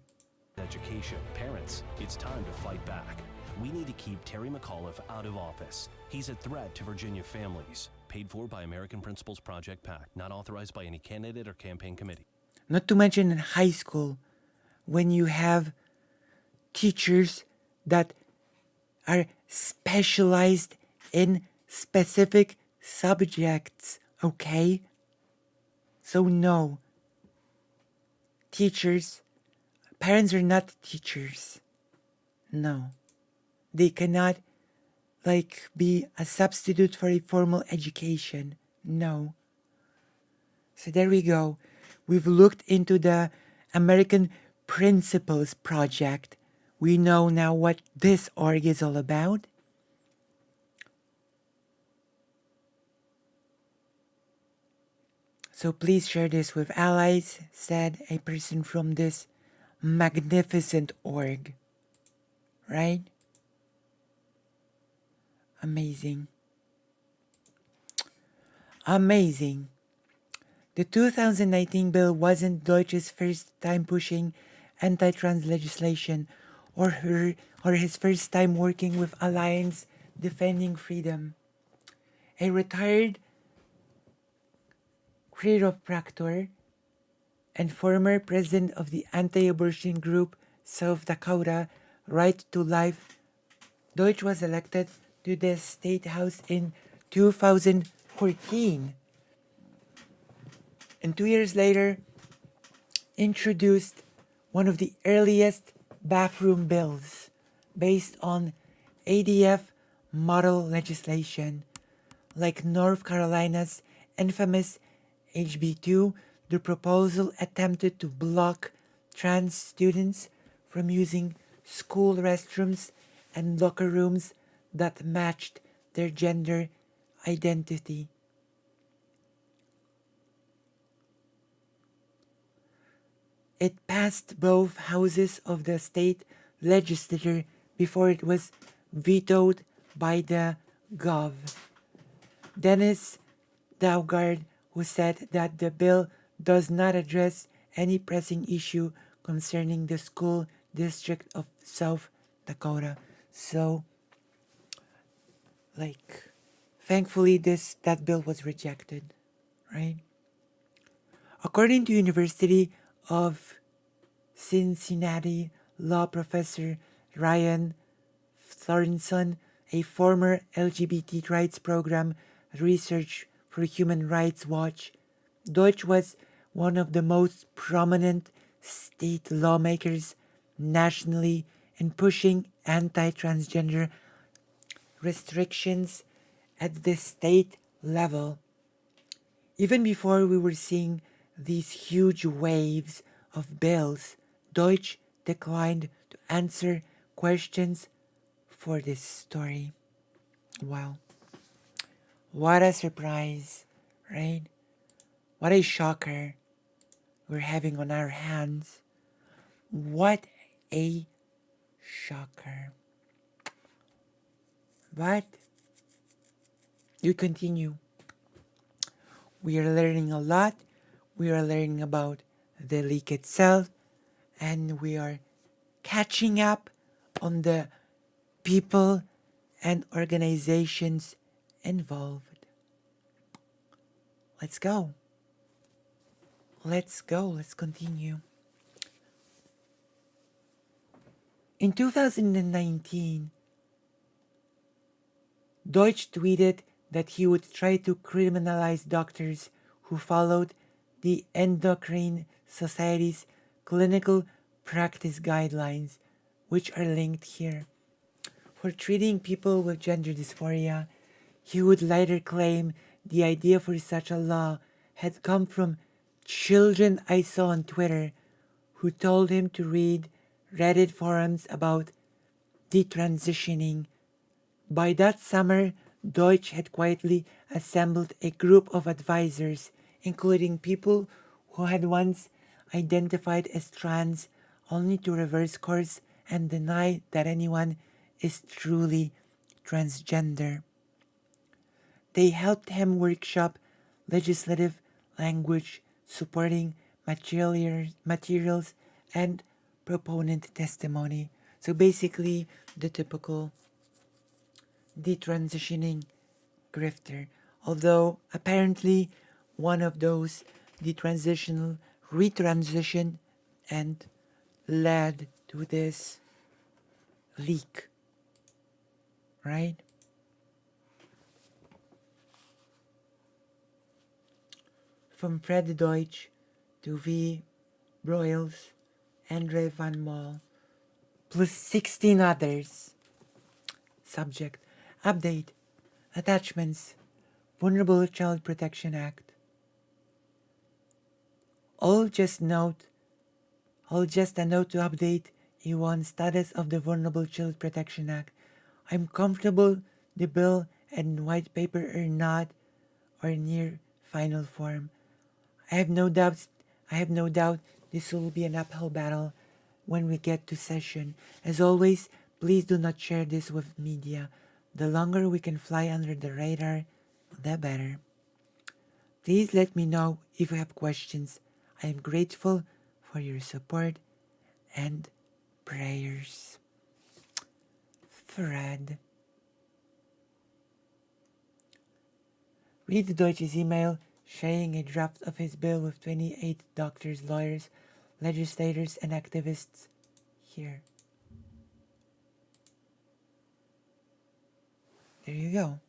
education. Parents, it's time to fight back. We need to keep Terry McAuliffe out of office. He's a threat to Virginia families. Paid for by American Principles Project PAC. Not authorized by any candidate or campaign committee. Not to mention in high school, when you have teachers that are specialized in specific subjects, okay? So no, parents are not teachers. No, they cannot be a substitute for a formal education. No. So there we go. We've looked into the American Principles Project. We know now what this org is all about. So please share this with allies, said a person from this magnificent org. Right? Amazing. Amazing. The 2019 bill wasn't Deutsch's first time pushing anti-trans legislation or his first time working with Alliance Defending Freedom. A retired chiropractor and former president of the anti-abortion group South Dakota Right to Life, Deutsch was elected to the State House in 2014. And 2 years later, introduced one of the earliest bathroom bills based on ADF model legislation, like North Carolina's infamous HB2. The proposal attempted to block trans students from using school restrooms and locker rooms that matched their gender identity. It passed both houses of the state legislature before it was vetoed by the Gov. Dennis Daugard, who said that the bill does not address any pressing issue concerning the school district of South Dakota. So, thankfully that bill was rejected, right? According to University of Cincinnati law professor Ryan Thorenson, a former LGBT rights program research for Human Rights Watch, Deutsch was one of the most prominent state lawmakers nationally in pushing anti-transgender restrictions at the state level. Even before we were seeing these huge waves of bills, Deutsch declined to answer questions for this story. Wow. What a surprise, right? What a shocker we're having on our hands. What a shocker. But you continue. We are learning a lot. We are learning about the leak itself, and we are catching up on the people and organizations involved. Let's go. Let's go. Let's continue. In 2019, Deutsch tweeted that he would try to criminalize doctors who followed the Endocrine Society's clinical practice guidelines, which are linked here, for treating people with gender dysphoria. He would later claim the idea for such a law had come from children I saw on Twitter who told him to read Reddit forums about detransitioning. By that summer, Deutsch had quietly assembled a group of advisors, including people who had once identified as trans, only to reverse course and deny that anyone is truly transgender. They helped him workshop legislative language supporting materials and proponent testimony. So basically, the typical detransitioning grifter. Although apparently one of those retransitioned and led to this leak. Right? From Fred Deutsch to V. Broyles, Andre Van Mol, plus 16 others. Subject: Update. Attachments. Vulnerable Child Protection Act. All just a note to update you on status of the Vulnerable Child Protection Act. I'm comfortable the bill and white paper are not or near final form. I have no doubt this will be an uphill battle when we get to session. As always, please do not share this with media. The longer we can fly under the radar, the better. Please let me know if you have questions. I am grateful for your support and prayers. Fred. Read Deutsch's email sharing a draft of his bill with 28 doctors, lawyers, legislators, and activists here. There you go.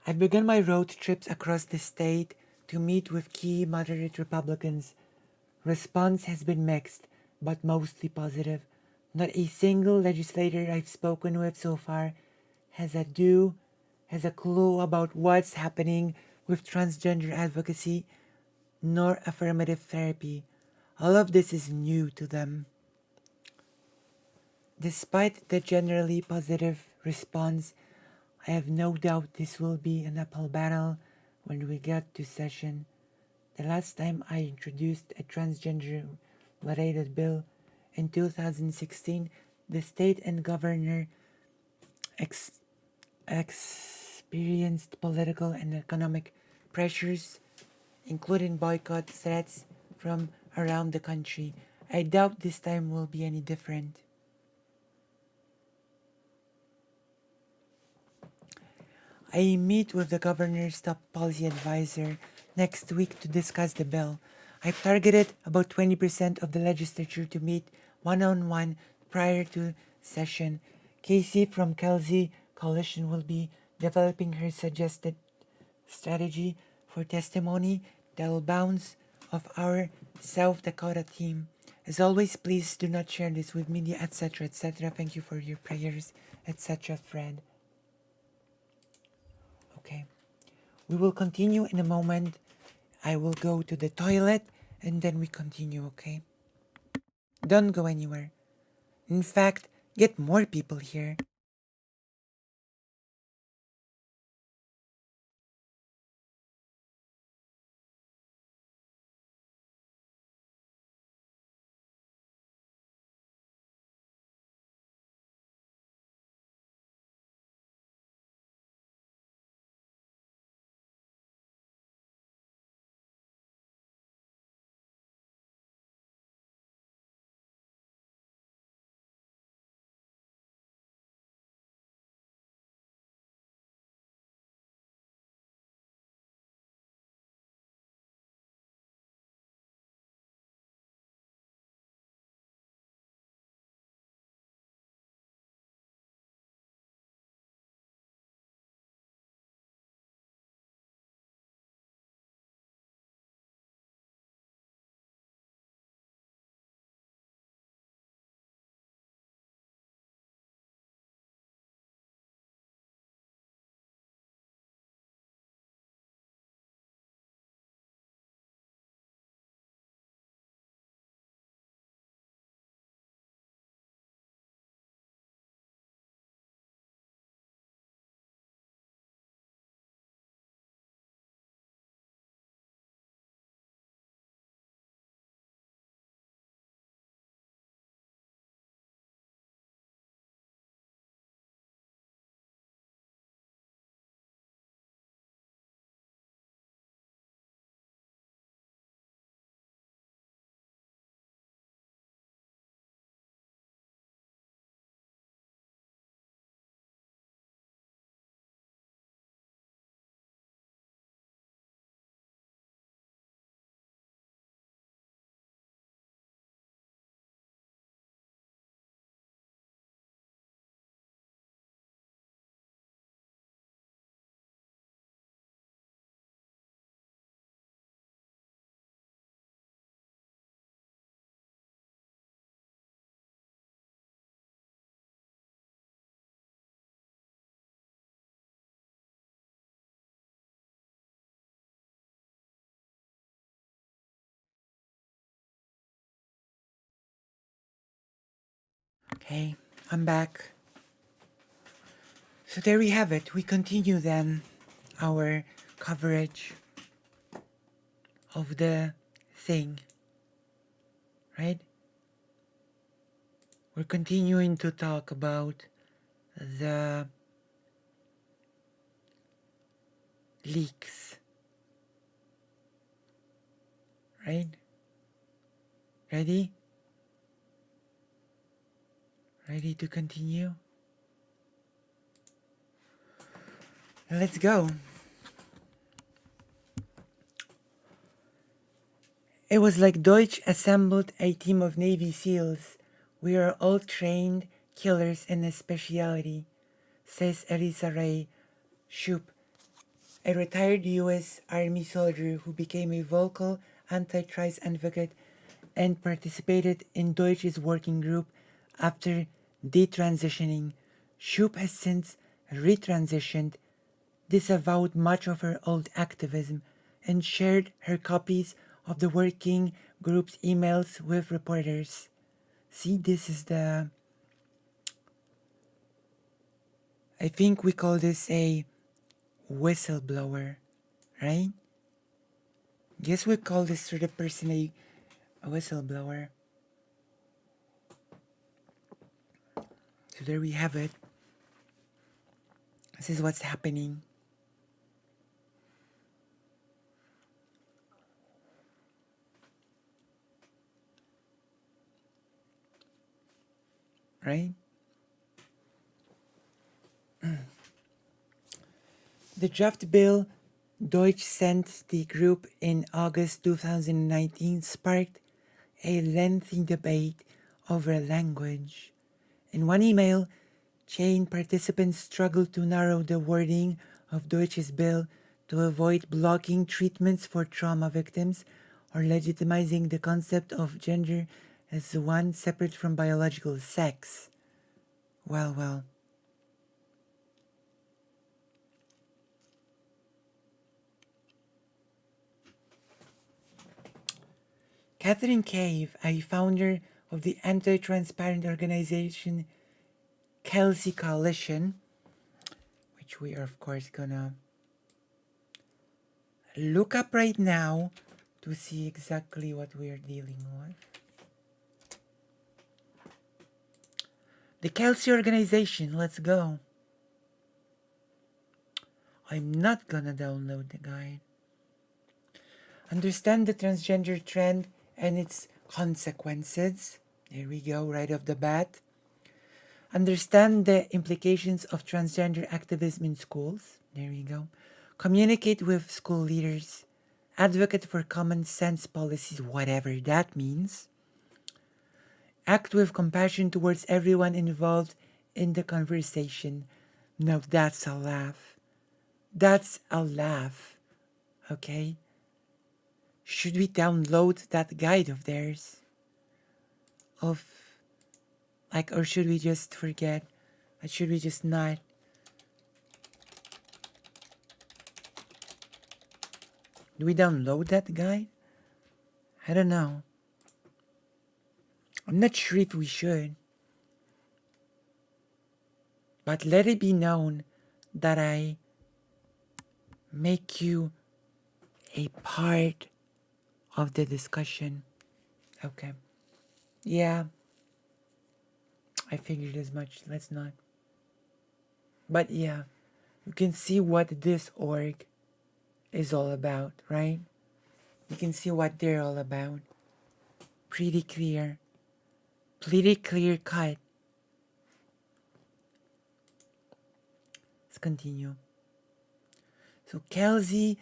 I've begun my road trips across the state to meet with key moderate Republicans. Response has been mixed, but mostly positive. Not a single legislator I've spoken with so far has a do has a clue about what's happening with transgender advocacy nor affirmative therapy. All of this is new to them. Despite the generally positive response, I have no doubt this will be an uphill battle when we get to session. The last time I introduced a transgender-related bill in 2016, the state and governor experienced political and economic pressures, including boycott threats from around the country. I doubt this time will be any different. I meet with the governor's top policy advisor next week to discuss the bill. I've targeted about 20% of the legislature to meet one-on-one prior to session. Casey from Kelsey Coalition will be developing her suggested strategy for testimony that will bounce off our South Dakota team. As always, please do not share this with media, etc., etc. Thank you for your prayers, etc., Fred. Okay, we will continue in a moment. I will go to the toilet and then we continue, okay? Don't go anywhere. In fact, get more people here. Okay, I'm back. So there we have it. We continue then our coverage of the thing, right? We're continuing to talk about the leaks, right? Ready? Ready to continue? Let's go. It was like Deutsch assembled a team of Navy SEALs. We are all trained killers in a specialty, says Elisa Ray Shoup, a retired U.S. Army soldier who became a vocal anti-trans advocate and participated in Deutsch's working group after detransitioning. Shoup has since retransitioned disavowed much of her old activism and shared her copies of the working group's emails with reporters. See, this is the... I think we call this a whistleblower, right? Guess we call this sort of person a whistleblower. So there we have it. This is what's happening. Right? The draft bill Deutsch sent the group in August 2019 sparked a lengthy debate over language. In one email chain, participants struggled to narrow the wording of Deutsch's bill to avoid blocking treatments for trauma victims or legitimizing the concept of gender as one separate from biological sex. Well. Catherine Cave, a founder of the anti-transparent organization Kelsey Coalition, which we are of course gonna look up right now to see exactly what we are dealing with. The Kelsey organization, let's go. I'm not gonna download the guide. Understand the transgender trend and its consequences. There we go, right off the bat. Understand the implications of transgender activism in schools. There we go. Communicate with school leaders. Advocate for common sense policies, whatever that means. Act with compassion towards everyone involved in the conversation. No, that's a laugh. That's a laugh. Okay? Should we download that guide of theirs? Or should we just forget? Or should we just not? Do we download that guide? I don't know. I'm not sure if we should. But let it be known that I make you a part of the discussion. Okay. Yeah. I figured as much. Let's not. But yeah, you can see what this org is all about, right? You can see what they're all about. Pretty clear. Pretty clear cut. Let's continue. So Kelsey,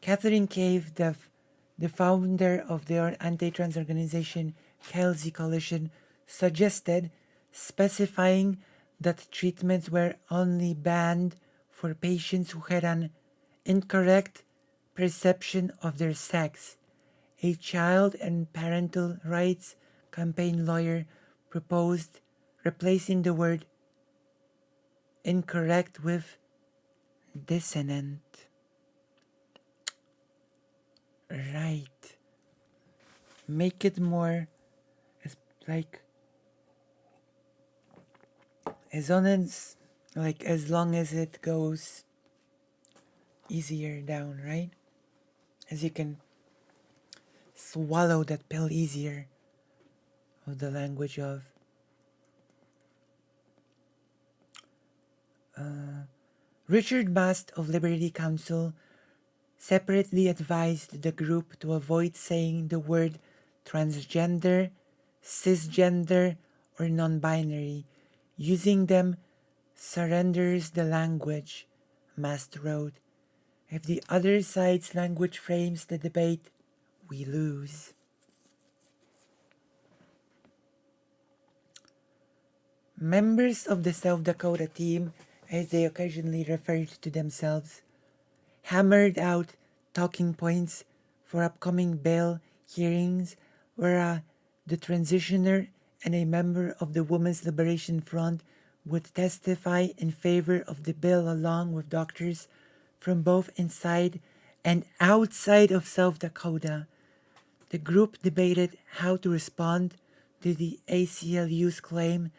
Catherine Cave, the founder of the anti-trans organization Kelsey Coalition, suggested specifying that treatments were only banned for patients who had an incorrect perception of their sex. A child and parental rights campaign lawyer proposed replacing the word incorrect with dissonant. Right. Make it more as long as it goes easier down, right? As you can swallow that pill easier of the language of Richard Mast of Liberty Counsel separately advised the group to avoid saying the word transgender, cisgender, or non-binary. Using them surrenders the language, Mast wrote. If the other side's language frames the debate, we lose. Members of the South Dakota team, as they occasionally referred to themselves, hammered out talking points for upcoming bail hearings where the transitioner and a member of the Women's Liberation Front would testify in favor of the bill along with doctors from both inside and outside of South Dakota. The group debated how to respond to the ACLU's claim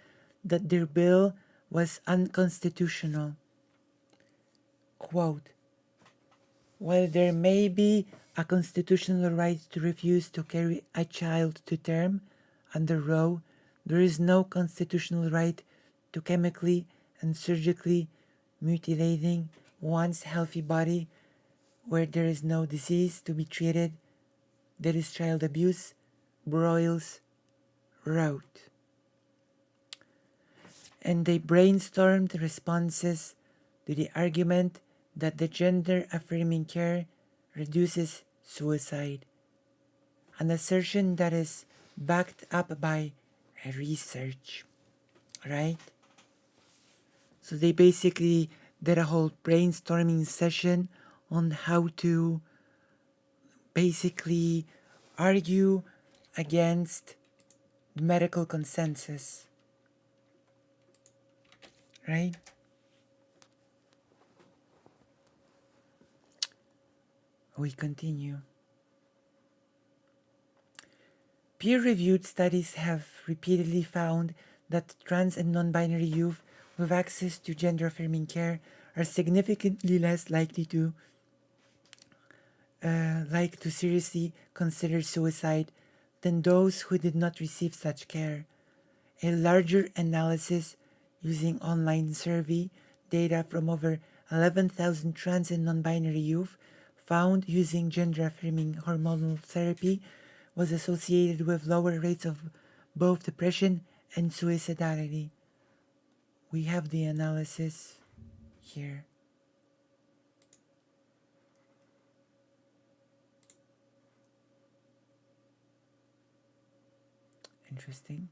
that their bill was unconstitutional. Quote, while there may be a constitutional right to refuse to carry a child to term under Roe, there is no constitutional right to chemically and surgically mutilating one's healthy body where there is no disease to be treated. That is child abuse, Broyles wrote. And they brainstormed responses to the argument that the gender-affirming care reduces suicide, an assertion that is backed up by research, right? So they basically did a whole brainstorming session on how to basically argue against the medical consensus, right? We continue. Peer-reviewed studies have repeatedly found that trans and non-binary youth with access to gender-affirming care are significantly less likely to seriously consider suicide than those who did not receive such care. A larger analysis using online survey data from over 11,000 trans and non-binary youth found using gender-affirming hormonal therapy was associated with lower rates of both depression and suicidality. We have the analysis here. Interesting.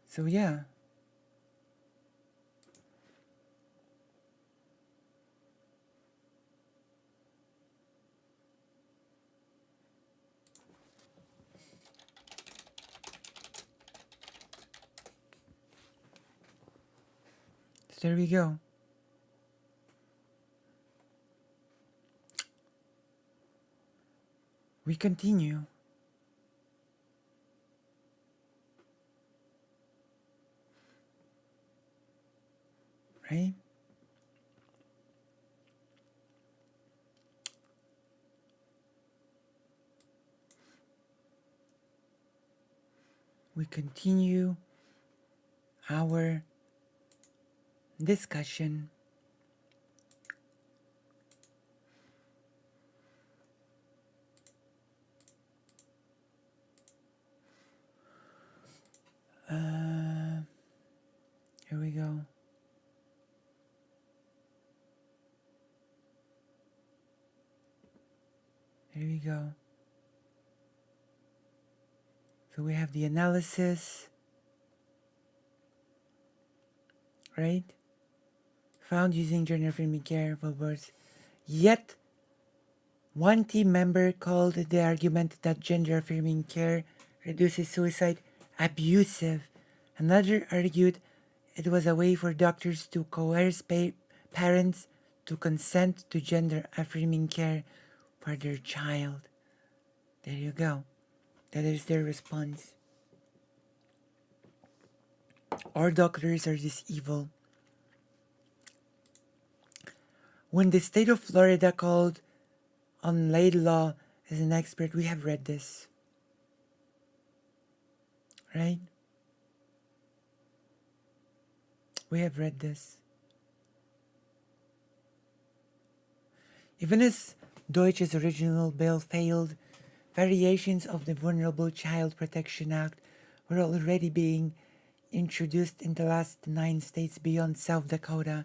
So yeah. So there we go. We continue. Right? We continue our discussion. Here we go. Here we go. So we have the analysis, right? Found using gender-affirming care for words. Yet, one team member called the argument that gender-affirming care reduces suicide abusive. Another argued it was a way for doctors to coerce parents to consent to gender-affirming care for their child. There you go. That is their response. Our doctors are just evil. When the state of Florida called on Laidlaw as an expert, we have read this. Right? We have read this. Even as Deutsch's original bill failed, variations of the Vulnerable Child Protection Act were already being introduced in the last 9 states beyond South Dakota.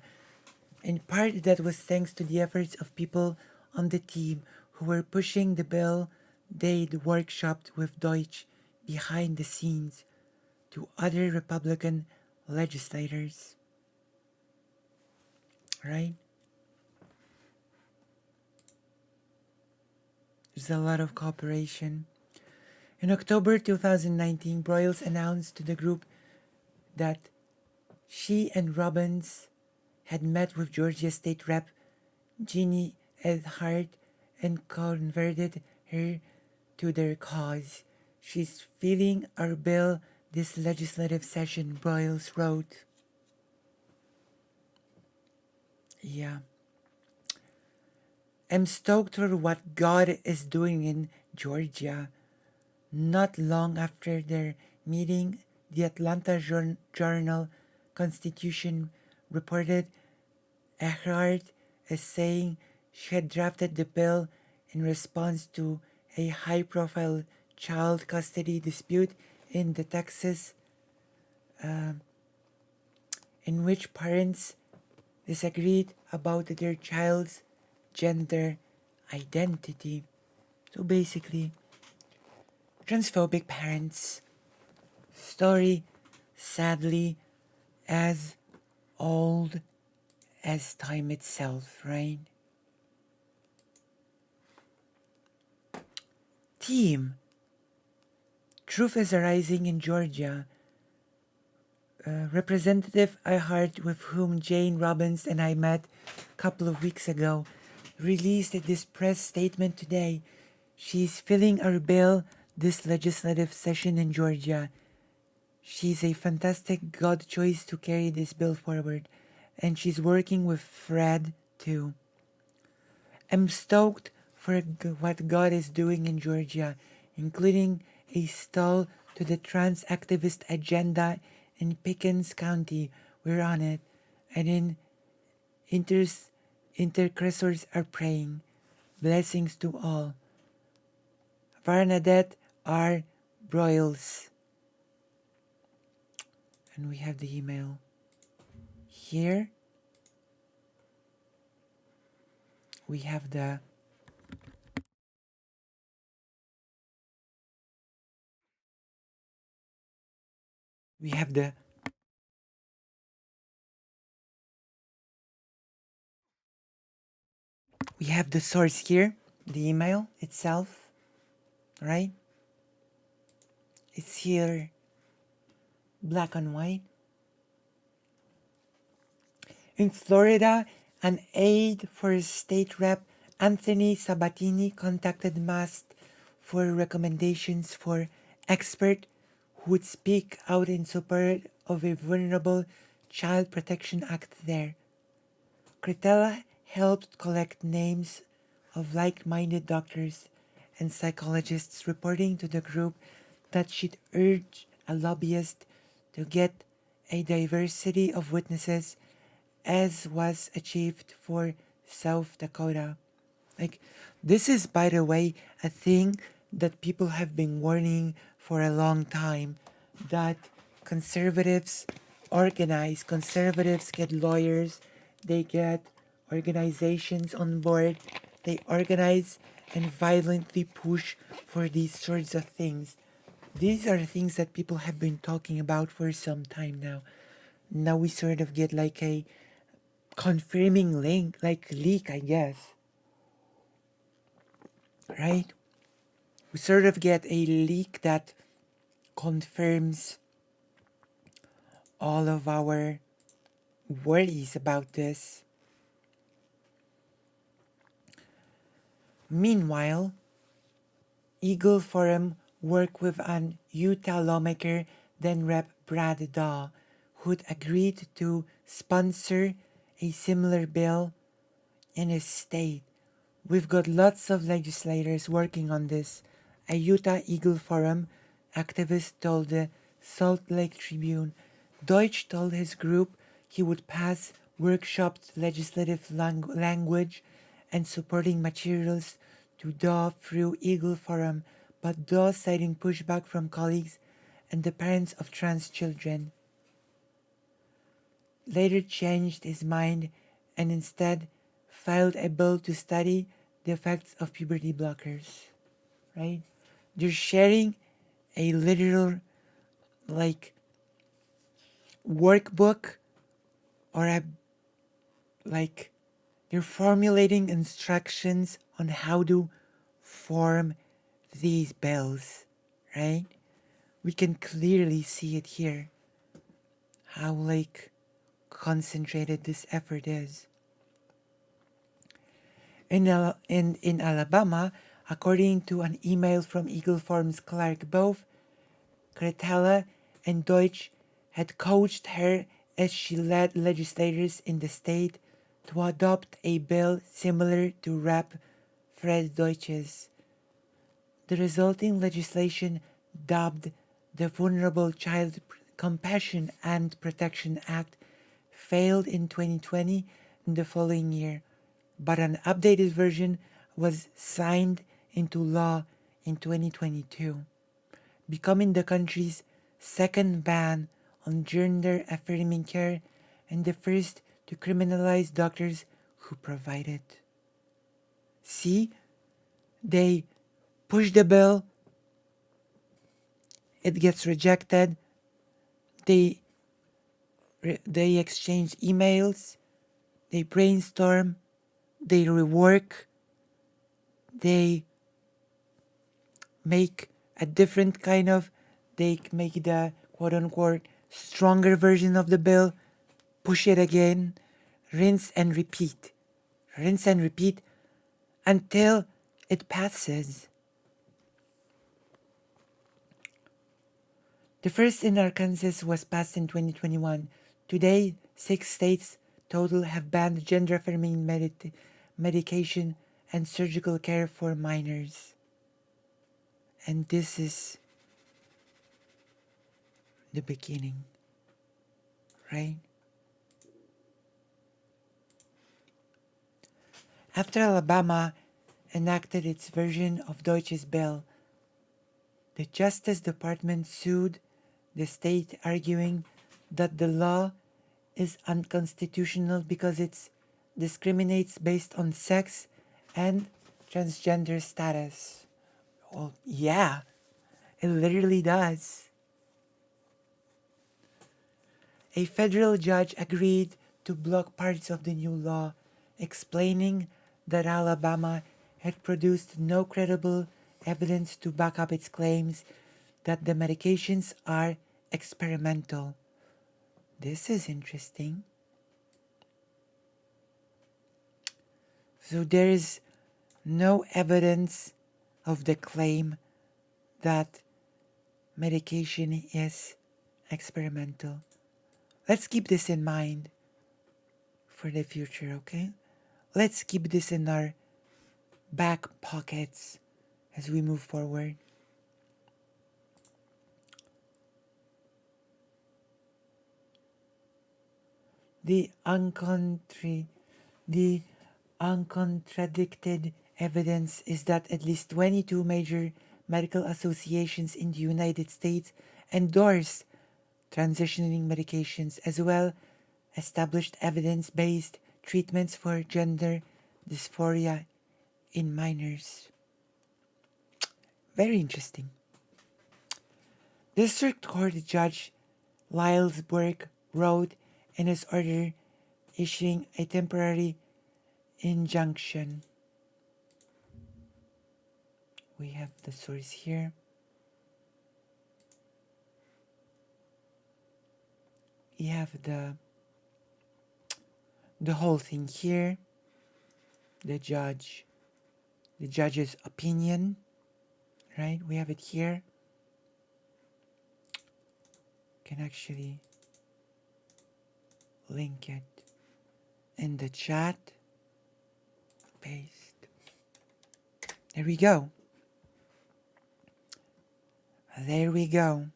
In part, that was thanks to the efforts of people on the team who were pushing the bill they'd workshopped with Deutsch behind the scenes to other Republican legislators. Right? There's a lot of cooperation. In October 2019, Broyles announced to the group that she and Robbins had met with Georgia State Rep Jeannie Edhart and converted her to their cause. She's feeling our bill this legislative session, Broyles wrote. Yeah. I'm stoked for what God is doing in Georgia. Not long after their meeting, the Atlanta Journal Constitution reported Earhart as saying she had drafted the bill in response to a high-profile child custody dispute in the Texas, in which parents disagreed about their child's gender identity. So basically, transphobic parents. Story, sadly, as old as time itself, right? Team. Truth is arising in Georgia. Representative Earhart, with whom Jane Robbins and I met a couple of weeks ago, released this press statement today. She's filling our bill this legislative session in Georgia. She's a fantastic God choice to carry this bill forward, and she's working with Fred too. I'm stoked for what God is doing in Georgia, including a stall to the trans activist agenda in Pickens County. We're on it, and in intercessors are praying. Blessings to all. Bernadette R. Broyles. And we have the email here. We have the we have the we have the source here, the email itself, right? It's here, black and white. In Florida, an aide for State Rep Anthony Sabatini contacted MAST for recommendations for expert who would speak out in support of a vulnerable Child Protection Act there. Cretella helped collect names of like-minded doctors and psychologists, reporting to the group that she'd urge a lobbyist to get a diversity of witnesses, as was achieved for South Dakota. Like, this is, by the way, a thing that people have been warning for a long time, that conservatives organize, conservatives get lawyers, they get organizations on board, they organize and violently push for these sorts of things. These are things that people have been talking about for some time now. Now we sort of get like a confirming link, like leak, I guess. Right? We sort of get a leak that confirms all of our worries about this. Meanwhile, Eagle Forum worked with an Utah lawmaker, then Rep. Brad Daw, who'd agreed to sponsor a similar bill in his state. We've got lots of legislators working on this, a Utah Eagle Forum activist told the Salt Lake Tribune. Deutsch told his group he would pass workshopped legislative language and supporting materials to Daw through Eagle Forum, but Daw citing pushback from colleagues and the parents of trans children. Later changed his mind and instead filed a bill to study the effects of puberty blockers. Right? They're sharing a literal, like, workbook or a like they're formulating instructions on how to form these bills, right? We can clearly see it here, how like concentrated this effort is. In Alabama, according to an email from Eagle Farm's Clark Bove, Cretella and Deutsch had coached her as she led legislators in the state to adopt a bill similar to Rep. Fred Deutsch's. The resulting legislation, dubbed the Vulnerable Child Compassion and Protection Act, failed in 2020 and the following year, but an updated version was signed into law in 2022, becoming the country's second ban on gender-affirming care and the first to criminalize doctors who provide it. See, they push the bill, it gets rejected, they exchange emails, they brainstorm, they rework, they make a different kind of, they make the quote-unquote stronger version of the bill, push it again, rinse and repeat until it passes. The first in Arkansas was passed in 2021. Today, 6 states total have banned gender-affirming medication and surgical care for minors. And this is the beginning, right? After Alabama enacted its version of Deutsch's bill, the Justice Department sued the state, arguing that the law is unconstitutional because it discriminates based on sex and transgender status. Well, yeah, it literally does. A federal judge agreed to block parts of the new law, explaining that Alabama had produced no credible evidence to back up its claims that the medications are experimental. This is interesting. So there is no evidence of the claim that medication is experimental. Let's keep this in mind for the future, okay? Let's keep this in our back pockets as we move forward. The uncontradicted evidence is that at least 22 major medical associations in the United States endorse transitioning medications, as well established evidence-based treatments for gender dysphoria in minors. Very interesting. District Court Judge Lyles Burke wrote in his order issuing a temporary injunction. We have the source here. You have the whole thing here. The judge's opinion, right? We have it here. Can actually link it in the chat. Paste. There we go. There we go.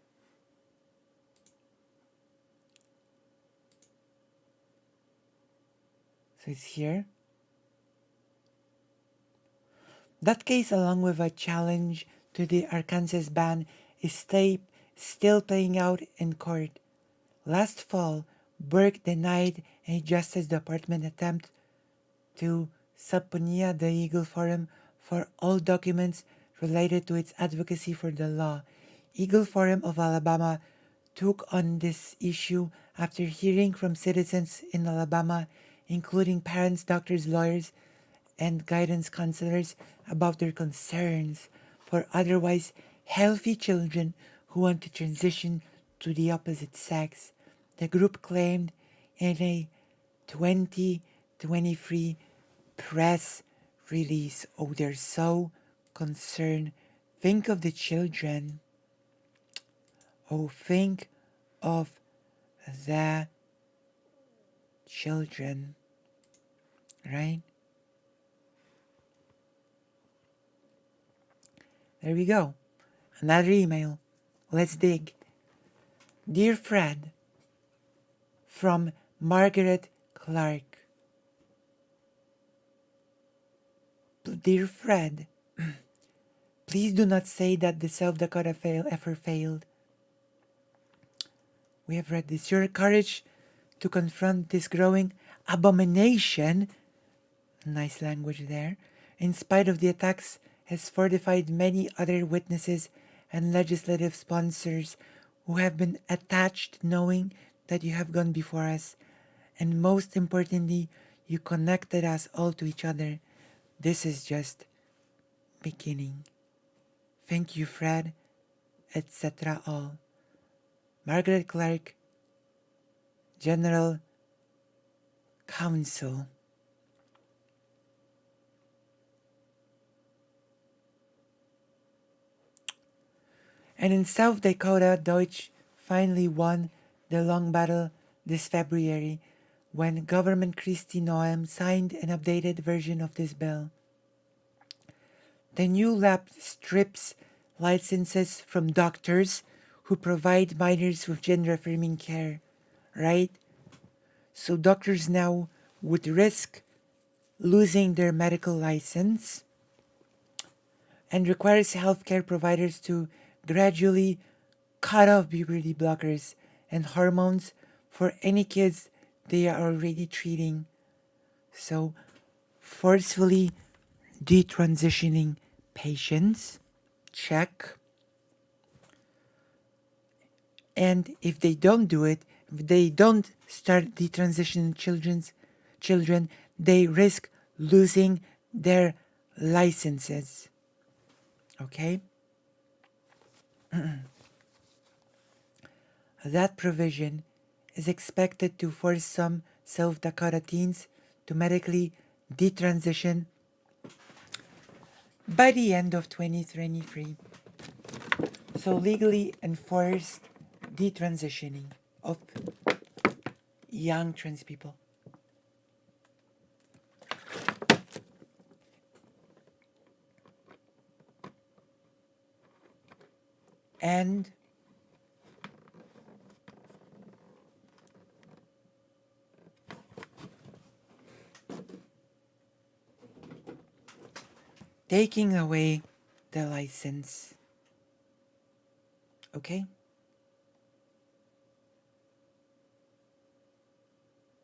So it's here. That case, along with a challenge to the Arkansas ban, is still playing out in court. Last fall, Burke denied a Justice Department attempt to subpoena the Eagle Forum for all documents related to its advocacy for the law. Eagle Forum of Alabama took on this issue after hearing from citizens in Alabama, including parents, doctors, lawyers, and guidance counselors about their concerns for otherwise healthy children who want to transition to the opposite sex. The group claimed in a 2023 press release, oh, they're so concerned. Think of the children. Oh, think of the children, right? There we go. Another email. Let's dig. Dear Fred, from Margaret Clark. Dear Fred, please do not say that the South Dakota effort failed. We have read this. Your courage to confront this growing abomination, nice language there, in spite of the attacks, has fortified many other witnesses and legislative sponsors who have been attached, knowing that you have gone before us. And most importantly, you connected us all to each other. This is just beginning. Thank you, Fred, etc. all. Margaret Clark, General Counsel. And in South Dakota, Deutsch finally won the long battle this February when Governor Kristi Noem signed an updated version of this bill. The new law strips licenses from doctors who provide minors with gender-affirming care, right? So doctors now would risk losing their medical license and requires healthcare providers to gradually cut off puberty blockers and hormones for any kids they are already treating. So forcefully detransitioning patients, check. And if they don't do it, if they don't start detransitioning children, they risk losing their licenses. Okay? That provision is expected to force some South Dakota teens to medically detransition by the end of 2023. So legally enforced detransitioning of young trans people. And taking away the license. Okay?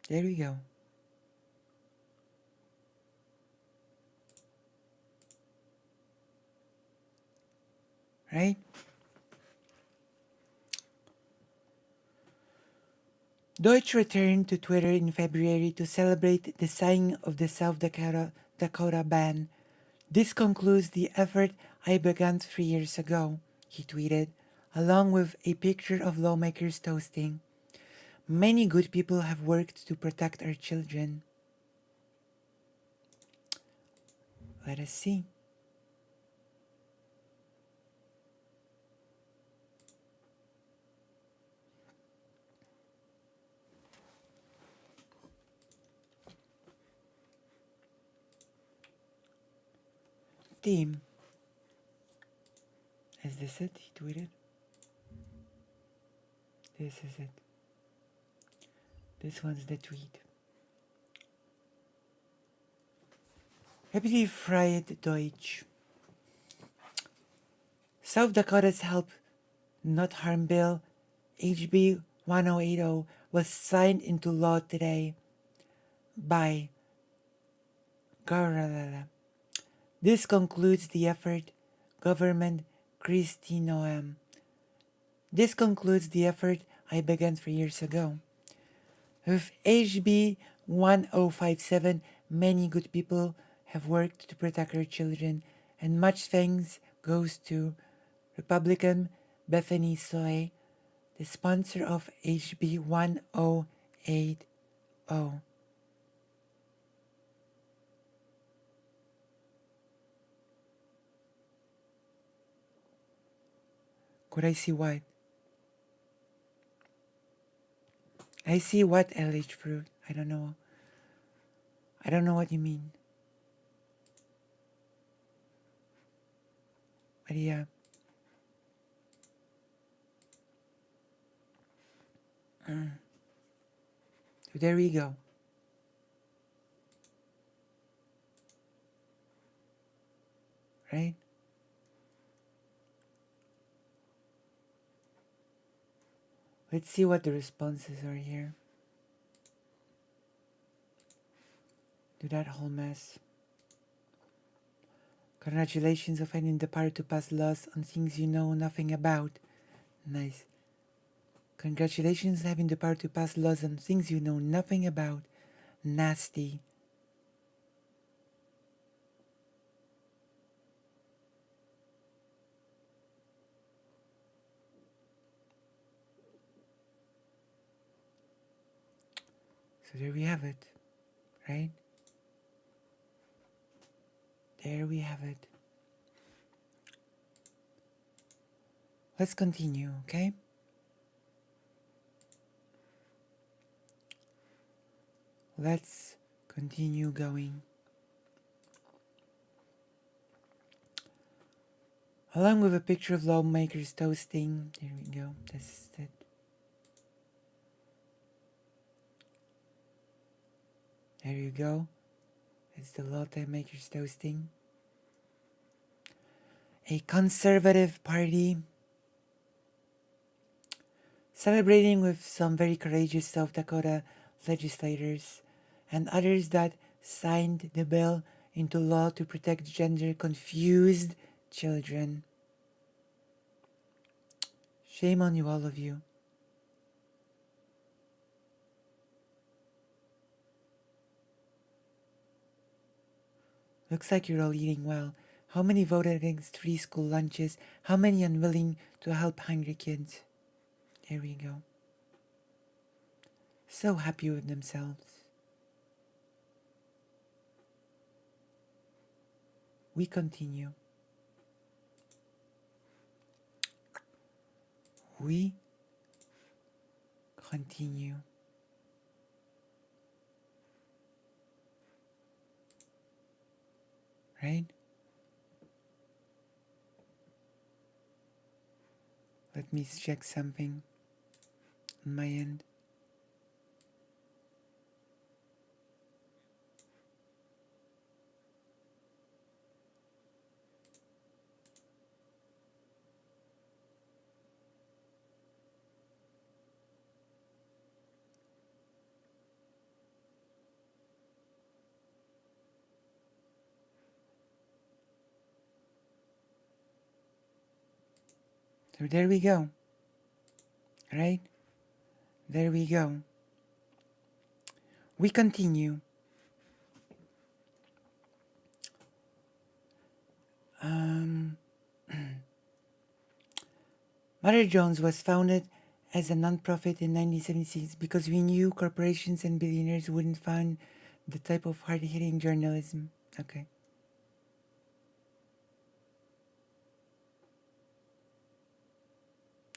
There we go. Right? Deutsch returned to Twitter in February to celebrate the signing of the South Dakota ban. This concludes the effort I began 3 years ago, he tweeted, along with a picture of lawmakers toasting. Many good people have worked to protect our children. Let us see. Team. Is this it? He tweeted. This is it. This one's the tweet. Happily Fried Deutsch. South Dakota's Help Not Harm Bill, HB 1080, was signed into law today by Governor. This concludes the effort, Government Kristi Noem. This concludes the effort I began 3 years ago. With HB 1057, many good people have worked to protect our children, and much thanks goes to Republican Bethany Soy, the sponsor of HB 1080. Could I see what? I see what, LH Fruit? I don't know. I don't know what you mean. But yeah. So there we go. Right? Let's see what the responses are here. Do that whole mess. Congratulations on finding the power to pass laws on things you know nothing about. Nice. Congratulations on having the power to pass laws on things you know nothing about. Nasty. So there we have it. Right? There we have it. Let's continue, okay? Let's continue going. Along with a picture of lawmakers toasting. There we go. This is it. There you go. It's the lawmakers toasting. A conservative party celebrating with some very courageous South Dakota legislators and others that signed the bill into law to protect gender-confused children. Shame on you, all of you. Looks like you're all eating well. How many voted against free school lunches? How many unwilling to help hungry kids? There we go. So happy with themselves. We continue. We continue. Right? Let me check something on my end. So there we go. Right? There we go. We continue. Mother Jones was founded as a non-profit in 1976 because we knew corporations and billionaires wouldn't fund the type of hard-hitting journalism. Okay.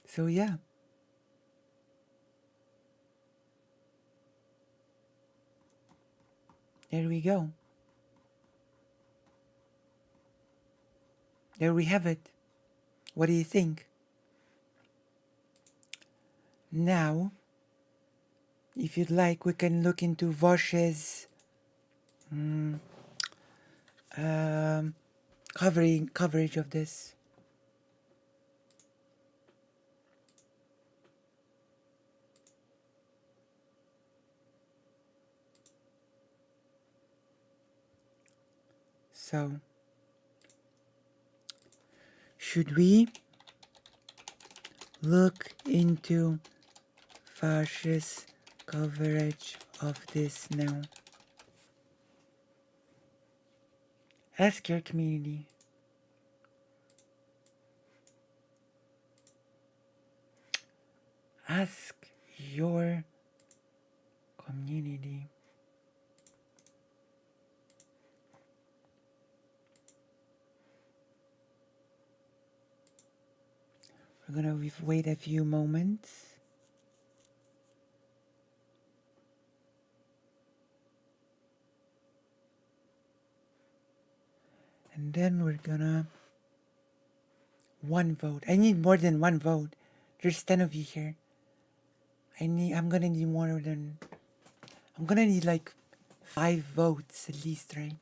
So yeah. There we go. There we have it. What do you think? Now, if you'd like, we can look into Vosh's coverage of this. So, should we look into Vash's coverage of this now. Ask your community. Ask your community. We're gonna wait a few moments. And then we're gonna one vote. I need more than one vote. There's 10 of you here. I'm gonna need more than I'm gonna need like 5 votes at least, right?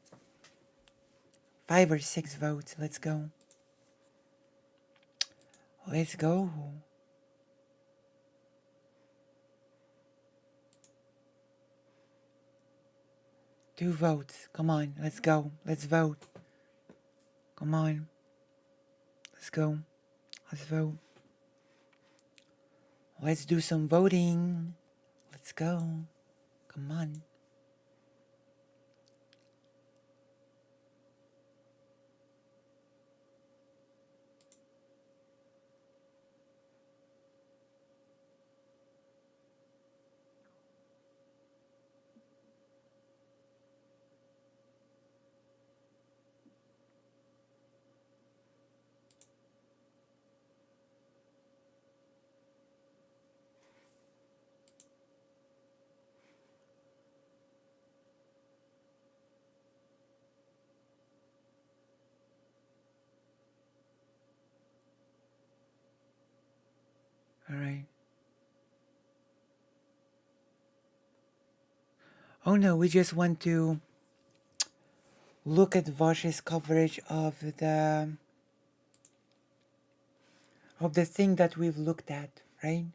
5 or 6 votes. Let's go. Let's go. Two votes. Come on, let's go. Let's vote. Come on. Let's go. Let's vote. Let's do some voting. Let's go. Come on. All right. Oh no, we just want to look at Vash's coverage of the thing that we've looked at, right?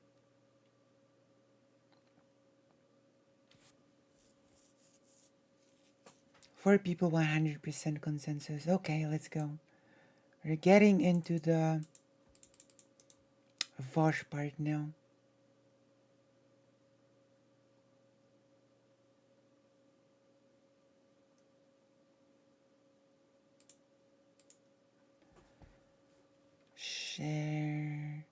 Four people, 100% consensus. Okay, let's go. We're getting into the Vash part now. Share.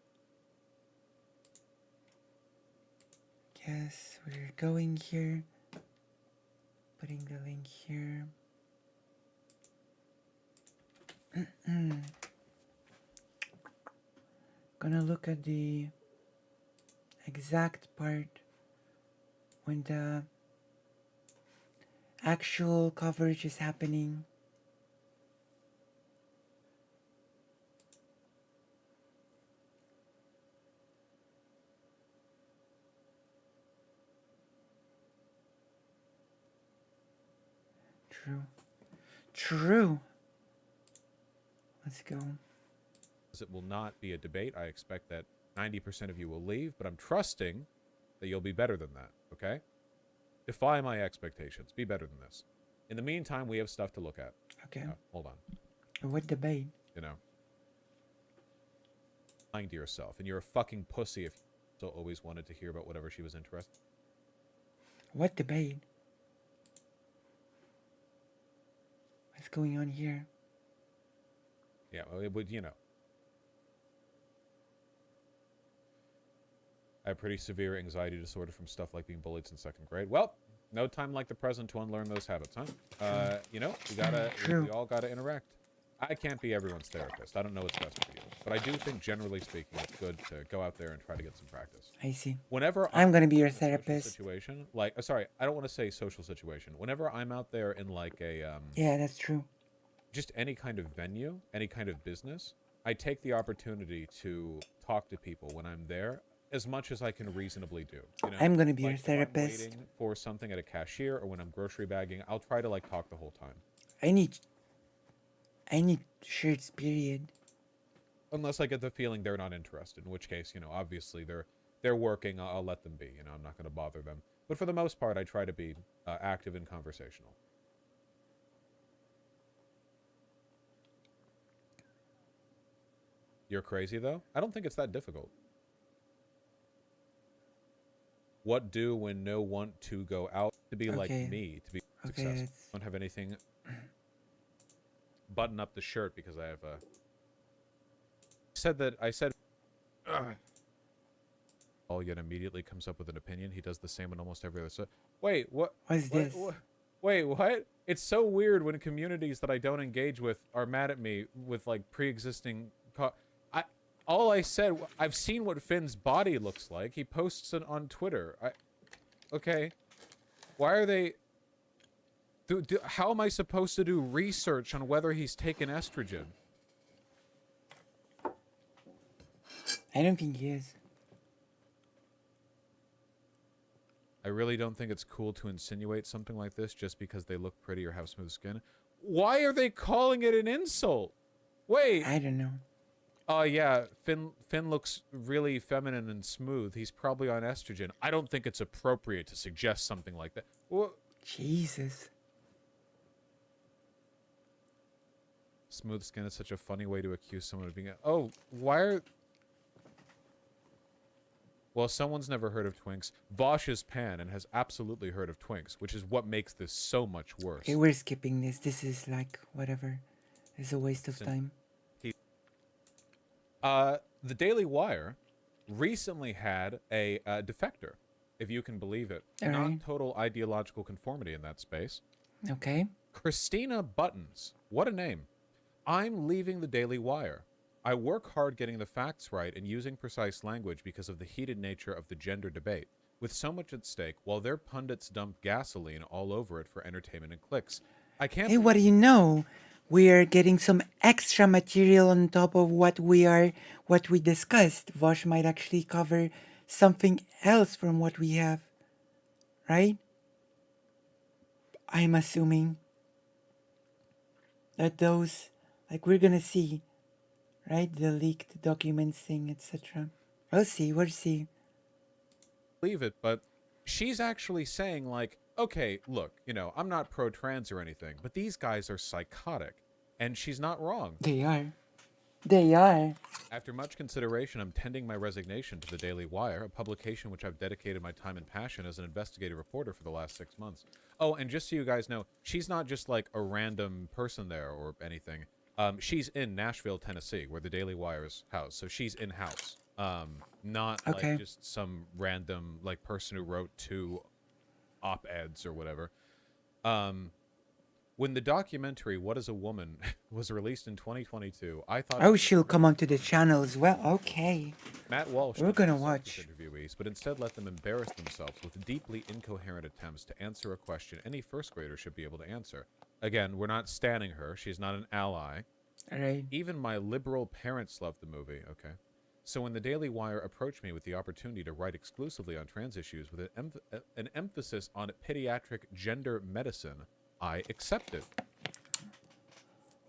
Guess we're going here. Putting the link here. Gonna look at the exact part when the actual coverage is happening. True. True. Let's go. It will not be a debate. I expect that 90% of you will leave, but I'm trusting that you'll be better than that, okay? Defy my expectations. Be better than this. In the meantime, we have stuff to look at. Okay. Hold on. What debate? You know. Lying to yourself. And you're a fucking pussy if you so always wanted to hear about whatever she was interested. What debate? What's going on here? Yeah, well, it would, you know. I have pretty severe anxiety disorder from stuff like being bullied since 2nd grade. Well, no time like the present to unlearn those habits, huh? You know, we all gotta interact. I can't be everyone's therapist. I don't know what's best for you. But I do think, generally speaking, it's good to go out there and try to get some practice. I see. Whenever I'm going to be your in a social therapist. situation, like, sorry, I don't want to say social situation. Whenever I'm out there in like a Yeah, that's true. just any kind of venue, any kind of business, I take the opportunity to talk to people when I'm there as much as I can reasonably do. You know? I'm going to be Like, your if I'm therapist. waiting for something at a cashier or when I'm grocery bagging, I'll try to like talk the whole time. I need shirts, period. Unless I get the feeling they're not interested, in which case, you know, obviously they're working. I'll let them be. You know, I'm not going to bother them. But for the most part, I try to be active and conversational. You're crazy, though? I don't think it's that difficult. What do when no want to go out to be like Okay. me, to be Okay, successful? it's- Don't have anything. Button up the shirt because I have a. I said. All yet immediately comes up with an opinion. He does the same in almost every other stuff. Wait, what? What's this? Wait, what? It's so weird when communities that I don't engage with are mad at me with like pre-existing. All I said, I've seen what Finn's body looks like. He posts it on Twitter. Okay. Why are they? How am I supposed to do research on whether he's taken estrogen? I don't think he is. I really don't think it's cool to insinuate something like this just because they look pretty or have smooth skin. Why are they calling it an insult? Wait. I don't know. Oh, yeah. Finn looks really feminine and smooth. He's probably on estrogen. I don't think it's appropriate to suggest something like that. Well, Jesus. smooth skin is such a funny way to accuse someone of being... Oh, why are... Well, someone's never heard of Twinks. Bosch is pan and has absolutely heard of Twinks, which is what makes this so much worse. Okay, we're skipping this. This is like, whatever. It's a waste of time. The Daily Wire recently had a defector, if you can believe it. All Not right. total ideological conformity in that space. Okay. Christina Buttons. What a name. I'm leaving the Daily Wire. I work hard getting the facts right and using precise language because of the heated nature of the gender debate. With so much at stake, while their pundits dump gasoline all over it for entertainment and clicks. I can't... Hey, what do you know? We are getting some extra material on top of what we discussed. Vosh might actually cover something else from what we have. Right? I'm assuming that those, like, we're gonna see, right? The leaked documents thing, etc. We'll see. believe it, but she's actually saying, like, okay, look, you know, I'm not pro-trans or anything, but these guys are psychotic. And she's not wrong. They are. After much consideration, I'm tending my resignation to the Daily Wire, a publication which I've dedicated my time and passion as an investigative reporter for the last 6 months. Oh, and just so you guys know, she's not just like a random person there or anything. She's in Nashville, Tennessee, where the Daily Wire's house. So she's in-house. Not Okay. like just some random like person who wrote 2 op-eds or whatever. When the documentary What is a Woman was released in 2022, I thought... Oh, she'll come onto the channel as well. Okay. Matt Walsh... We're gonna didn't insult watch. his interviewees, but instead let them embarrass themselves with deeply incoherent attempts to answer a question any first grader should be able to answer. Again, we're not standing her. She's not an ally. All right. Even my liberal parents loved the movie. Okay. So when the Daily Wire approached me with the opportunity to write exclusively on trans issues with an emphasis on pediatric gender medicine, I accepted.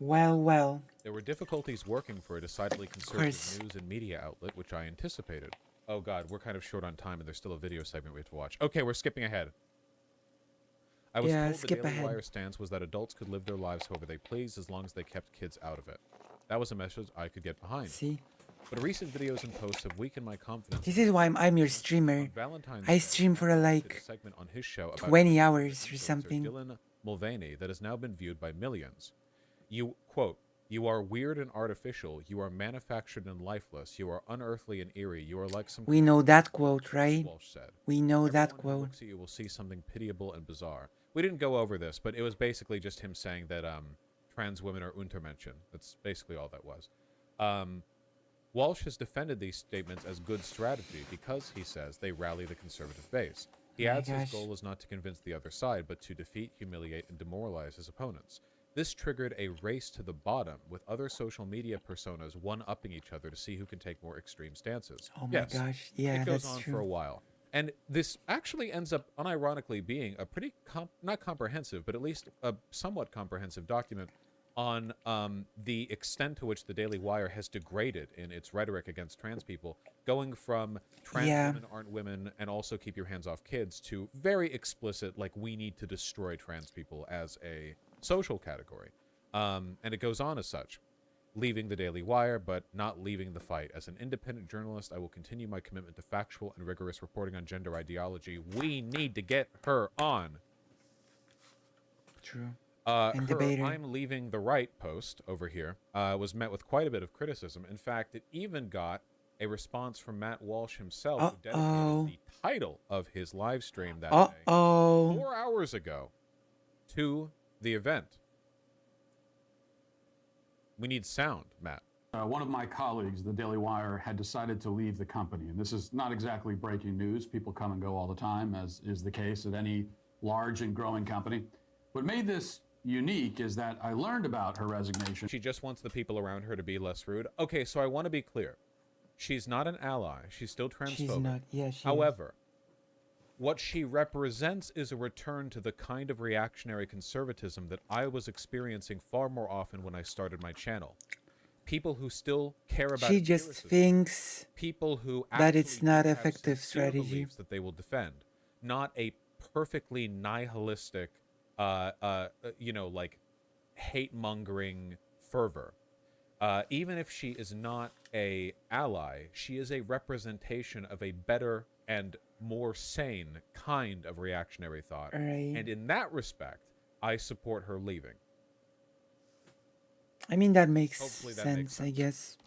Well. There were difficulties working for a decidedly conservative news and media outlet, which I anticipated. Oh god, we're kind of short on time and there's still a video segment we have to watch. Okay, we're skipping ahead. I was told the skip Daily ahead. Wire stance was that adults could live their lives however they pleased as long as they kept kids out of it. That was a message I could get behind. See? But recent videos and posts have weakened my confidence. This is why I'm your streamer. On Valentine's I Day, stream for did a like segment on his show about 20 hours or influencer something. Dylan Mulvaney that has now been viewed by millions. You quote, "You are weird and artificial. You are manufactured and lifeless. You are unearthly and eerie. You are like some." We know that quote, right? Walsh said. We know that Everyone who quote. looks at you will see something pitiable and bizarre. We didn't go over this, but it was basically just him saying that trans women are Untermenschen. That's basically all that was. Walsh has defended these statements as good strategy because, he says, they rally the conservative base. He Oh my adds his gosh. goal is not to convince the other side, but to defeat, humiliate, and demoralize his opponents. This triggered a race to the bottom, with other social media personas one-upping each other to see who can take more extreme stances. Oh my Yes, gosh. Yeah, it goes that's on true. for a while. And this actually ends up, unironically, being a pretty, not comprehensive, but at least a somewhat comprehensive document on the extent to which the Daily Wire has degraded in its rhetoric against trans people, going from trans women aren't women and also keep your hands off kids to very explicit, like, we need to destroy trans people as a social category. And it goes on as such. leaving the Daily Wire, but not leaving the fight. As an independent journalist, I will continue my commitment to factual and rigorous reporting on gender ideology. We need to get her on. True. Her And debater. "I'm leaving the right" post over here was met with quite a bit of criticism. In fact, it even got a response from Matt Walsh himself, who dedicated the title of his live stream that day 4 hours ago to the event. We need sound, Matt. One of my colleagues, the Daily Wire, had decided to leave the company. And this is not exactly breaking news. People come and go all the time, as is the case at any large and growing company. What made this unique is that I learned about her resignation. She just wants the people around her to be less rude. Okay, so I want to be clear. She's not an ally. She's still transphobic. She's not. Yeah, she However, what she represents is a return to the kind of reactionary conservatism that I was experiencing far more often when I started my channel. People who still care about She just thinks people who that it's actually not have effective sincere strategy. beliefs that they will defend, not a perfectly nihilistic, like hate-mongering fervor. Even if she is not a ally, she is a representation of a better and more sane kind of reactionary thought. Right. And in that respect, I support her leaving. I mean, that makes Hopefully that sense, makes sense. I guess.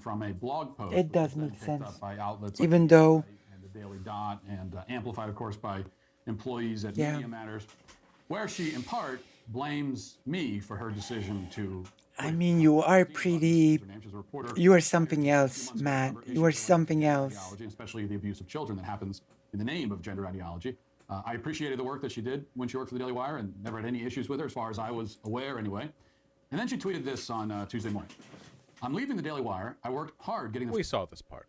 From a blog post. It does that was make then picked sense. up by outlets Even like though- and the Daily Dot, and amplified, of course, by employees at Yeah. Media Matters, where she, in part, blames me for her decision to. I mean, you are pretty. Her name, she's a reporter. You are something A few else, months ago, Matt. covered You issues are related to something gender else. ideology, especially the abuse of children that happens in the name of gender ideology. I appreciated the work that she did when she worked for the Daily Wire, and never had any issues with her, as far as I was aware, anyway. And then she tweeted this on Tuesday morning. I'm leaving the Daily Wire. I worked hard getting the We saw this part.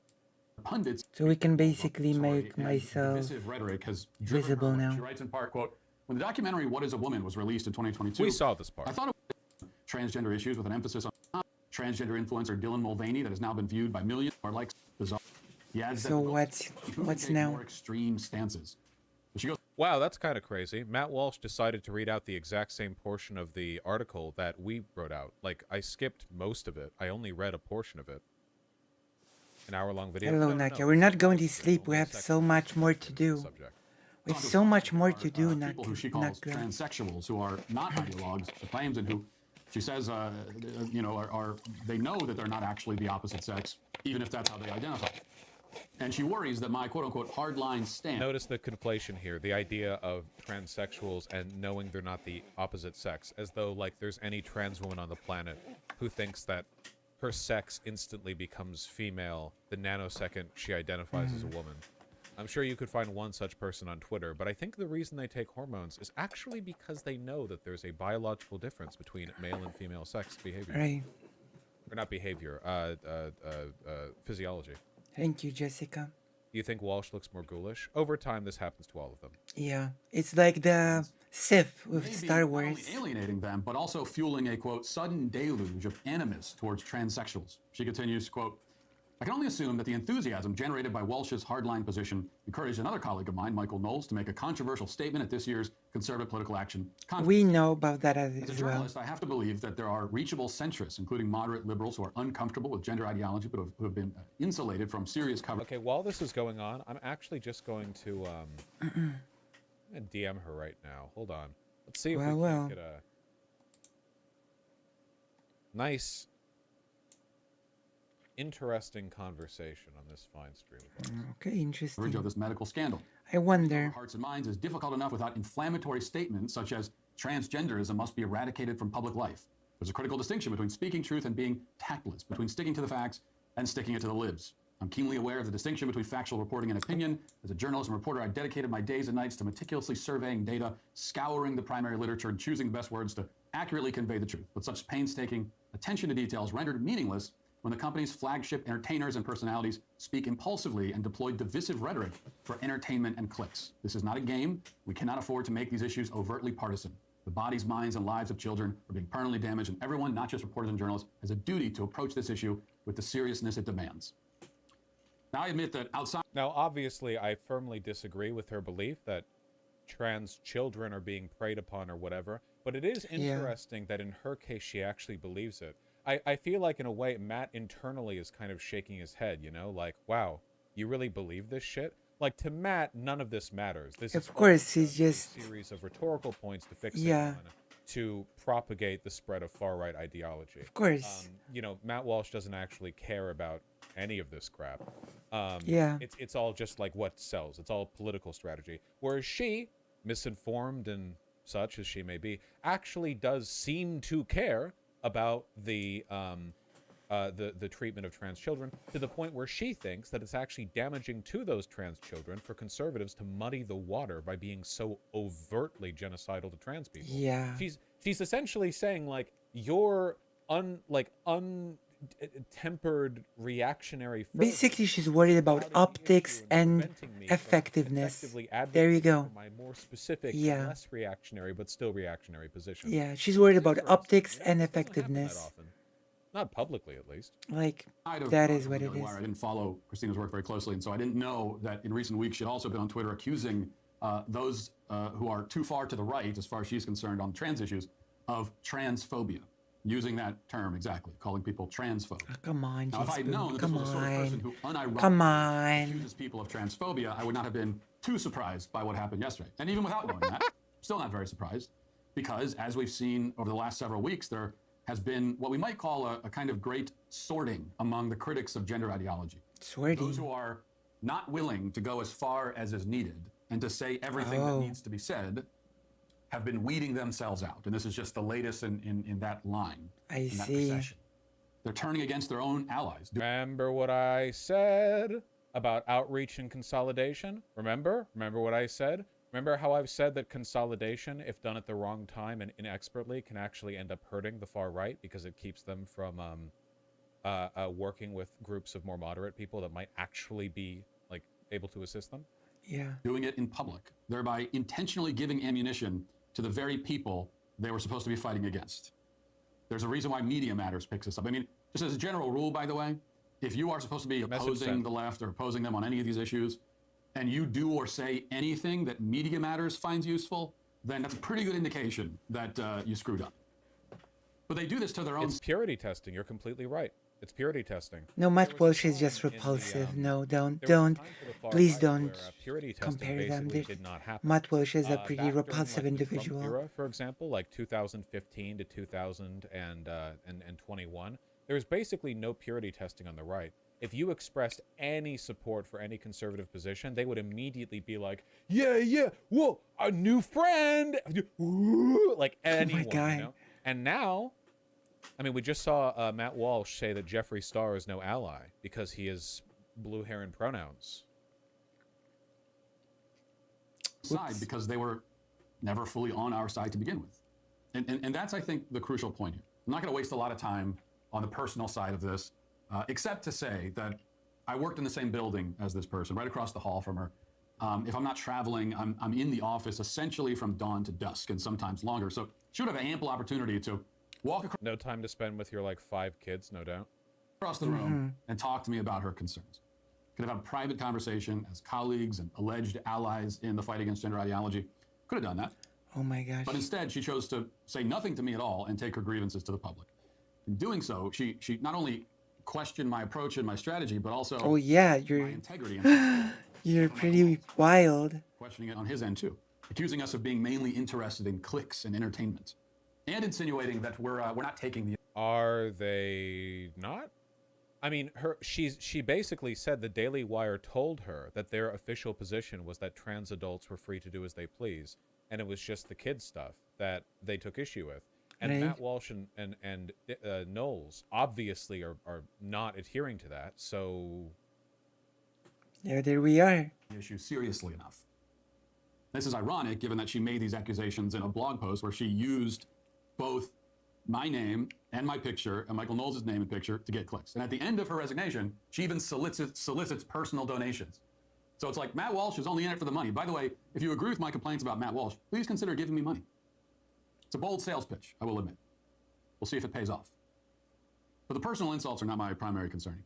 pundits. So we can basically Sorry, make and myself divisive rhetoric has driven visible her away. now. She writes in part, quote, when the documentary What is a Woman was released in 2022, We saw this part. I thought it was transgender issues with an emphasis on transgender influencer Dylan Mulvaney that has now been viewed by millions or likes bizarre. He adds that So the book what's take now? more extreme stances. But she goes, Wow, that's kind of crazy. Matt Walsh decided to read out the exact same portion of the article that we wrote out. Like, I skipped most of it. I only read a portion of it. An hour-long video. Hello, No, Nakia. no, We're not it's going to only sleep. We a have section so much more to do. subject. We have so much more to do, people who she calls Nakia. transsexuals, who are not ideologues, she claims, and who she says, are they know that they're not actually the opposite sex, even if that's how they identify. And she worries that my quote-unquote hardline stance. Notice the conflation here, the idea of transsexuals and knowing they're not the opposite sex, as though like there's any trans woman on the planet who thinks that her sex instantly becomes female the nanosecond she identifies as a woman. I'm sure you could find one such person on Twitter, but I think the reason they take hormones is actually because they know that there's a biological difference between male and female sex behavior. Right. Or not behavior, physiology. Thank you, Jessica. Do you think Walsh looks more ghoulish? Over time, this happens to all of them. Yeah, it's like the Sith with Maybe Star not Wars. only alienating them, but also fueling a, quote, sudden deluge of animus towards transsexuals. She continues, quote, I can only assume that the enthusiasm generated by Walsh's hardline position encouraged another colleague of mine, Michael Knowles, to make a controversial statement at this year's Conservative Political Action Conference. We know about that As a as well. journalist, I have to believe that there are reachable centrists, including moderate liberals who are uncomfortable with gender ideology, but who have been insulated from serious coverage. Okay, while this is going on, I'm actually just going to I'm gonna DM her right now. Hold on. Let's see if we can get a nice, interesting conversation on this fine stream of ours. Okay, Coverage interesting. of this medical scandal. I wonder. Hearts and minds is difficult enough without inflammatory statements such as transgenderism must be eradicated from public life. There's a critical distinction between speaking truth and being tactless, between sticking to the facts and sticking it to the libs. I'm keenly aware of the distinction between factual reporting and opinion. As a journalist and reporter, I dedicated my days and nights to meticulously surveying data, scouring the primary literature, and choosing the best words to accurately convey the truth. But such painstaking attention to details rendered meaningless when the company's flagship entertainers and personalities speak impulsively and deploy divisive rhetoric for entertainment and clicks. This is not a game. We cannot afford to make these issues overtly partisan. The bodies, minds, and lives of children are being permanently damaged, and everyone, not just reporters and journalists, has a duty to approach this issue with the seriousness it demands. Now, I admit that outside... Now, obviously, I firmly disagree with her belief that trans children are being preyed upon or whatever, but it is interesting that in her case, she actually believes it. I feel like in a way Matt internally is kind of shaking his head, you know, like, wow, you really believe this shit? Like, to Matt, none of this matters. This is Of course, all he's just a series of rhetorical points to fixate yeah. on to propagate the spread of far-right ideology. Of course. You know, Matt Walsh doesn't actually care about any of this crap. Yeah. It's all just like what sells. It's all political strategy. Whereas she, misinformed and such as she may be, actually does seem to care about the treatment of trans children, to the point where she thinks that it's actually damaging to those trans children for conservatives to muddy the water by being so overtly genocidal to trans people. Yeah. She's essentially saying, like, your untempered reactionary fervor Basically, she's worried about optics and effectiveness. There you go. my more specific, Yeah. less reactionary but still reactionary position. Yeah, she's worried about optics and It doesn't happen that effectiveness. often. Not publicly, at least. Like, Side of that is what Daily it Wire, is. I didn't follow Christina's work very closely, and so I didn't know that in recent weeks she had also been on Twitter accusing those who are too far to the right, as far as she's concerned, on trans issues, of transphobia. Using that term exactly, calling people transphobe. Oh, come on, Now, if I had known that this Come was the sort of person who on. unironically Come on. accuses people of transphobia, I would not have been too surprised by what happened yesterday. And even without knowing that, still not very surprised, because as we've seen over the last several weeks, there has been what we might call a kind of great sorting among the critics of gender ideology. Those Sorting. who are not willing to go as far as is needed and to say everything that Oh. needs to be said have been weeding themselves out. And this is just the latest in that line, I in that see. procession. They're turning against their own allies. Remember what I said about outreach and consolidation? Remember what I said? Remember how I've said that consolidation, if done at the wrong time and inexpertly, can actually end up hurting the far right because it keeps them from working with groups of more moderate people that might actually be like able to assist them? Yeah. Doing it in public, thereby intentionally giving ammunition to the very people they were supposed to be fighting against. There's a reason why Media Matters picks this up. I mean, just as a general rule, by the way, if you are supposed to be opposing the left or opposing them on any of these issues, and you do or say anything that Media Matters finds useful, then that's a pretty good indication that you screwed up. But they do this to their own. It's purity testing. You're completely right. It's purity testing. No, Matt There was Walsh a is just time in the, repulsive. No, don't, there was a don't. time for the far Please right don't where, purity testing compare them. basically did not happen. Matt Walsh is a Back pretty during, repulsive like, the Trump individual. era, for example, like 2015 to 2021, there was basically no purity testing on the right. If you expressed any support for any conservative position, they would immediately be like, yeah, whoa, a new friend, like anyone, God. you know? And now, I mean, we just saw Matt Walsh say that Jeffree Star is no ally because he is blue hair and pronouns. Side because they were never fully on our side to begin with. And that's, I think, the crucial point here. I'm not going to waste a lot of time on the personal side of this, except to say that I worked in the same building as this person, right across the hall from her. If I'm not traveling, I'm in the office essentially from dawn to dusk and sometimes longer. So she would have ample opportunity to walk No time to spend with your, like, 5 kids, no doubt. across the room and talk to me about her concerns. Could have had a private conversation as colleagues and alleged allies in the fight against gender ideology. Could have done that. Oh my gosh. But instead, she chose to say nothing to me at all and take her grievances to the public. In doing so, she not only questioned my approach and my strategy, but also Oh yeah, my you're integrity and you're pretty wild. questioning it on his end too, accusing us of being mainly interested in clicks and entertainment, and insinuating that we're not taking the. Are they not? I mean, she basically said the Daily Wire told her that their official position was that trans adults were free to do as they please, and it was just the kids stuff that they took issue with. And Right. Matt Walsh and Knowles obviously are not adhering to that. So There we are. issue seriously enough. This is ironic, given that she made these accusations in a blog post where she used both my name and my picture and Michael Knowles' name and picture to get clicks. And at the end of her resignation, she even solicits personal donations. So it's like Matt Walsh is only in it for the money. By the way, if you agree with my complaints about Matt Walsh, please consider giving me money. It's a bold sales pitch, I will admit. We'll see if it pays off. But the personal insults are not my primary concern.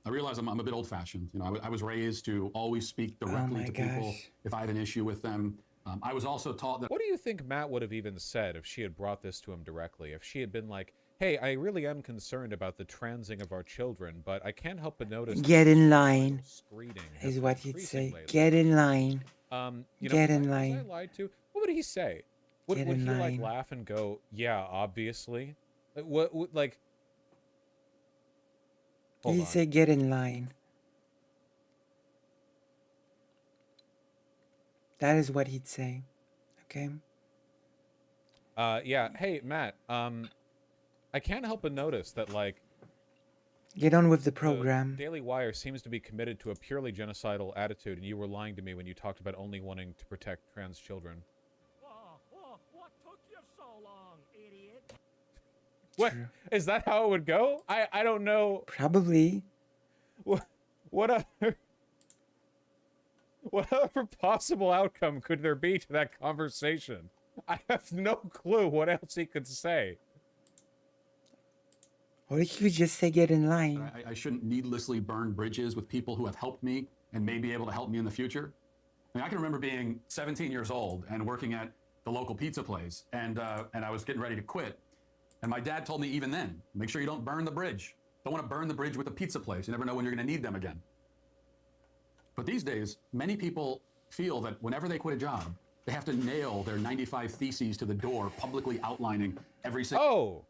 I realize I'm a bit old-fashioned. You know, I was raised to always speak directly my to people gosh. if I have an issue with them. I was also taught that what do you think Matt would have even said if she had brought this to him directly? If she had been like, hey, I really am concerned about the transing of our children, but I can't help but notice that Get in the line, screening has is been what he'd increasing say. lately. Get in line. You know, Get in was I line. lied to? What would he say? Would Get he in like line. laugh and go, "Yeah, obviously"? Like? Hold He'd on. say get in line. That is what he'd say. Okay? Yeah. Hey, Matt. I can't help but notice that like Get on with the the program. Daily Wire seems to be committed to a purely genocidal attitude, and you were lying to me when you talked about only wanting to protect trans children. What took you so long, idiot? What True. is that? How it would go? I don't know. Probably. What other what other possible outcome could there be to that conversation? I have no clue what else he could say. Or he could just say get in line. I shouldn't needlessly burn bridges with people who have helped me and may be able to help me in the future. I mean, I can remember being 17 years old and working at the local pizza place, and I was getting ready to quit. And my dad told me even then, make sure you don't burn the bridge. Don't want to burn the bridge with the pizza place. You never know when you're going to need them again. But these days, many people feel that whenever they quit a job, they have to nail their 95 theses to the door, publicly outlining every single... Oh,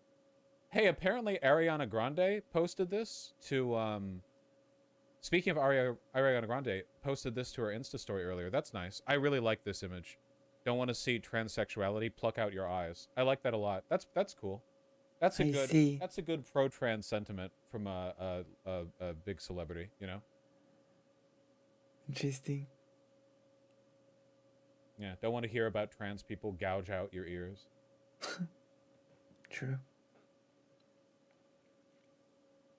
hey, apparently Ariana Grande posted this to, speaking of Ariana Grande, posted this to her Insta story earlier. That's nice. I really like this image. Don't want to see transsexuality? Pluck out your eyes. I like that a lot. That's cool. That's a good pro-trans sentiment from a big celebrity, you know? Interesting. Yeah, don't want to hear about trans people gouge out your ears. True.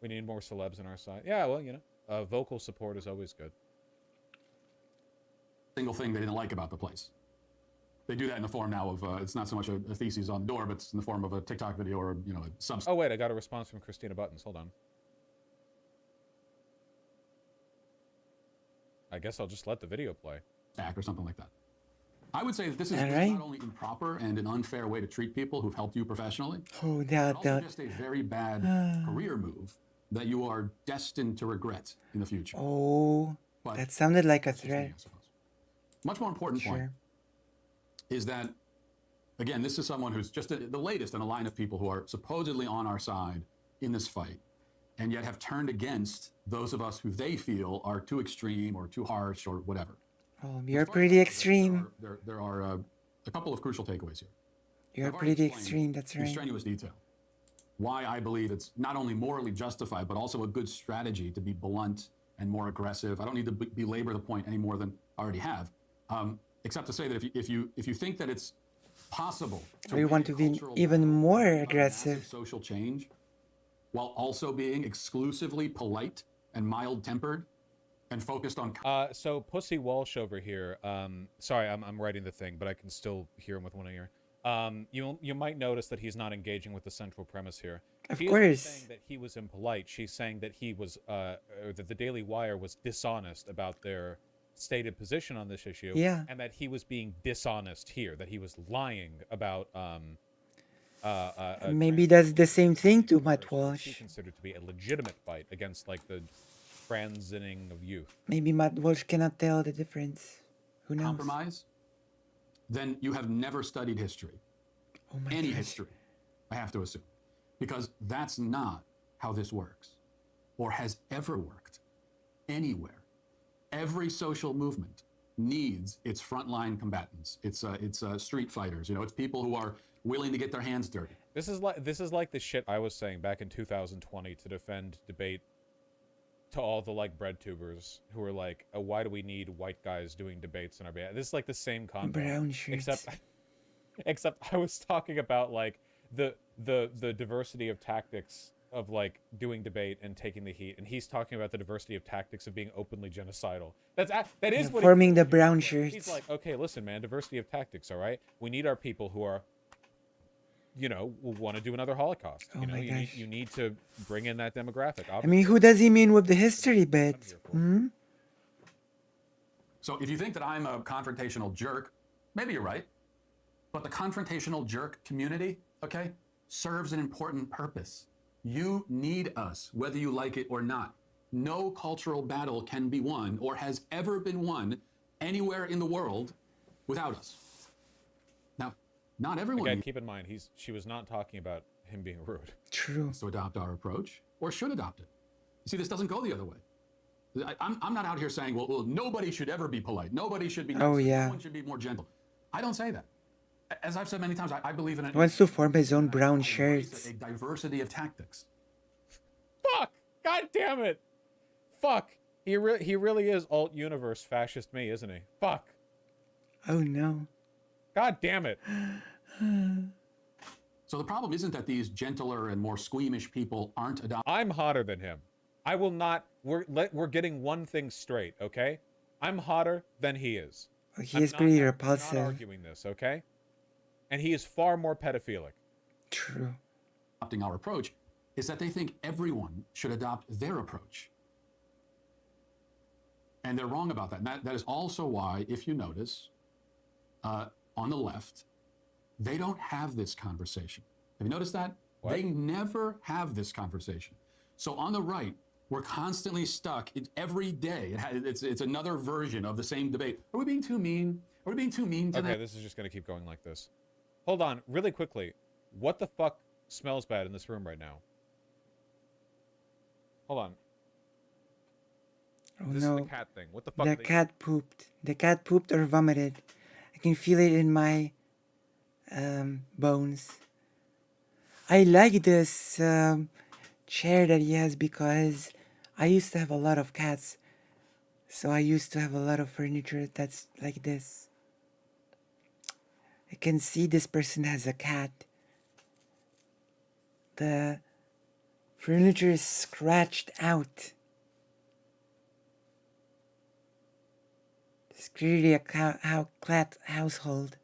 We need more celebs on our side. Yeah, well, you know, vocal support is always good. Single thing they didn't like about the place. They do that in the form now of, it's not so much a thesis on the door, but it's in the form of a TikTok video or, you know, a sub. Oh, wait, I got a response from Christina Buttons. Hold on. I guess I'll just let the video play. Or something like that. I would say that this is Alright. not only improper and an unfair way to treat people who've helped you professionally, Oh, but that, also that. just a very bad career move that you are destined to regret in the future. Oh, But that sounded like a that's just me, threat. I suppose. Much more important point Sure. is that, again, this is someone who's just the latest in a line of people who are supposedly on our side in this fight, and yet have turned against those of us who they feel are too extreme or too harsh or whatever. Oh, you're As far as pretty I'm concerned, extreme. There are a couple of crucial takeaways here. You're I've already pretty explained extreme, that's in right. strenuous detail why I believe it's not only morally justified, but also a good strategy to be blunt and more aggressive. I don't need to belabor the point any more than I already have, except to say that if you think that it's possible Or you want make to be cultural even battle more about massive aggressive. social change while also being exclusively polite and mild-tempered and focused on So Pussy Walsh over here, sorry, I'm writing the thing, but I can still hear him with one ear. You might notice that he's not engaging with the central premise here. Of He course. isn't saying that he was impolite. She's saying that he was, or that the Daily Wire was dishonest about their stated position on this issue. Yeah. And that he was being dishonest here, that he was lying about, Maybe that's the same thing to Matt he Walsh. considered to be a legitimate fight against, like, the transiting of youth. Maybe Matt Walsh cannot tell the difference. Who knows? compromise, then you have never studied history. Oh my Any gosh. history, I have to assume. Because that's not how this works or has ever worked anywhere. Every social movement needs its frontline combatants. It's street fighters. You know, it's people who are willing to get their hands dirty. This is like the shit I was saying back in 2020 to defend debate to all the like bread tubers who were like, oh, why do we need white guys doing debates in our band? This is like the same concept. Brown shirts. Except I was talking about like the diversity of tactics of like doing debate and taking the heat, and he's talking about the diversity of tactics of being openly genocidal. That is what forming the brown He's shirts. like, okay, listen, man, diversity of tactics, all right? We need our people who are, you know, will want to do another Holocaust. Oh You know, my you gosh. need to bring in that demographic. I mean, who does he mean with the history bit? Hmm? So if you think that I'm a confrontational jerk, maybe you're right. But the confrontational jerk community, okay, serves an important purpose. You need us, whether you like it or not. No cultural battle can be won or has ever been won anywhere in the world without us. Now, not everyone Again, needs keep in mind, she was not talking about him being rude. True. to adopt our approach or should adopt it. You see, this doesn't go the other way. I'm not out here saying, well, nobody should ever be polite. Nobody should be nice. Oh, yeah. No one should be more gentle. I don't say that. As I've said many times, I believe in He wants to form his own brown embrace shirts. a diversity of tactics. Fuck! God damn it! Fuck! He really is alt universe fascist me, isn't he? Fuck! Oh no. God damn it! So the problem isn't that these gentler and more squeamish people aren't adopting. I'm hotter than him. I will not. We're getting one thing straight, okay? I'm hotter than he is. He is pretty I'm not repulsive. arguing this, okay? And he is far more pedophilic. True. Adopting our approach is that they think everyone should adopt their approach. And they're wrong about that. And that is also why, if you notice, on the left, they don't have this conversation. Have you noticed that? What? They never have this conversation. So on the right, we're constantly stuck. Every day, it's another version of the same debate. Are we being too mean? Are we being too mean to Okay, them? this is just going to keep going like this. Hold on, really quickly. What the fuck smells bad in this room right now? Hold on. Oh This no. is the cat thing. What the fuck? The cat pooped. The cat pooped or vomited. I can feel it in my bones. I like this chair that he has because I used to have a lot of cats. So I used to have a lot of furniture that's like this. I can see this person has a cat. The furniture is scratched out. It's clearly a cat household.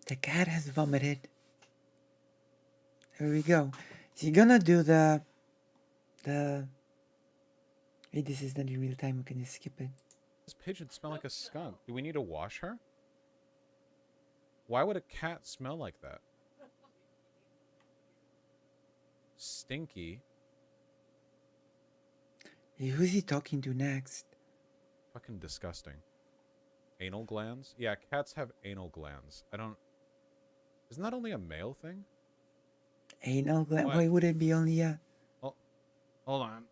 The cat has vomited. Here we go. Is he gonna do the... Wait, this is not in real time. We can just skip it. This pigeon smell like a skunk. Do we need to wash her? Why would a cat smell like that? Stinky. Hey, who's he talking to next? Fucking disgusting. Anal glands? Yeah, cats have anal glands. I don't... Isn't that only a male thing? Anal gland? What? Why would it be only a... Oh, hold on.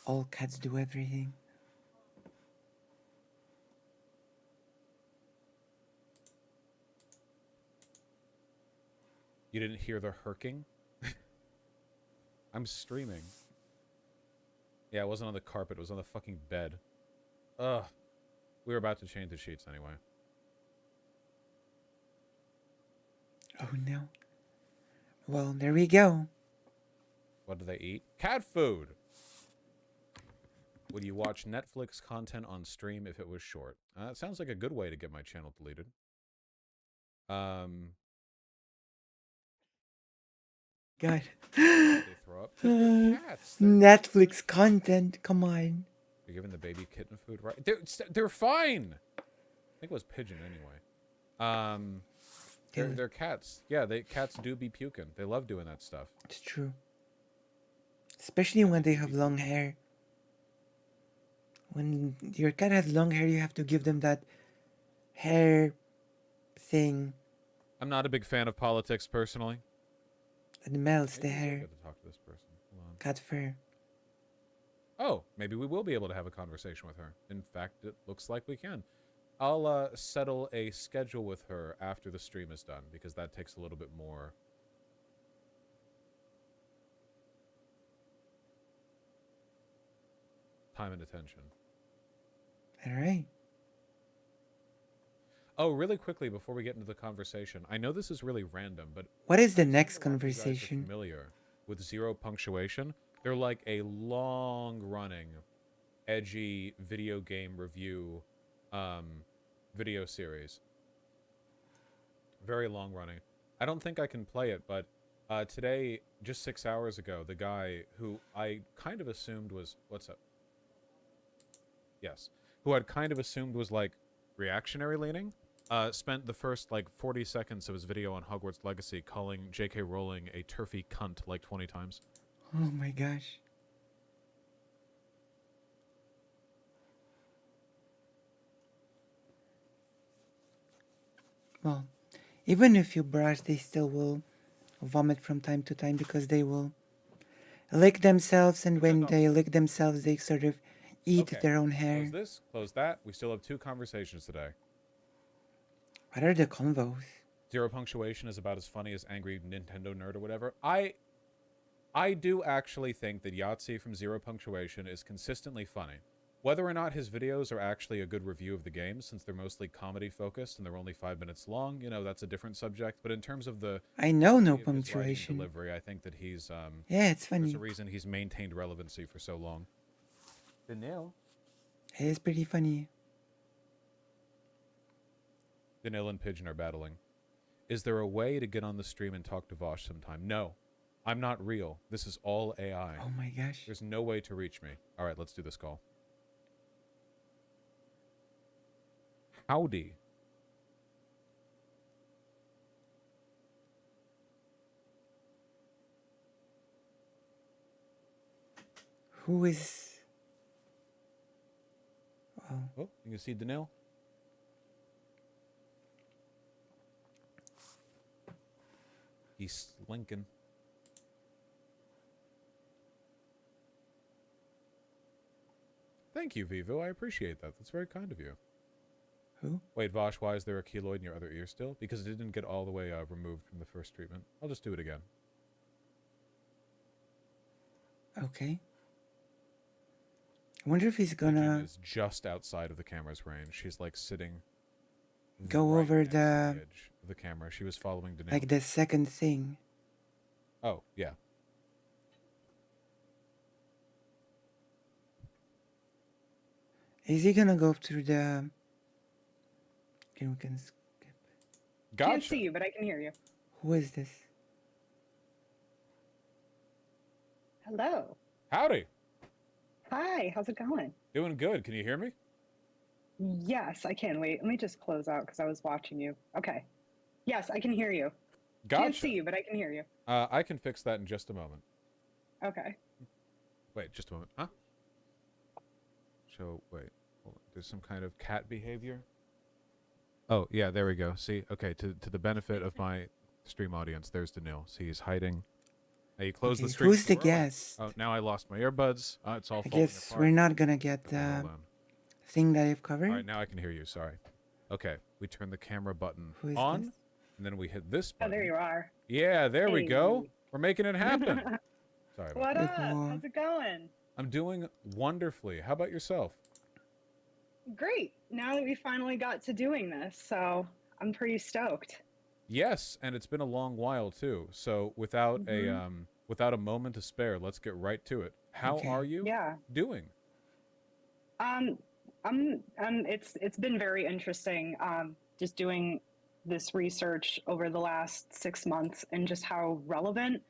All cats do everything. You didn't hear the herking? I'm streaming. Yeah, it wasn't on the carpet. It was on the fucking bed. Ugh. We were about to change the sheets anyway. Oh no. Well, there we go. What do they eat? Cat food! Would you watch Netflix content on stream if it was short? It sounds like a good way to get my channel deleted. God. They throw up. Cats. Netflix content. Come on. You're giving the baby kitten food, right? They're fine. I think it was pigeon anyway. They're cats. Yeah, cats do be puking. They love doing that stuff. It's true. Especially when they have long hair. When your cat has long hair, you have to give them that hair thing I'm not a big fan of politics personally. that melts the Maybe we'll hair. get to talk to this person. Hold on. Cat fur. Oh, maybe we will be able to have a conversation with her. In fact, it looks like we can. I'll settle a schedule with her after the stream is done, because that takes a little bit more time and attention. All right. Oh, really quickly before we get into the conversation, I know this is really random, but What is the I next wonder why you guys are conversation? familiar with Zero Punctuation? They're like a long-running, edgy video game review video series. Very long-running. I don't think I can play it, but Today, just 6 hours ago, the guy who I kind of assumed was... What's up? Yes. Who I'd kind of assumed was, like, reactionary leaning, spent the first, like, 40 seconds of his video on Hogwarts Legacy calling J.K. Rowling a turfy cunt, like, 20 times. Oh my gosh. Well, even if you brush, they still will vomit from time to time because they will lick themselves, and when they lick themselves, they sort of eat Okay. their own hair. Close this, close that. We still have 2 conversations today. What are the convos? Zero Punctuation is about as funny as Angry Nintendo Nerd or whatever. I do actually think that Yahtzee from Zero Punctuation is consistently funny. Whether or not his videos are actually a good review of the game, since they're mostly comedy-focused and they're only 5 minutes long, you know, that's a different subject. But in terms of the... I know no of his writing and punctuation. delivery, I think that he's... Yeah, it's There's funny. a reason he's maintained relevancy for so long. Danil? It is pretty funny. Danil and Pigeon are battling. Is there a way to get on the stream and talk to Vosh sometime? No. I'm not real. This is all AI. Oh my gosh. There's no way to reach me. All right, let's do this call. Howdy. Who is... Oh, Oh, you can see Danil. He's slinking. Thank you, Vivo. I appreciate that. That's very kind of you. who? Wait, Vosh, why is there a keloid in your other ear still? Because it didn't get all the way removed from the first treatment. I'll just do it again. Okay. I wonder if he's Pigeon gonna is just outside of the camera's range. She's like sitting go right over next to the... edge of the camera. She was following Danil. like the second thing. Oh, yeah. Is he gonna go through the... Okay, we can skip. Gotcha. Can't see you, but I can hear you. Who is this? Hello. Howdy. Hi, how's it going? Doing good. Can you hear me? Yes, I can. Wait, let me just close out because I was watching you. Okay. Yes, I can hear you. Gotcha. Can't see you, but I can hear you. I can fix that in just a moment. Okay. Wait, just a moment. Huh? So, wait. Hold on. There's some kind of cat behavior. Oh, yeah, there we go. See? Okay, to the benefit of my stream audience, there's Danil. See, he's hiding. Now you close the Okay, stream who's the door. guest? Oh, now I lost my earbuds. It's all I falling guess apart. we're not gonna get Okay, the hold on. thing that I've covered. All right, now I can hear you. Sorry. Okay, we turn the camera button Who is on, this? and then we hit this Oh, button. there you are. Yeah, there we go. Hey. We're making it happen. Sorry about What that. up? Cool. How's it going? I'm doing wonderfully. How about yourself? Great. Now that we finally got to doing this, so I'm pretty stoked. Yes, and it's been a long while too. So without a moment to spare, let's get right to it. How Okay. are you Yeah. doing? It's been very interesting. Just doing this research over the last 6 months and just how relevant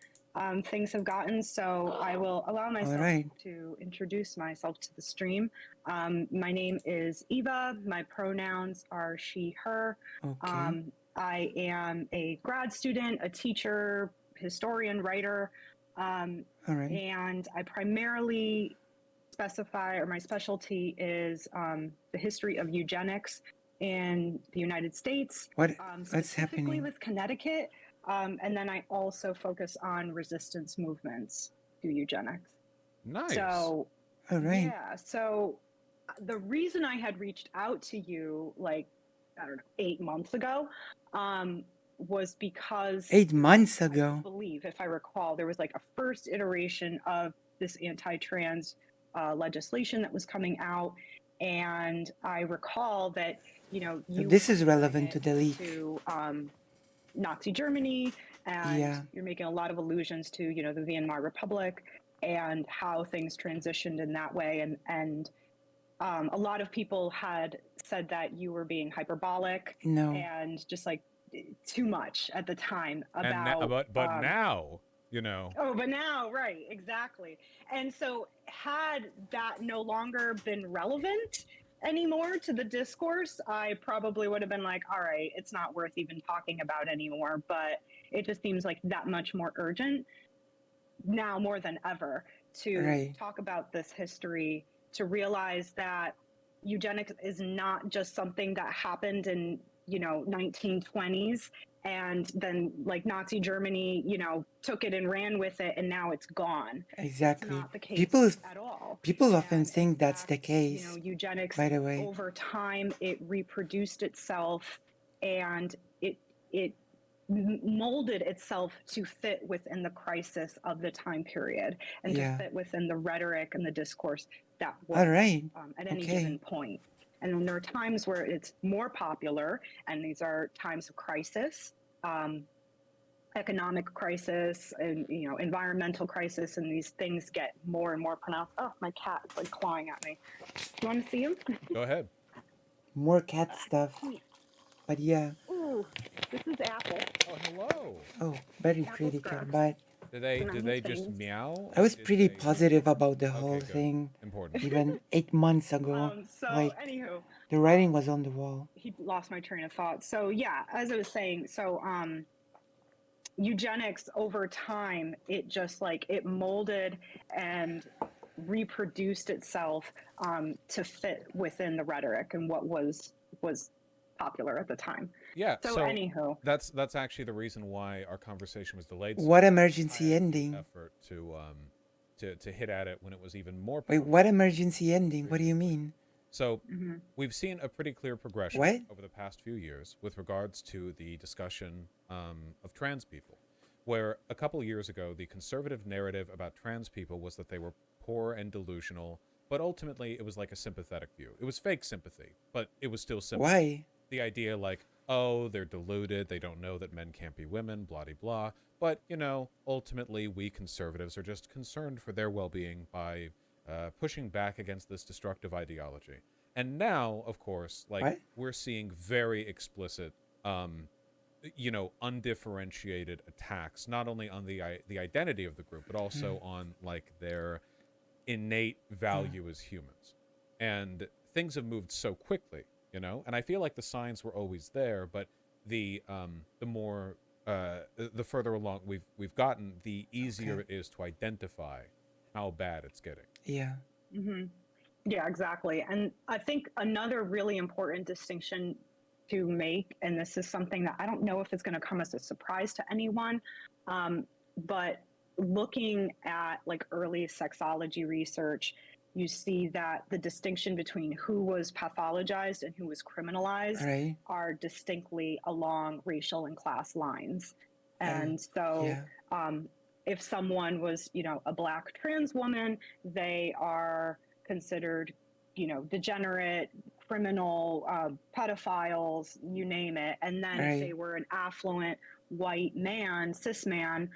things have gotten. So I will allow myself right. to introduce myself to the stream. My name is Eva. My pronouns are she, her. Okay. I am a grad student, a teacher, historian, writer, All right. and I primarily specify, or my specialty is the history of eugenics in the United States. What's Specifically happening? with Connecticut, and then I also focus on resistance movements through eugenics. Nice. So, All right. yeah. So the reason I had reached out to you, like, I don't know, 8 months ago, was because 8 months I ago. believe, if I recall, there was like a first iteration of this anti-trans legislation that was coming out, and I recall that you This is were relevant to comparing the it leak. to Nazi Germany, and Yeah. you're making a lot of allusions to the Weimar Republic and how things transitioned in that way, and a lot of people had said that you were being hyperbolic No. and just like too much at the time And about. but now, you know. Oh, but now, right, exactly. And so, had that no longer been relevant anymore to the discourse, I probably would have been like, all right, it's not worth even talking about anymore. But it just seems like that much more urgent now more than ever to Right. talk about this history, to realize that eugenics is not just something that happened in 1920s, and then like Nazi Germany took it and ran with it, and now it's gone. Exactly. It's not the case People at all. people often And in think that's the fact, case. eugenics By the way. over time it reproduced itself, and it molded itself to fit within the crisis of the time period, and to Yeah. fit within the rhetoric and the discourse that was All right. at any Okay. given point. And then there are times where it's more popular, and these are times of crisis, economic crisis, and environmental crisis, and these things get more and more pronounced. Oh, my cat is like clawing at me. Do you want to see him? Go ahead. More cat stuff. But yeah. Ooh, this is Apple. Oh, hello. Oh, very Apple pretty cat. scraps. But Did they Nice just things. meow? I or was did pretty they- positive about the Okay, whole good. thing. Important. Even 8 months ago. So Like, anywho, the writing was on the wall. he lost my train of thought. So yeah, as I was saying, so eugenics over time, it just like it molded and reproduced itself to fit within the rhetoric and what was popular at the time. Yeah. So, anywho, that's actually the reason why our conversation was delayed. What so emergency I had ending? effort to hit at it when it was even more. Wait, what emergency ending? What do you mean? So we've seen a pretty clear progression What? over the past few years with regards to the discussion of trans people, where a couple of years ago the conservative narrative about trans people was that they were poor and delusional, but ultimately it was like a sympathetic view. It was fake sympathy, but it was still sympathy. Why? The idea like, oh, they're deluded, they don't know that men can't be women, blah, blah, blah. But, ultimately we conservatives are just concerned for their well-being by pushing back against this destructive ideology. And now, of course, like, What? we're seeing very explicit, undifferentiated attacks, not only on the identity of the group, but also on, like, their innate value as humans. And things have moved so quickly, and I feel like the signs were always there, but the further along we've gotten, the easier it is to identify how bad it's getting. Yeah. Yeah, exactly. And I think another really important distinction to make, and this is something that I don't know if it's going to come as a surprise to anyone, but looking at like early sexology research, you see that the distinction between who was pathologized and who was criminalized Right. are distinctly along racial and class lines. And so Yeah. if someone was, a Black trans woman, they are considered, degenerate, criminal, pedophiles, you name it. And then Right. if they were an affluent white man, cis man,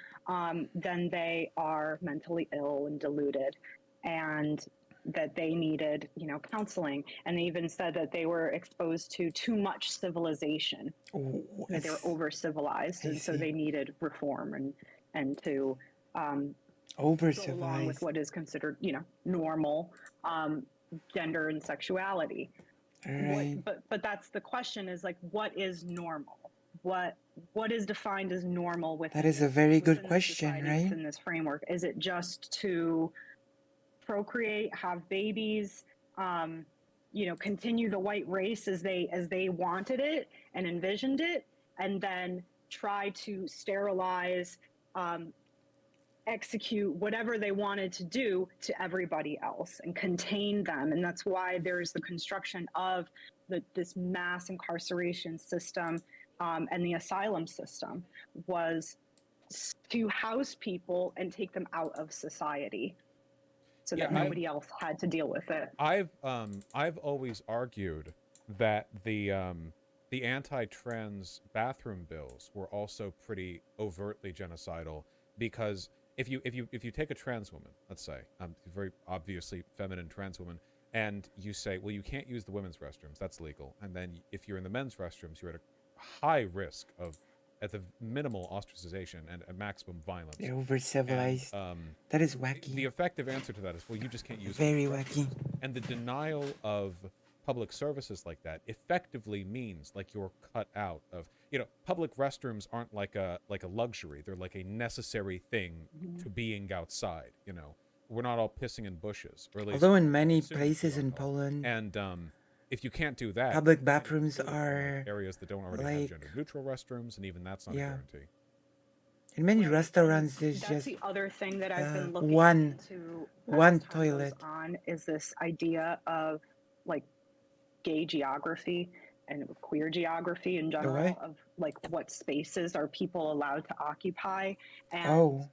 then they are mentally ill and deluded, and that they needed, counseling. And they even said that they were exposed to too much civilization, Oh, that they were over civilized, and so see. they needed reform and to go along Over-civilized. with what is considered, normal gender and sexuality. Right. But that's the question: is like, what is normal? What is defined as normal within That is a very good within this question, society, right? within this framework? Is it just to procreate, have babies, continue the white race as they wanted it and envisioned it, and then try to sterilize, execute whatever they wanted to do to everybody else and contain them? And that's why there's the construction of this mass incarceration system, and the asylum system was to house people and take them out of society, so that nobody else had to deal with it. I've always argued that the anti-trans bathroom bills were also pretty overtly genocidal, because if you take a trans woman, let's say, a very obviously feminine trans woman, and you say, well, you can't use the women's restrooms, that's legal, and then if you're in the men's restrooms, you're at a high risk of, at the minimal, ostracization and at maximum violence. They're over civilized. That is wacky. The effective answer to that is, well, you just can't use Very construction. wacky. And the denial of public services like that effectively means like you're cut out of, public restrooms aren't like a luxury. They're like a necessary thing to being outside. We're not all pissing in bushes, or at least Although in many soon places we in are all. Poland, And if you can't do that, public then bathrooms you go to, are areas that don't already have gender neutral restrooms, and even that's not a guarantee. in many Right. restaurants there's That's just the other thing that I've been looking one into one as time goes toilet. on is this idea of like gay geography and queer geography in general what? of like what spaces are people allowed to occupy, and Oh,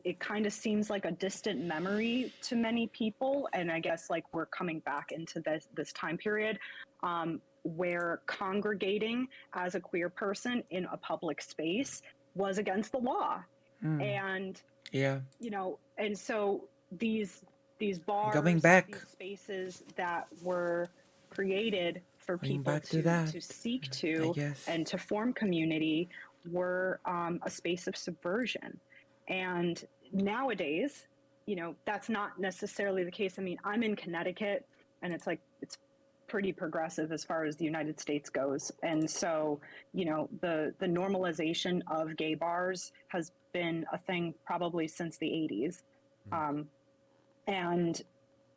it kind of seems like a distant memory to many people, and I guess like we're coming back into this time period where congregating as a queer person in a public space was against the law. And yeah. and so these bars, Going back. these spaces that were created for Going people back to to that, seek I to guess. and to form community were a space of subversion. And nowadays, that's not necessarily the case. I mean, I'm in Connecticut, and it's pretty progressive as far as the United States goes. And so, the normalization of gay bars has been a thing probably since the 80s. And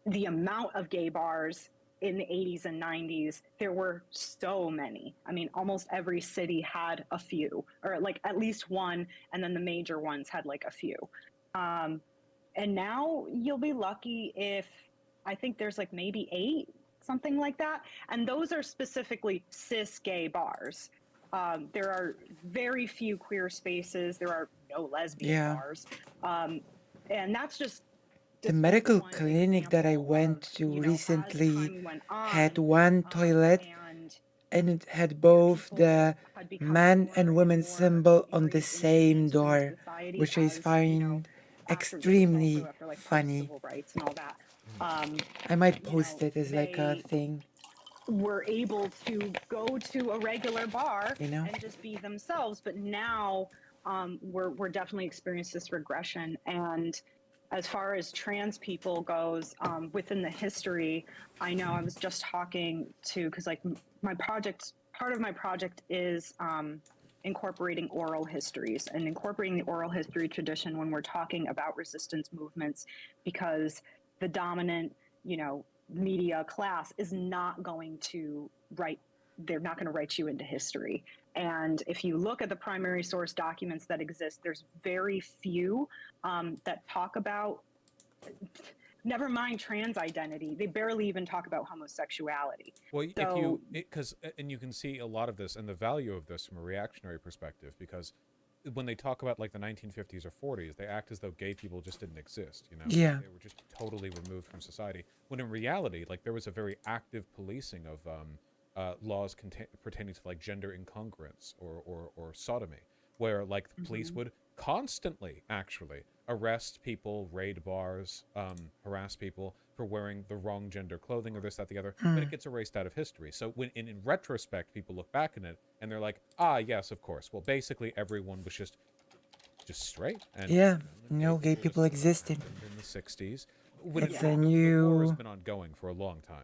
the amount of gay bars in the 80s and 90s, there were so many. I mean, almost every city had a few, or like at least one, and then the major ones had like a few. And now you'll be lucky if, I think there's like maybe 8, something like that. And those are specifically cis gay bars. There are very few queer spaces. There are no lesbian bars. And that's just The medical one clinic that I example went of, to as recently time went on, had one toilet, and it had both the had become man more and and women more symbol on the ingrained same into door, society which I as, find after extremely like funny. civil rights and all that. I might post it as like a They thing. were able to go to a regular bar and just be themselves, but now we're definitely experiencing this regression. And as far as trans people goes, within the history, I know I was just talking to, because like part of my project is incorporating oral histories and incorporating the oral history tradition when we're talking about resistance movements, because the dominant, media class is not going to they're not going to write you into history. And if you look at the primary source documents that exist, there's very few that talk about, never mind trans identity, they barely even talk about homosexuality. Well, So, and you can see a lot of this and the value of this from a reactionary perspective, because when they talk about like the 1950s or 40s, they act as though gay people just didn't exist, Yeah. They were just totally removed from society. When in reality, like there was a very active policing of laws pertaining to like gender incongruence or sodomy, where like the police would constantly actually arrest people, raid bars, harass people for wearing the wrong gender clothing or this, that, the other, but it gets erased out of history. So when in retrospect, people look back in it and they're like, yes, of course. Well, basically everyone was just straight. And, no gay people existed. in the 60s. It's The a war new, has been ongoing for a long time.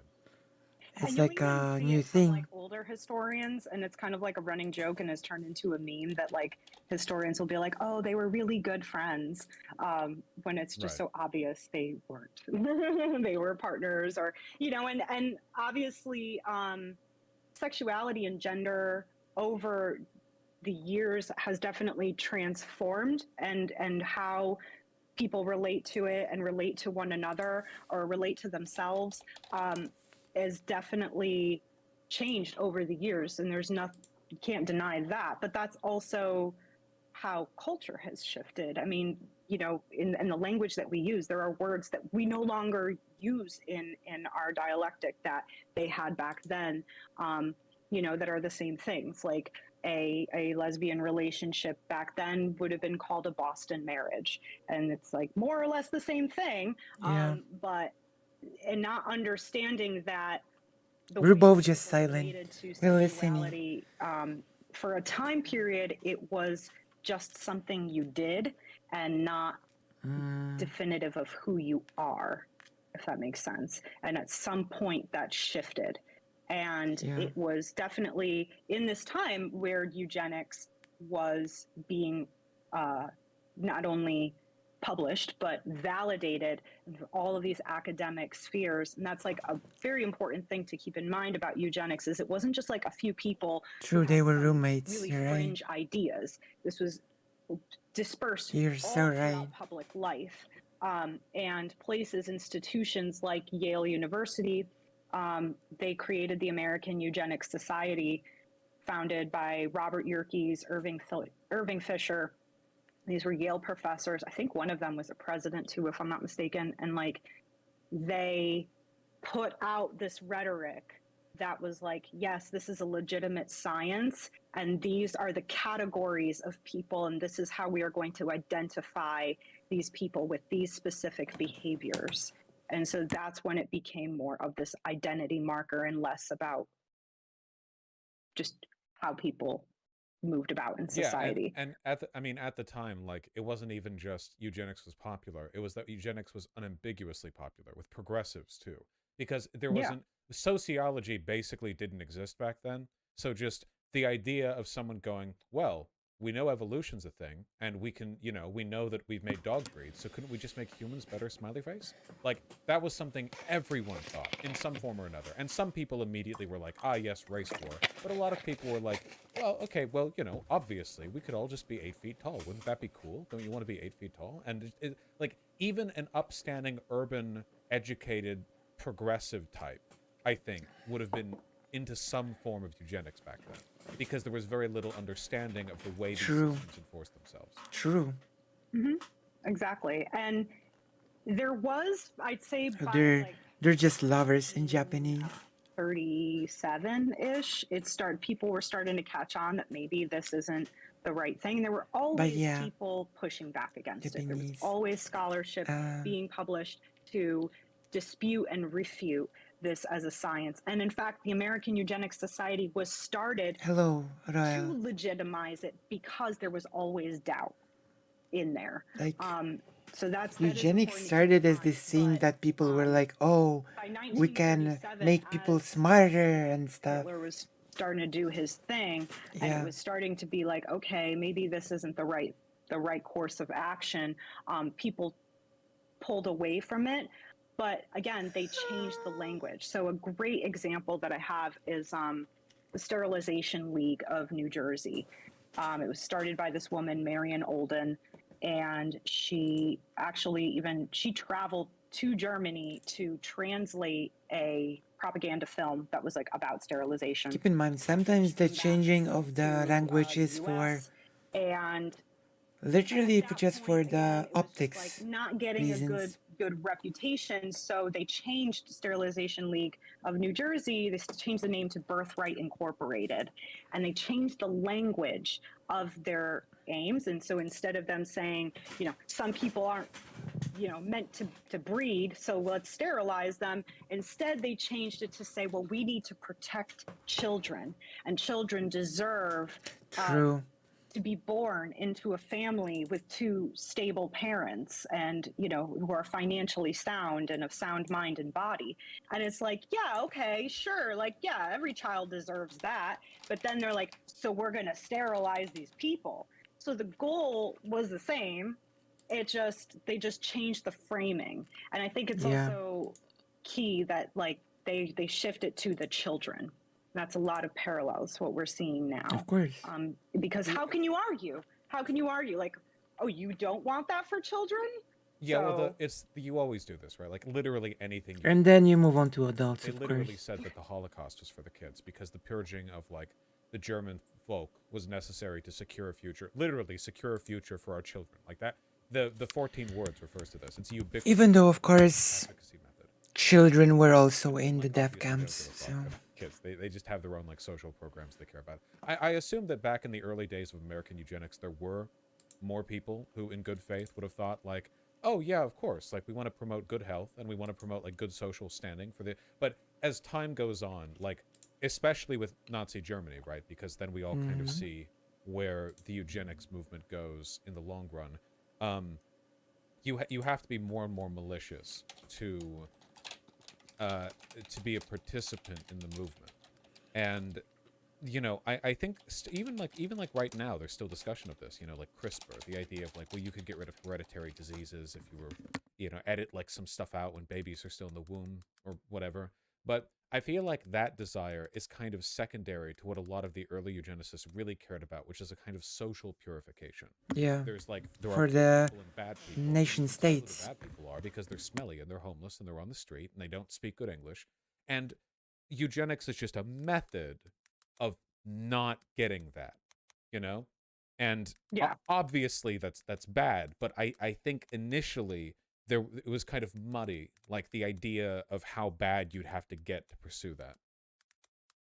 it's and you'll like even a see new it from like thing. older historians, and it's kind of like a running joke and has turned into a meme that like historians will be like, oh, they were really good friends, when it's just Right. so obvious they weren't. They were partners, or and obviously sexuality and gender over the years has definitely transformed, and how people relate to it and relate to one another or relate to themselves is definitely changed over the years. And there's nothing, you can't deny that, but that's also how culture has shifted. I mean, in the language that we use, there are words that we no longer use in our dialectic that they had back then, that are the same things. Like a lesbian relationship back then would have been called a Boston marriage. And it's like more or less the same thing. Yeah. And not understanding that We're way both that just people silent. related to We're listening. sexuality for a time period, it was just something you did and not definitive of who you are, if that makes sense. And at some point that shifted. And it was definitely in this time where eugenics was being not only published but validated all of these academic spheres. And that's like a very important thing to keep in mind about eugenics, is it wasn't just like a few people True, they were roommates. really You're right. fringe ideas. This was dispersed You're all so throughout right. public life. And places, institutions like Yale University, they created the American Eugenics Society, founded by Robert Yerkes, Irving Fisher. These were Yale professors. I think one of them was a president too, if I'm not mistaken. And like, they put out this rhetoric that was like, yes, this is a legitimate science, and these are the categories of people, and this is how we are going to identify these people with these specific behaviors. And so that's when it became more of this identity marker and less about just how people moved about in society. Yeah, and at the time, like, it wasn't even just eugenics was popular. It was that eugenics was unambiguously popular with progressives too, because there wasn't sociology basically didn't exist back then. So just the idea of someone going, well, we know evolution's a thing, and we can, we know that we've made dog breeds, so couldn't we just make humans better, smiley face? Like, that was something everyone thought in some form or another. And some people immediately were like, ah, yes, race war. But a lot of people were like, well, okay, well, obviously, we could all just be 8 feet tall. Wouldn't that be cool? Don't you want to be 8 feet tall? And, like, even an upstanding, urban, educated, progressive type, I think, would have been into some form of eugenics back then, because there was very little understanding of the way these systems enforce themselves. True. Exactly. And there was, I'd say, They're just lovers in Japanese. 37-ish, people were starting to catch on that maybe this isn't the right thing. There were always people pushing back against it. There was always scholarship being published to dispute and refute this as a science. And in fact, the American Eugenics Society was started to legitimize it because there was always doubt in there. Like, so that eugenics started as this thing that people were like, oh, we can make people smarter and stuff. Hitler was starting to do his thing, and it was starting to be like, okay, maybe this isn't the right course of action. People pulled away from it. But again, they changed the language. So a great example that I have is the Sterilization League of New Jersey. It was started by this woman, Marion Olden, and she traveled to Germany to translate a propaganda film that was like about sterilization. Keep in mind, sometimes the changing of the language is for and literally just for the optics like not getting reasons. a good reputation, so they changed Sterilization League of New Jersey. They changed the name to Birthright Incorporated, and they changed the language of their aims. And so instead of them saying, some people aren't, meant to breed, so let's sterilize them, instead they changed it to say, well, we need to protect children, and children deserve to be born into a family with 2 stable parents and, who are financially sound and of sound mind and body. And it's like, yeah, okay, sure. Like, yeah, every child deserves that. But then they're like, so we're going to sterilize these people. So the goal was the same. They just changed the framing. And I think it's also key that like they shift it to the children. That's a lot of parallels what we're seeing now. Of course. Because how can you argue? Like, oh, you don't want that for children? Yeah, well, you always do this, right? Like literally anything. And then you move on to adults, of course. They literally said that the Holocaust was for the kids because the purging of like the German folk was necessary to secure a future. Literally secure a future for our children. Like that. The 14 words refers to this. It's ubiquitous. Even though, of course, children were also in the death camps. So kids, they just have their own like social programs they care about. I assume that back in the early days of American eugenics, there were more people who, in good faith, would have thought like, oh yeah, of course, like we want to promote good health and we want to promote like good social standing for the. But as time goes on, like especially with Nazi Germany, right? Because then we all kind of Mhm. see where the eugenics movement goes in the long run. You have to be more and more malicious to be a participant in the movement. And I think even like right now, there's still discussion of this. Like CRISPR, the idea of like, well, you could get rid of hereditary diseases if you were, edit like some stuff out when babies are still in the womb or whatever. But I feel like that desire is kind of secondary to what a lot of the early eugenicists really cared about, which is a kind of social purification. Yeah. There are For good the people and bad people. nation You can tell who the states. bad people are because they're smelly and they're homeless and they're on the street and they don't speak good English. And eugenics is just a method of not getting that, and Yeah. obviously that's bad, but I think initially it was kind of muddy, like the idea of how bad you'd have to get to pursue that.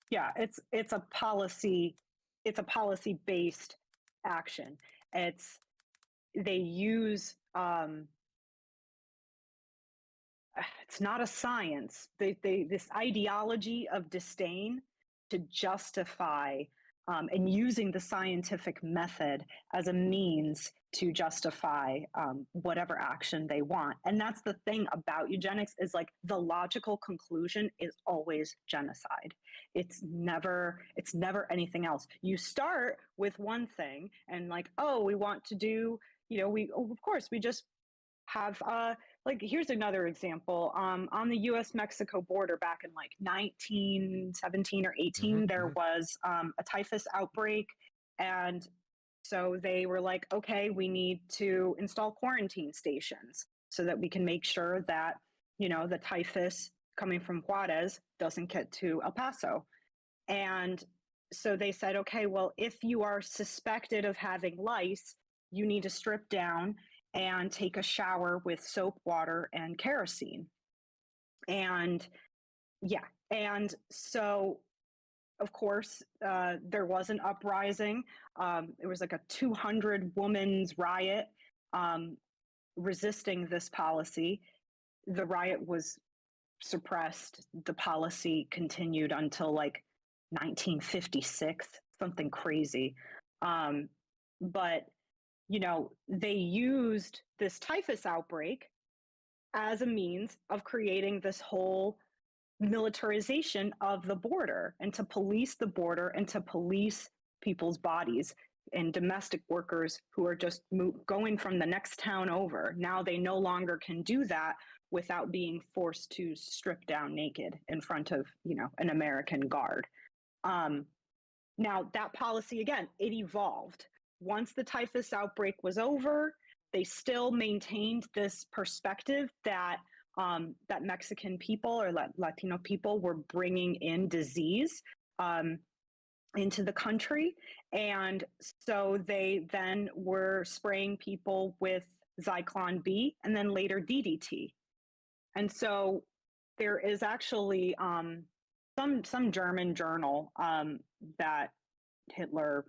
Yeah, it's a policy based action. They use it's not a science. They this ideology of disdain to justify and using the scientific method as a means to justify whatever action they want. And that's the thing about eugenics is like the logical conclusion is always genocide. It's never anything else. You start with one thing and like, oh, we want to do, of course we just have like here's another example on the US Mexico border back in like 1917 or 18 there was a typhus outbreak, and so they were like, okay, we need to install quarantine stations so that we can make sure that the typhus coming from Juarez doesn't get to El Paso. And so they said, okay, well, if you are suspected of having lice, you need to strip down and take a shower with soap, water, and kerosene. And yeah, and so of course there was an uprising. It was like a 200 women's riot resisting this policy. The riot was suppressed. The policy continued until like 1956, something crazy. But they used this typhus outbreak as a means of creating this whole militarization of the border and to police the border and to police people's bodies and domestic workers who are just going from the next town over. Now they no longer can do that without being forced to strip down naked in front of, an American guard. Now that policy, again, it evolved. Once the typhus outbreak was over, they still maintained this perspective that that Mexican people or Latino people were bringing in disease into the country. And so they then were spraying people with Zyklon B and then later DDT. And so there is actually some German journal that Hitler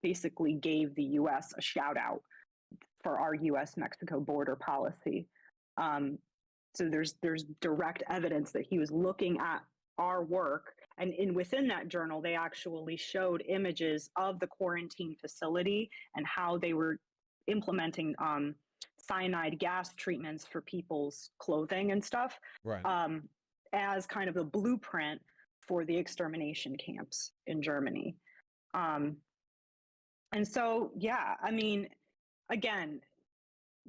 basically gave the U.S. a shout out for our U.S.-Mexico border policy. So there's direct evidence that he was looking at our work, and within that journal, they actually showed images of the quarantine facility and how they were implementing cyanide gas treatments for people's clothing and stuff, right? As kind of the blueprint for the extermination camps in Germany. And so, yeah, I mean, again,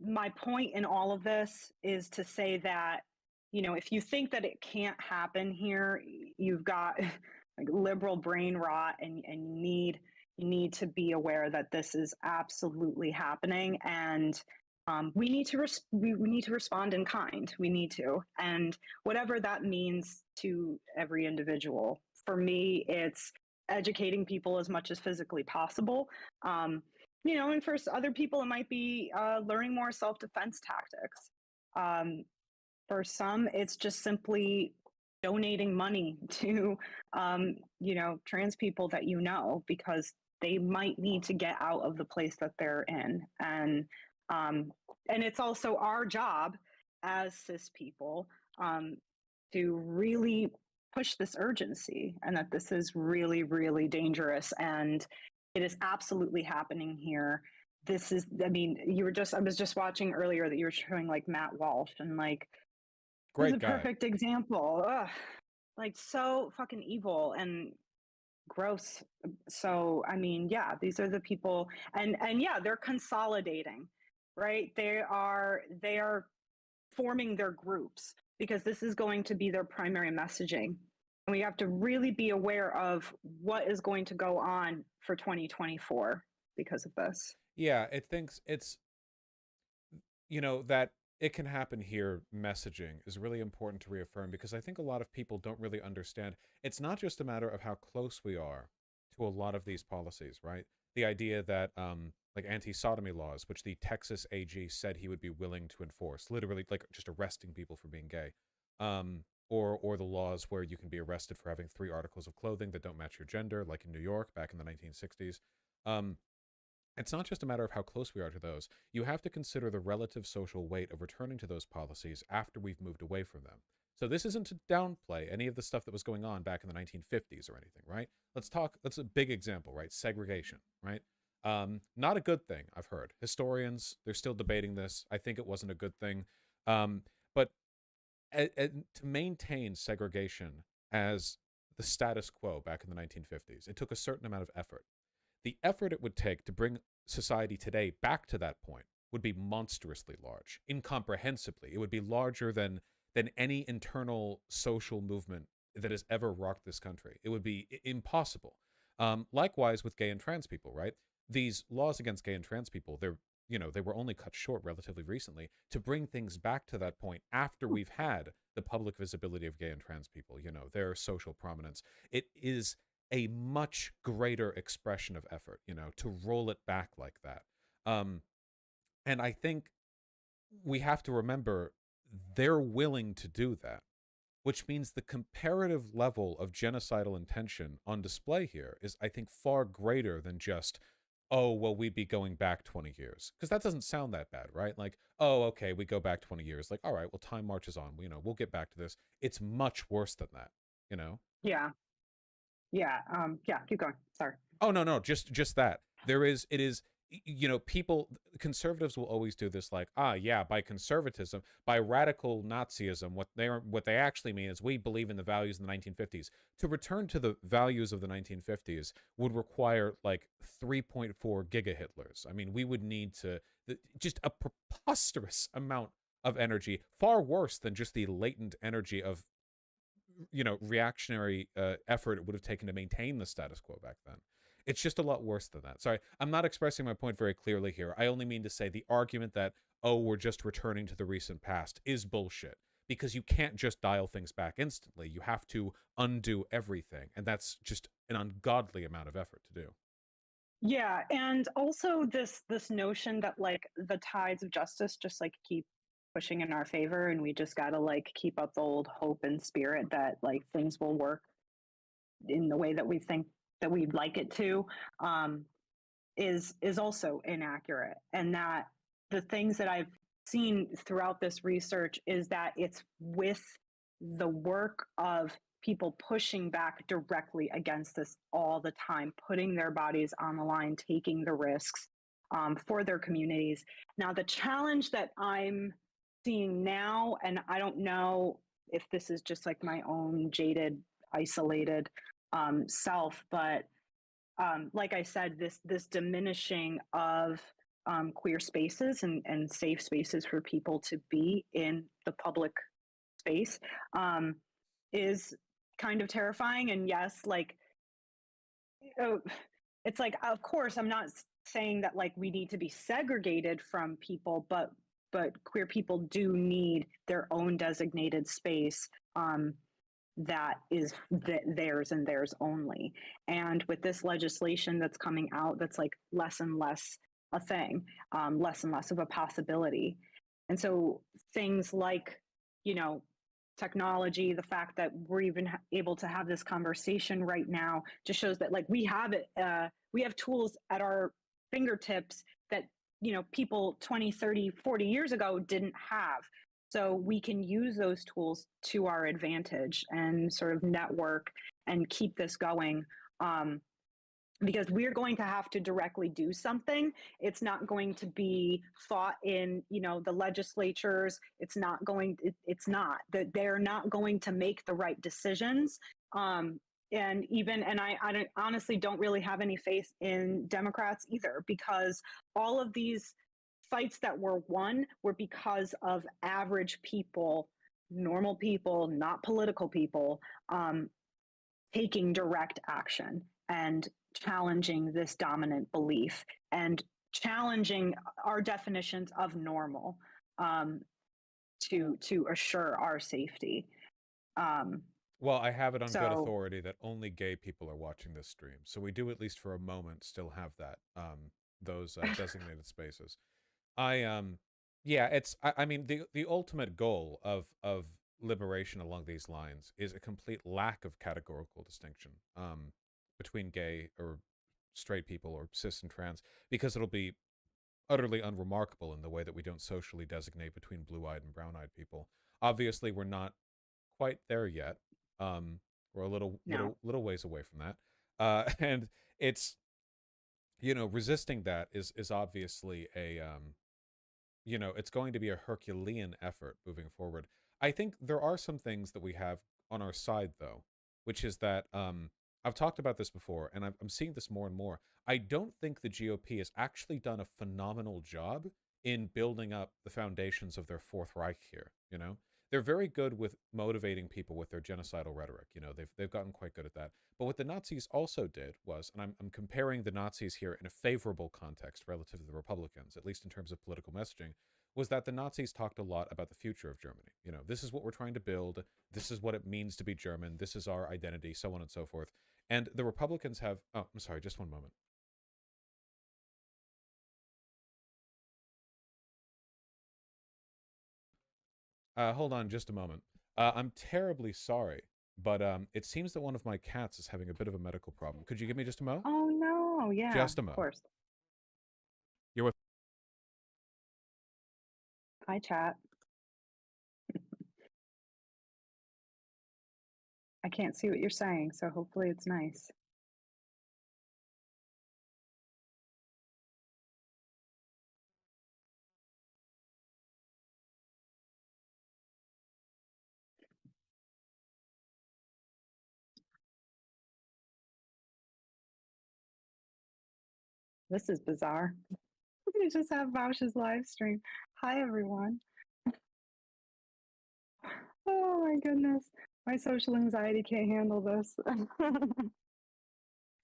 my point in all of this is to say that, if you think that it can't happen here, you've got like liberal brain rot, and you need to be aware that this is absolutely happening, and we need to we need to respond in kind. We need to, and whatever that means to every individual. For me, it's educating people as much as physically possible. And for other people, it might be learning more self-defense tactics. For some, it's just simply donating money to, trans people that because they might need to get out of the place that they're in. And it's also our job as cis people to really push this urgency and that this is really, really dangerous. And it is absolutely happening here. This is, I mean, I was just watching earlier that you were showing like Matt Walsh, and like, this is Great a guy. perfect example. Ugh, like so fucking evil and gross. So, I mean, yeah, these are the people, and yeah, they're consolidating, right? They are forming their groups because this is going to be their primary messaging. And we have to really be aware of what is going to go on for 2024 because of this. Yeah, it thinks it's, that it can happen here messaging is really important to reaffirm, because I think a lot of people don't really understand. It's not just a matter of how close we are to a lot of these policies, right? The idea that like anti-sodomy laws, which the Texas AG said he would be willing to enforce, literally like just arresting people for being gay, or the laws where you can be arrested for having 3 articles of clothing that don't match your gender, like in New York back in the 1960s. It's not just a matter of how close we are to those. You have to consider the relative social weight of returning to those policies after we've moved away from them. So this isn't to downplay any of the stuff that was going on back in the 1950s or anything, right? That's a big example, right? Segregation, right? Not a good thing, I've heard. Historians, they're still debating this. I think it wasn't a good thing. But to maintain segregation as the status quo back in the 1950s, it took a certain amount of effort. The effort it would take to bring society today back to that point would be monstrously large, incomprehensibly. It would be larger than any internal social movement that has ever rocked this country. It would be impossible. Likewise with gay and trans people, right? These laws against gay and trans people, they were only cut short relatively recently. To bring things back to that point after we've had the public visibility of gay and trans people, their social prominence, it is a much greater expression of effort, to roll it back like that. And I think we have to remember they're willing to do that, which means the comparative level of genocidal intention on display here is, I think, far greater than just, oh, well, we'd be going back 20 years. Because that doesn't sound that bad, right? Like, oh, okay, we go back 20 years. Like, all right, well, time marches on. We'll get back to this. It's much worse than that, Yeah. Yeah, keep going. Sorry. Oh, no, just that. It is, people, conservatives will always do this, like, yeah, by conservatism, by radical Nazism, what they actually mean is we believe in the values in the 1950s. To return to the values of the 1950s would require like 3.4 gigahitlers. I mean, we would need just a preposterous amount of energy, far worse than just the latent energy of reactionary effort it would have taken to maintain the status quo back then. It's just a lot worse than that. Sorry, I'm not expressing my point very clearly here. I only mean to say the argument that, oh, we're just returning to the recent past is bullshit, because you can't just dial things back instantly. You have to undo everything, and that's just an ungodly amount of effort to do. Yeah, and also this notion that like the tides of justice just like keep pushing in our favor, and we just gotta like keep up the old hope and spirit that like things will work in the way that we think that we'd like it to, is also inaccurate. And that the things that I've seen throughout this research is that it's with the work of people pushing back directly against this all the time, putting their bodies on the line, taking the risks for their communities. Now, the challenge that I'm seeing now, and I don't know if this is just like my own jaded, isolated self, but like I said, this diminishing of queer spaces and safe spaces for people to be in the public space is kind of terrifying. And yes, like, it's like, of course, I'm not saying that like we need to be segregated from people, but queer people do need their own designated space that is theirs and theirs only. And with this legislation that's coming out, that's like less and less a thing, less and less of a possibility. And so things like, technology, the fact that we're even able to have this conversation right now just shows that like we have tools at our fingertips that people 20, 30, 40 years ago didn't have. So we can use those tools to our advantage and sort of network and keep this going. Because we're going to have to directly do something. It's not going to be fought in, the legislatures. It's not that they're not going to make the right decisions. I honestly don't really have any faith in Democrats either, because all of these fights that were won were because of average people, normal people, not political people, taking direct action and challenging this dominant belief and challenging our definitions of normal, to assure our safety. Well, I have it on good So authority that only gay people are watching this stream, so we do at least for a moment still have that those designated spaces. Yeah, I mean the ultimate goal of liberation along these lines is a complete lack of categorical distinction between gay or straight people or cis and trans, because it'll be utterly unremarkable in the way that we don't socially designate between blue-eyed and brown-eyed people. Obviously, we're not quite there yet. We're a little ways away from that, and it's resisting that is obviously a it's going to be a Herculean effort moving forward. I think there are some things that we have on our side, though, which is that I've talked about this before, and I'm seeing this more and more. I don't think the GOP has actually done a phenomenal job in building up the foundations of their Fourth Reich here. They're very good with motivating people with their genocidal rhetoric. They've gotten quite good at that. But what the Nazis also did was, and I'm comparing the Nazis here in a favorable context relative to the Republicans, at least in terms of political messaging, was that the Nazis talked a lot about the future of Germany. This is what we're trying to build. This is what it means to be German. This is our identity, so on and so forth. And the Republicans have... Oh, I'm sorry, just one moment. Hold on just a moment. I'm terribly sorry, but it seems that one of my cats is having a bit of a medical problem. Could you give me just a mo? Oh no, yeah, Just a mo. of course. You're with... Hi, chat. I can't see what you're saying, so hopefully it's nice. This is bizarre. We just have Bausch's live stream. Hi, everyone. Oh my goodness. My social anxiety can't handle this.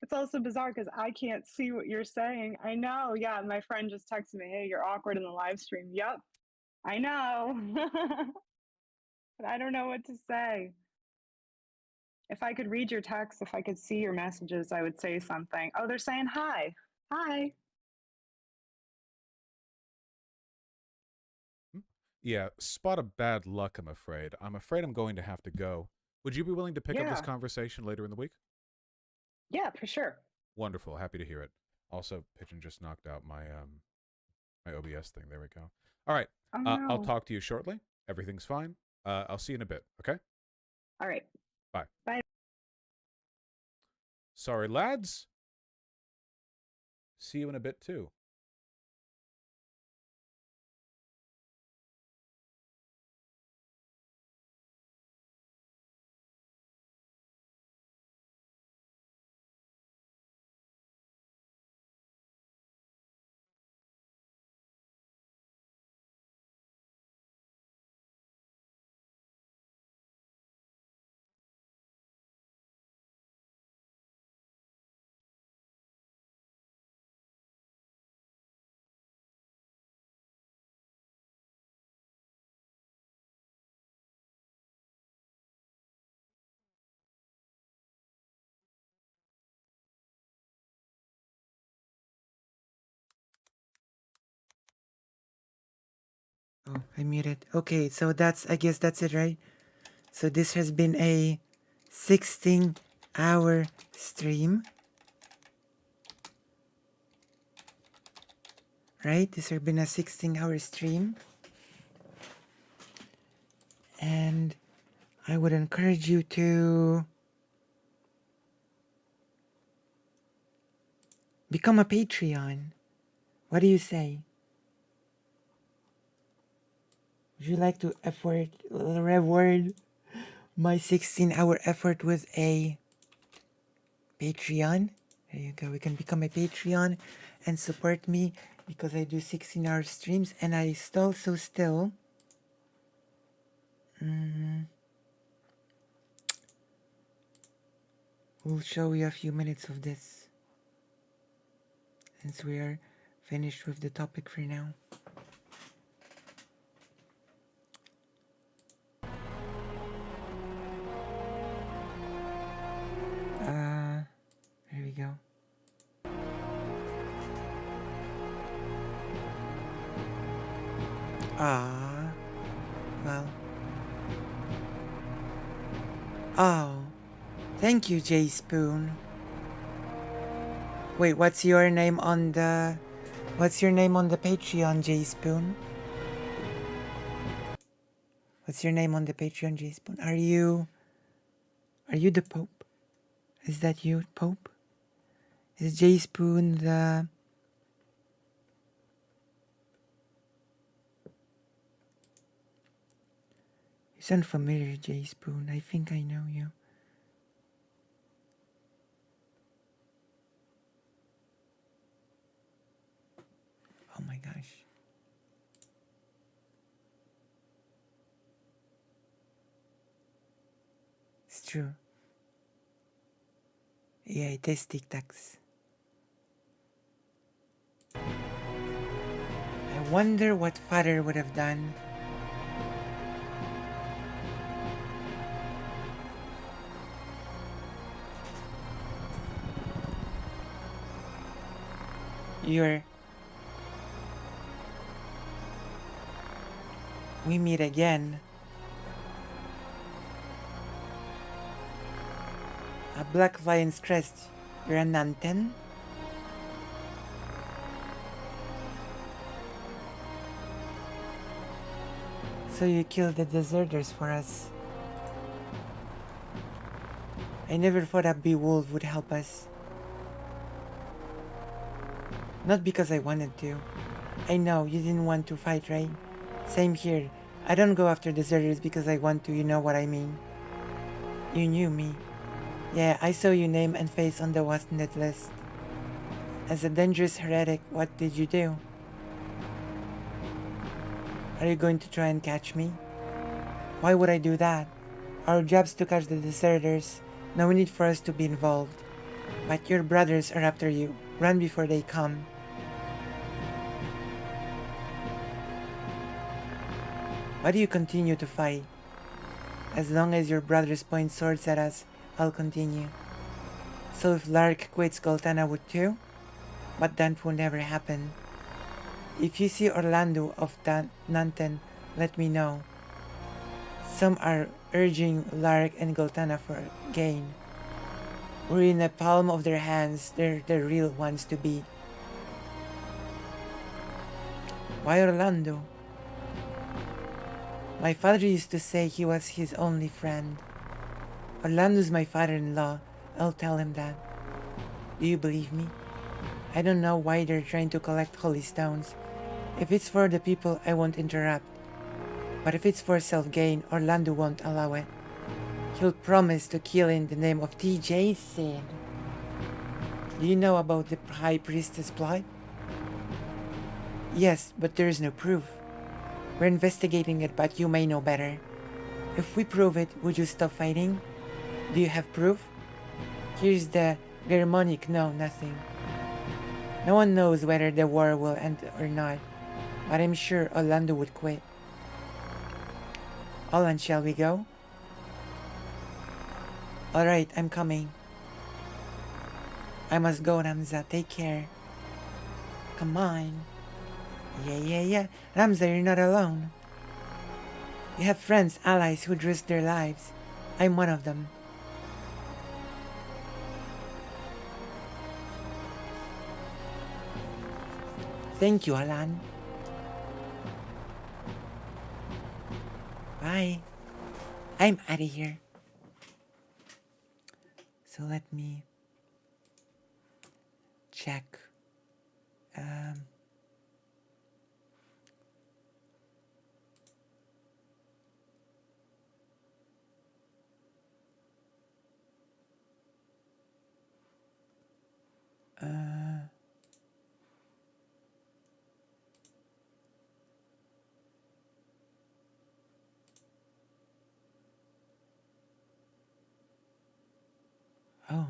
It's also bizarre because I can't see what you're saying. I know. Yeah, my friend just texted me, hey, you're awkward in the live stream. Yep, I know. But I don't know what to say. If I could read your text, if I could see your messages, I would say something. Oh, they're saying hi. Hi. Yeah, spot of bad luck, I'm afraid. I'm afraid I'm going to have to go. Would you be willing to pick up this conversation later in the week? Yeah, for sure. Wonderful. Happy to hear it. Also, Pigeon just knocked out my my OBS thing. There we go. All right. Oh, no. I'll talk to you shortly. Everything's fine. I'll see you in a bit, okay? All right. Bye. Bye. Sorry, lads. See you in a bit, too. Oh, I muted. Okay, so I guess that's it, right? So this has been a 16-hour stream. Right? This has been a 16-hour stream. And I would encourage you to become a Patreon. What do you say? Would you like to reward my 16-hour effort with a Patreon? There you go. We can become a Patreon and support me because I do 16-hour streams and I also still we'll show you a few minutes of this since we are finished with the topic for now. There we go. Well. Oh, thank you, J Spoon. Wait, what's your name on the Patreon, J Spoon? What's your name on the Patreon, J Spoon? Are you the Pope? Is that you, Pope? Is J Spoon the... You sound familiar, J Spoon. I think I know you. Oh my gosh. It's true. Yeah, it is tic-tacs. I wonder what father would have done. We meet again. A black lion's crest. You're a Nanten? So you killed the deserters for us. I never thought a Beowulf would help us. Not because I wanted to. I know, you didn't want to fight, right? Same here. I don't go after deserters because I want to, you know what I mean. You knew me. Yeah, I saw your name and face on the wanted list. As a dangerous heretic, what did you do? Are you going to try and catch me? Why would I do that? Our job's to catch the deserters. No need for us to be involved. But your brothers are after you. Run before they come. Why do you continue to fight? As long as your brothers point swords at us, I'll continue. So if Lark quits, Goltana would too? But that will never happen. If you see Orlando of Nanten, let me know. Some are urging Lark and Goltana for gain. We're in the palm of their hands. They're the real ones to beat. Why Orlando? My father used to say he was his only friend. Orlando's my father-in-law. I'll tell him that. Do you believe me? I don't know why they're trying to collect holy stones. If it's for the people, I won't interrupt. But if it's for self-gain, Orlando won't allow it. He'll promise to kill in the name of TJ Sid. Do you know about the High Priestess plot? Yes, but there is no proof. We're investigating it, but you may know better. If we prove it, would you stop fighting? Do you have proof? Here's the Germanic. No, nothing. No one knows whether the war will end or not, but I'm sure Orlando would quit. Olan, shall we go? Alright, I'm coming. I must go, Ramza. Take care. Come on. Yeah. Ramza, you're not alone. You have friends, allies who'd risk their lives. I'm one of them. Thank you, Alan. Bye. I'm out of here. So let me check. Oh.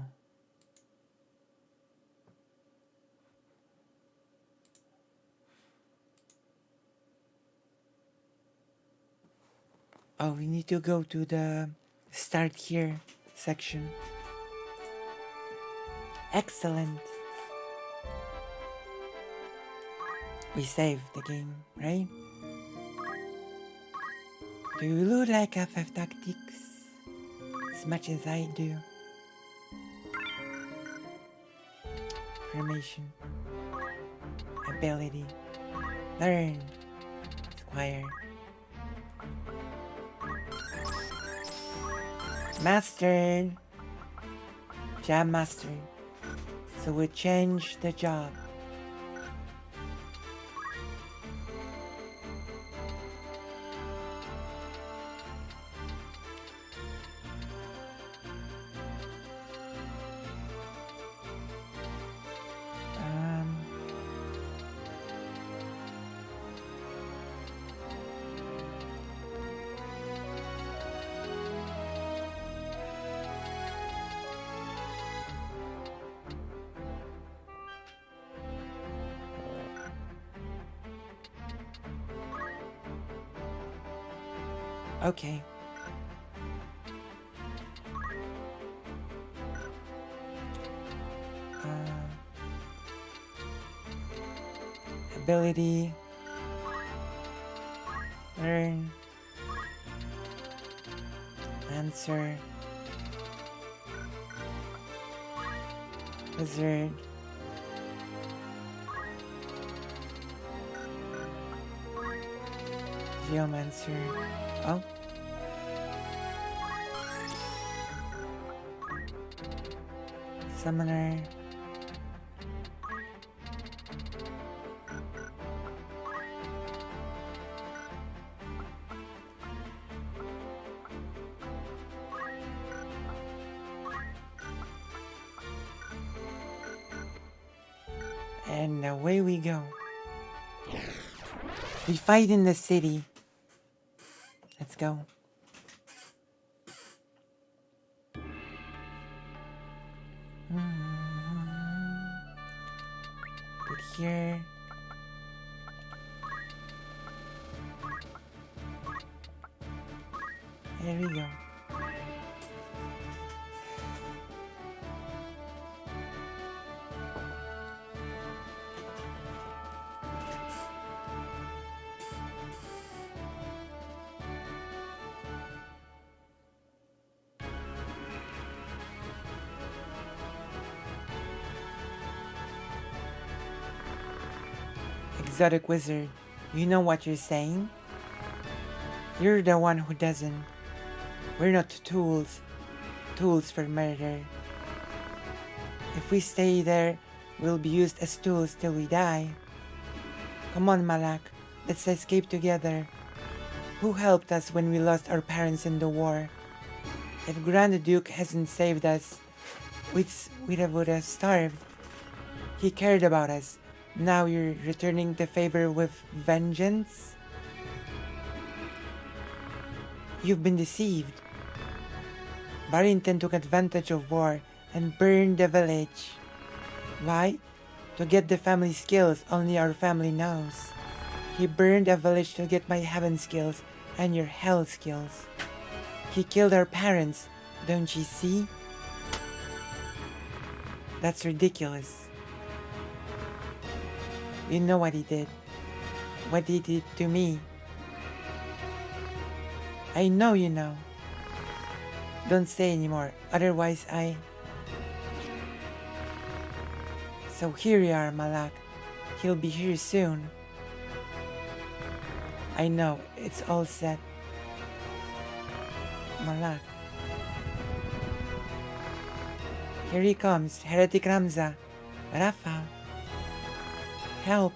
Oh, we need to go to the start here section. Excellent. We saved the game, right? Do you look like FF Tactics as much as I do? Formation. Ability. Learn. Squire. Mastered. Jam mastered. So we change the job. Okay. Ability. Learn. Answer. Wizard. Geomancer. Oh. Summoner. And away we go. We fight in the city. Let's go. Put here. There we go. Exotic wizard, you know what you're saying? You're the one who doesn't. We're not tools for murder. If we stay there, we'll be used as tools till we die. Come on, Malak, let's escape together. Who helped us when we lost our parents in the war? If Grand Duke hasn't saved us, would have starved. He cared about us. Now you're returning the favor with vengeance? You've been deceived. Barrington took advantage of war and burned the village. Why? To get the family skills only our family knows. He burned a village to get my heaven skills and your hell skills. He killed our parents, don't you see? That's ridiculous. You know what he did. What he did to me. I know you know. Don't say anymore, otherwise So here you are, Malak. He'll be here soon. I know, it's all set. Malak. Here he comes, Heretic Ramza. Rafa. Help.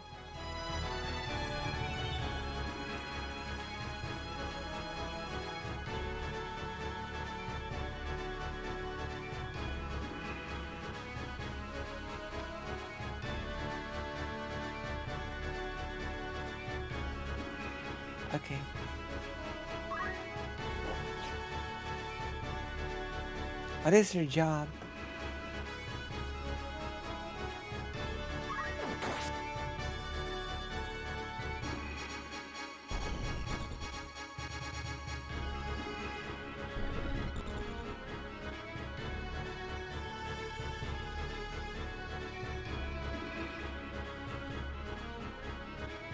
Okay. What is your job?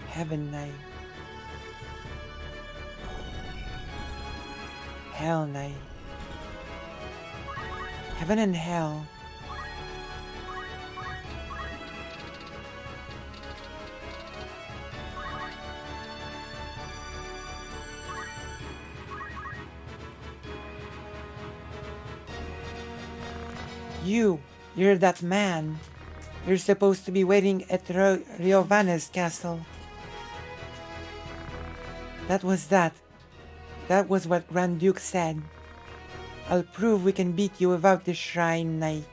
Heaven Knight. Hell Knight. Heaven and Hell. You're that man. You're supposed to be waiting at Riovanna's castle. That was that. That was what Grand Duke said. I'll prove we can beat you without the Shrine Knights.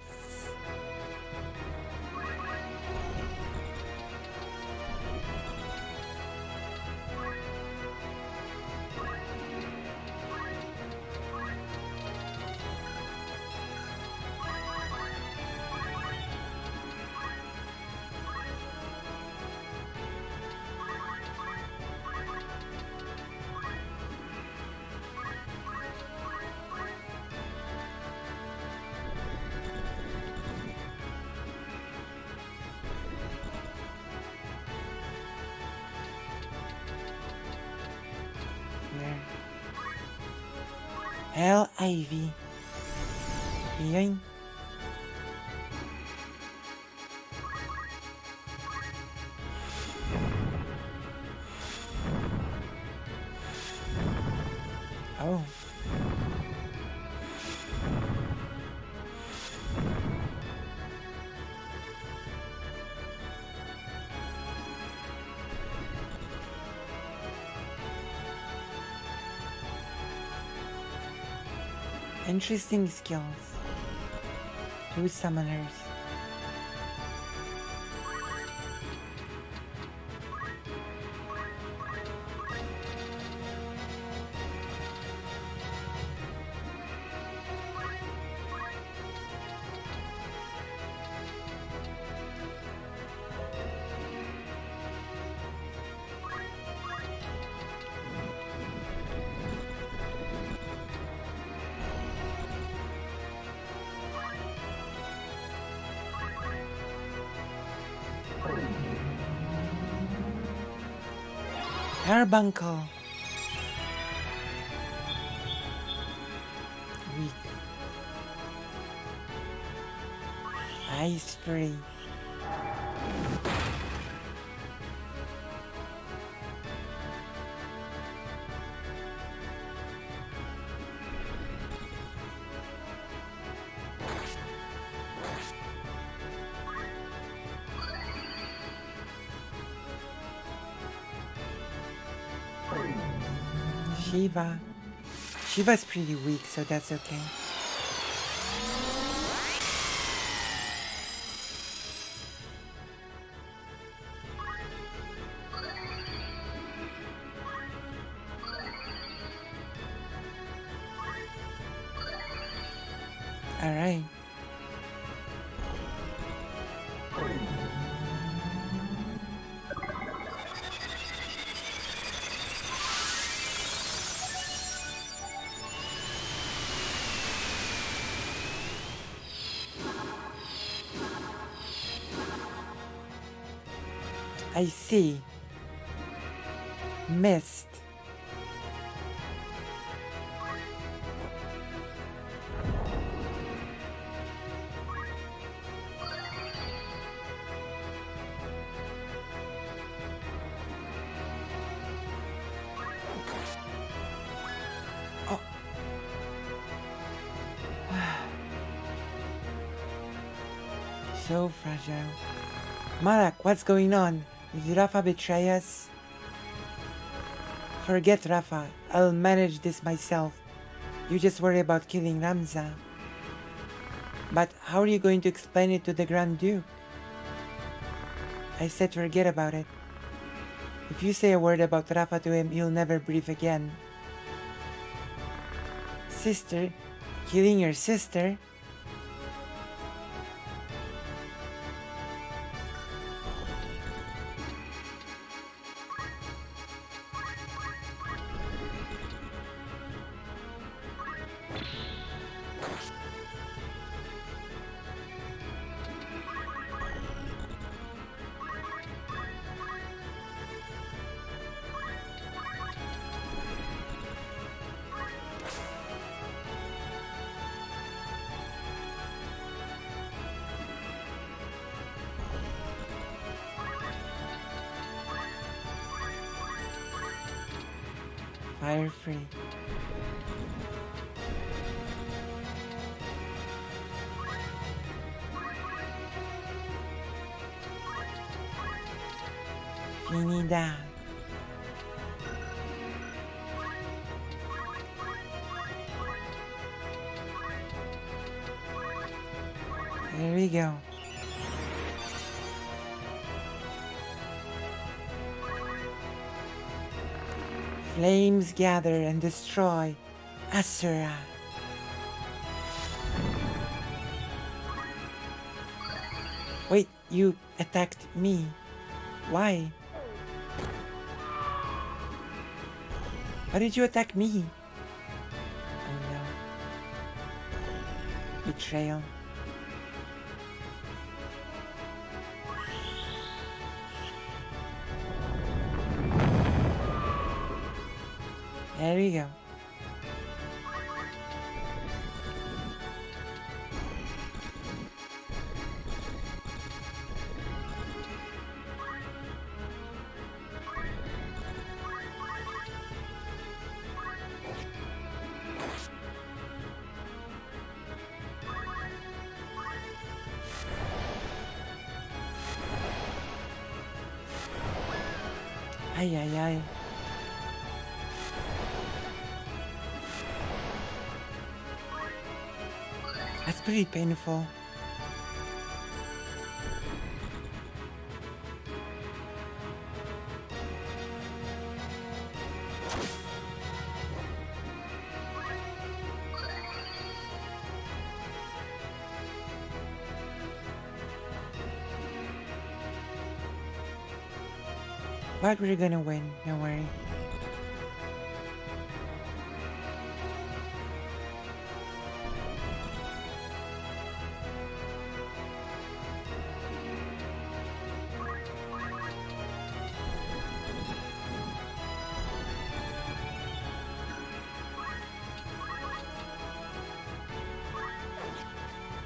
Hell Ivy. Yoink. Oh. Interesting skills. 2 summoners. Carbuncle. Weak. Ice free. Shiva. Shiva's pretty weak, so that's okay. Alright. I see. Mist. So fragile. Marak, what's going on? Did Rafa betray us? Forget Rafa. I'll manage this myself. You just worry about killing Ramza. But how are you going to explain it to the Grand Duke? I said forget about it. If you say a word about Rafa to him, he'll never breathe again. Sister? Killing your sister? Fire free. Finida. There we go. Flames gather and destroy Asura. Wait, you attacked me. Why? Why did you attack me? Oh no. Betrayal. There we go. Ay, ay, ay. That's pretty painful. But we're gonna win, don't worry.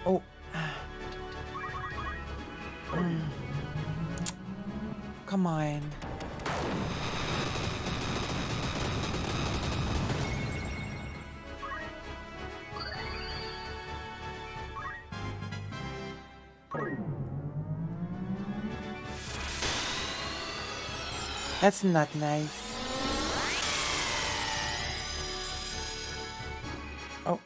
Oh. Come on. That's not nice. Oh.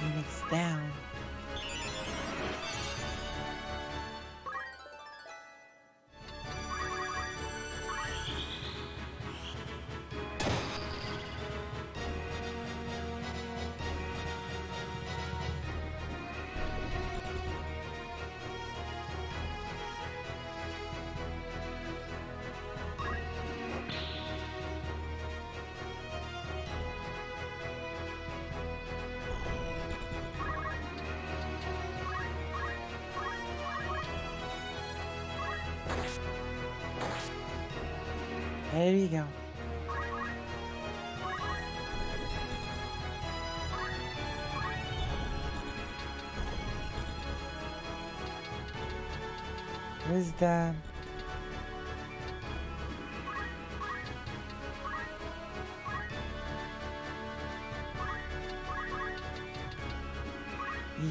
Phoenix down. There you go. Where's the...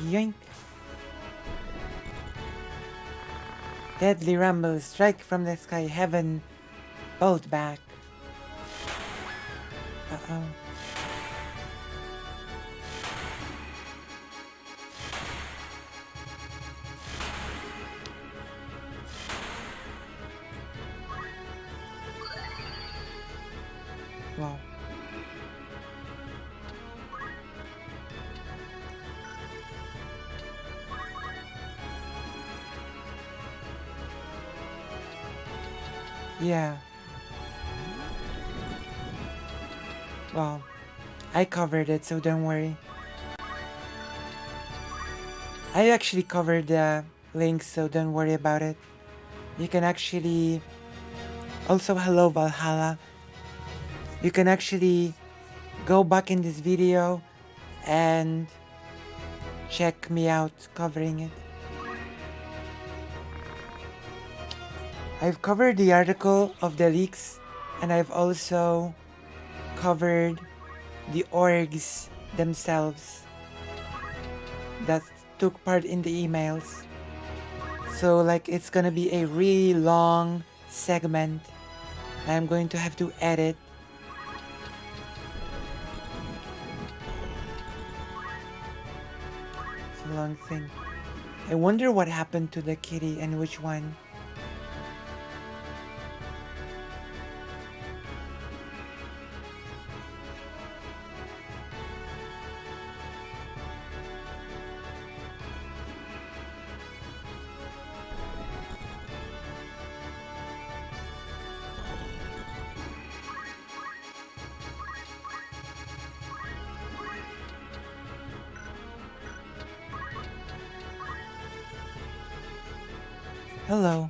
Yoink. Deadly rumble, strike from the sky, heaven, bolt back. Uh-oh. Wow. Yeah. Well, I covered it, so don't worry. I actually covered the links, so don't worry about it. You can actually... Also, hello Valhalla. You can actually go back in this video and check me out covering it. I've covered the article of the leaks, and I've also covered the orgs themselves that took part in the emails. So like it's gonna be a really long segment I'm going to have to edit. It's a long thing. I wonder what happened to the kitty and which one. Hello.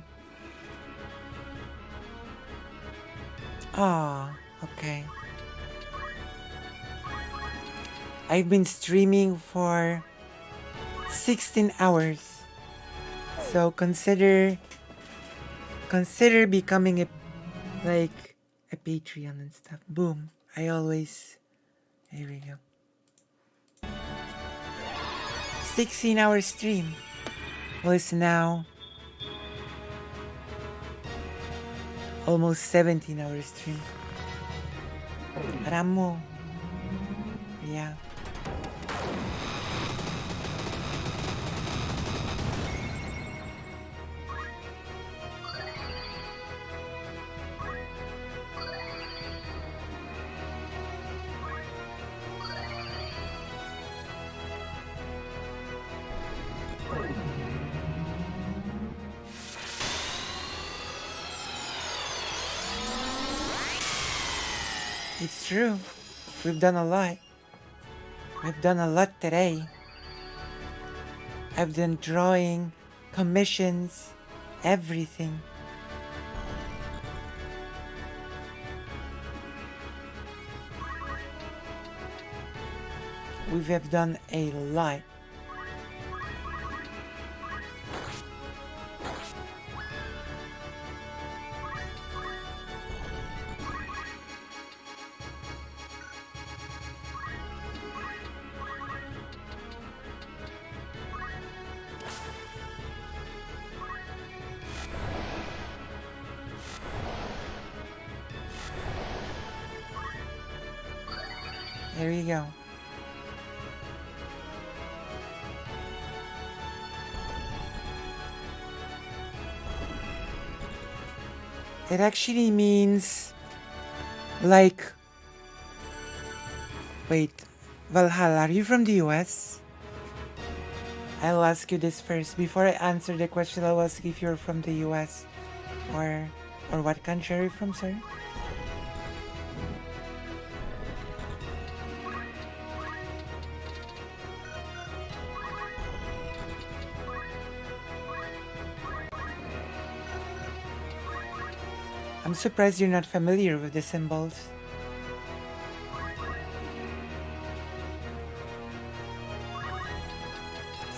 Ah, okay. I've been streaming for 16 hours. So consider becoming a Patreon and stuff. Boom. I always... Here we go. 16-hour stream. Well, it's now almost 17-hour stream. Ramo. Yeah. It's true. We've done a lot. We've done a lot today. I've done drawing, commissions, everything. We have done a lot. There you go. It actually means like... Wait, Valhalla, are you from the US? I'll ask you this first. Before I answer the question, I'll ask if you're from the US. Or what country are you from, sir? I'm surprised you're not familiar with the symbols.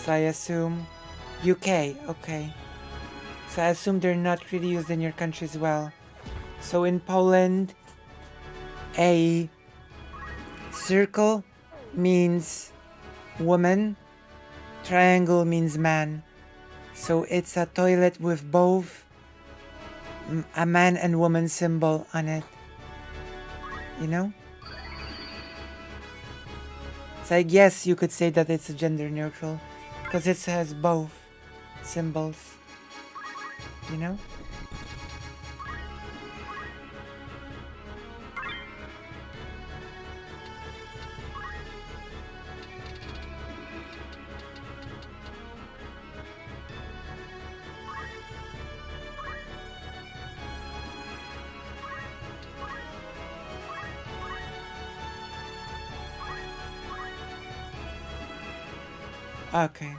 So I assume UK, okay. So I assume they're not really used in your country as well. So in Poland, a circle means woman, triangle means man. So it's a toilet with both a man and woman symbol on it. You know? So I guess you could say that it's a gender neutral because it has both symbols. You know? Okay.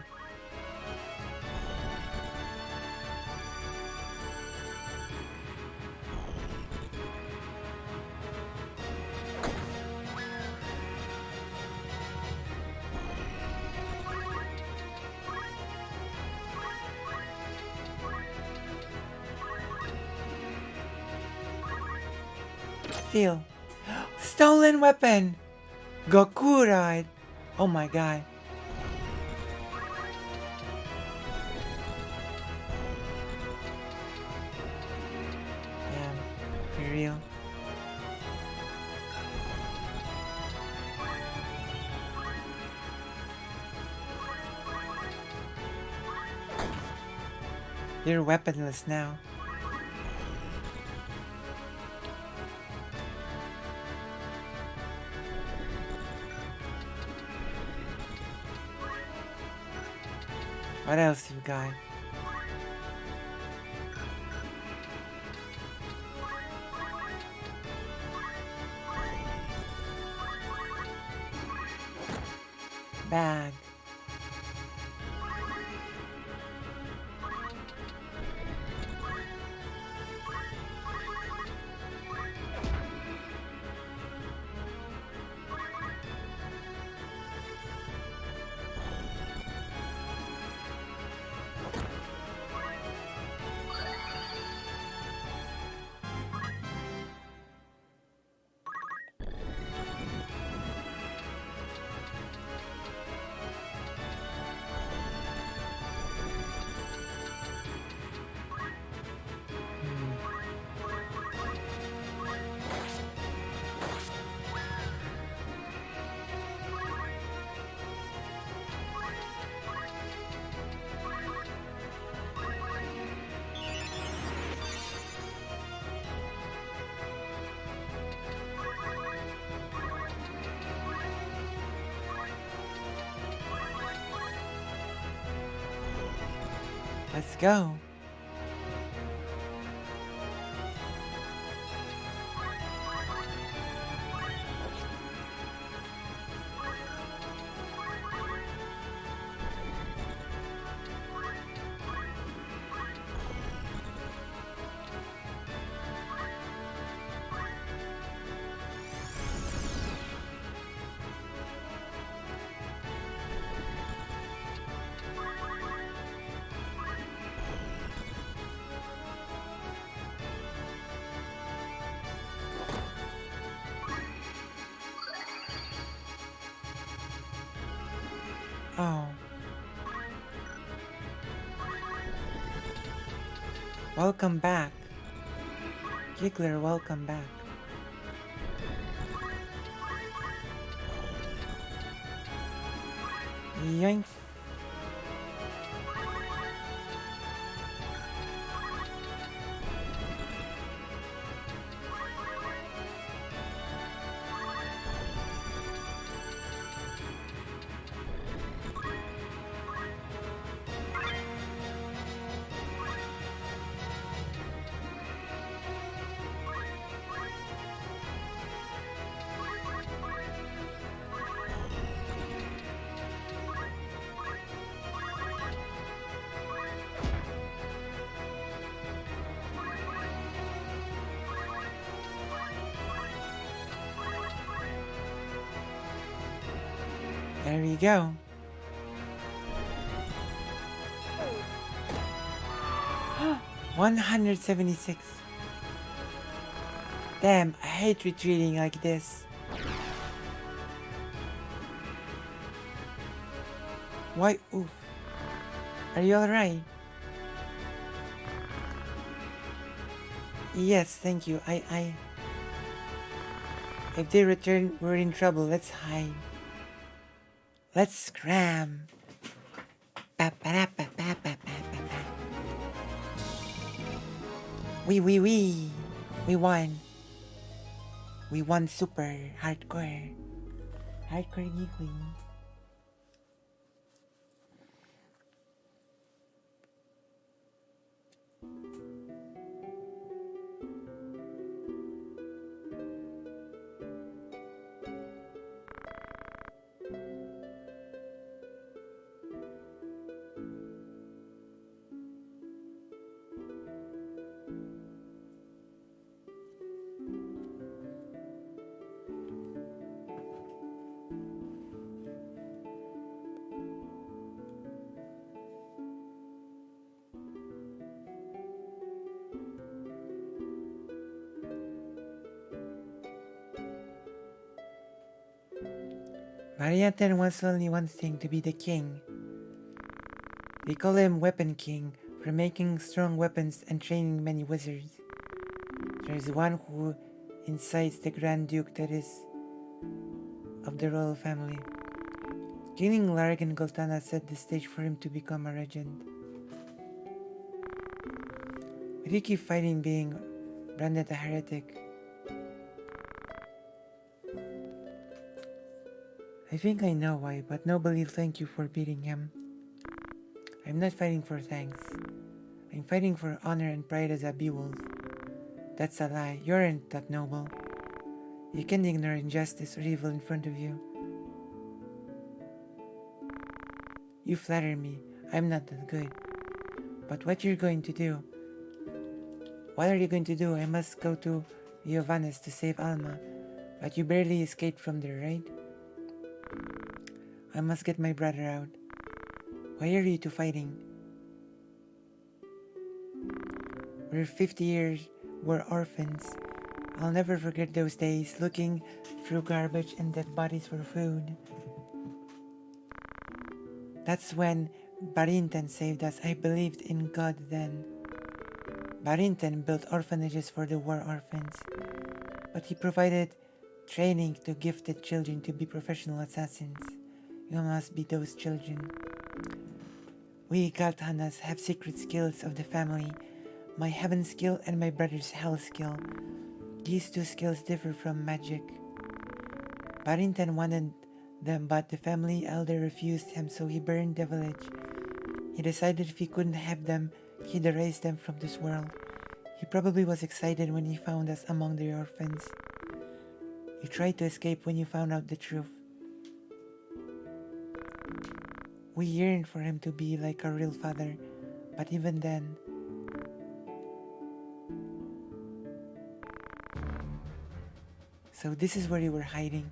Steal. Stolen weapon! Goku ride! Oh my god. Damn. For real. You're weaponless now. What else you got? Bag. Let's go. Oh. Welcome back. Giggler, welcome back. Yoink. There we go. $176. Damn, I hate retreating like this. Why? Oof. Are you alright? Yes, thank you. If they return, we're in trouble. Let's hide. Let's scram. We won. We won super hardcore. Hardcore geekly. Marianten wants only one thing, to be the king. They call him Weapon King for making strong weapons and training many wizards. There's one who incites the Grand Duke that is of the royal family. Killing Larg and Goltana set the stage for him to become a regent. Why do you keep fighting being branded a heretic? I think I know why, but nobody thank you for beating him. I'm not fighting for thanks. I'm fighting for honor and pride as a Beowulf. That's a lie. You aren't that noble. You can't ignore injustice or evil in front of you. You flatter me. I'm not that good. But what are you going to do? What are you going to do? I must go to Giovannis to save Alma. But you barely escaped from there, right? I must get my brother out. Why are you two fighting? We're 50 years, we're orphans. I'll never forget those days, looking through garbage and dead bodies for food. That's when Barrington saved us. I believed in God then. Barrington built orphanages for the war orphans, but he provided training to gifted children to be professional assassins. You must be those children. We Galtanas have secret skills of the family. My heaven skill and my brother's hell skill. These two skills differ from magic. Barrington wanted them, but the family elder refused him, so he burned the village. He decided if he couldn't have them, he'd erase them from this world. He probably was excited when he found us among the orphans. You tried to escape when you found out the truth. We yearned for him to be like a real father, but even then... So this is where you were hiding.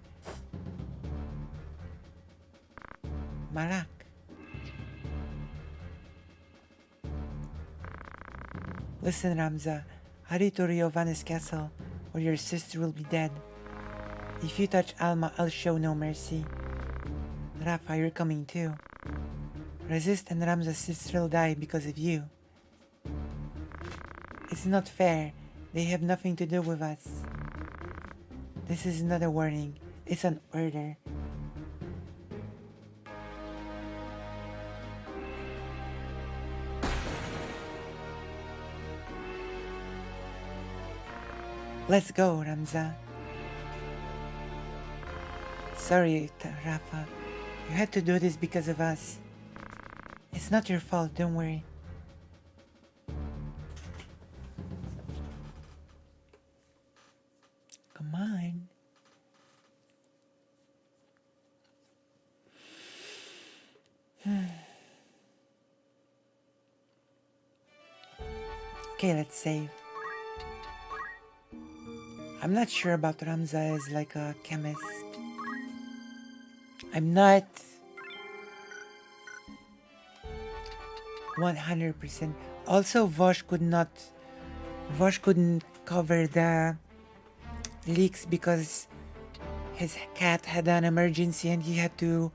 Malak. Listen, Ramza, hurry to Giovanni's castle, or your sister will be dead. If you touch Alma, I'll show no mercy. Rafa, you're coming too. Resist and Ramza's sister will die because of you. It's not fair. They have nothing to do with us. This is not a warning. It's an order. Let's go, Ramza. Sorry, Rafa. You had to do this because of us. It's not your fault, don't worry. Come on. Okay, let's save. I'm not sure about Ramza as like a chemist. I'm not 100%. Also, Vosh couldn't cover the leaks because his cat had an emergency and he had to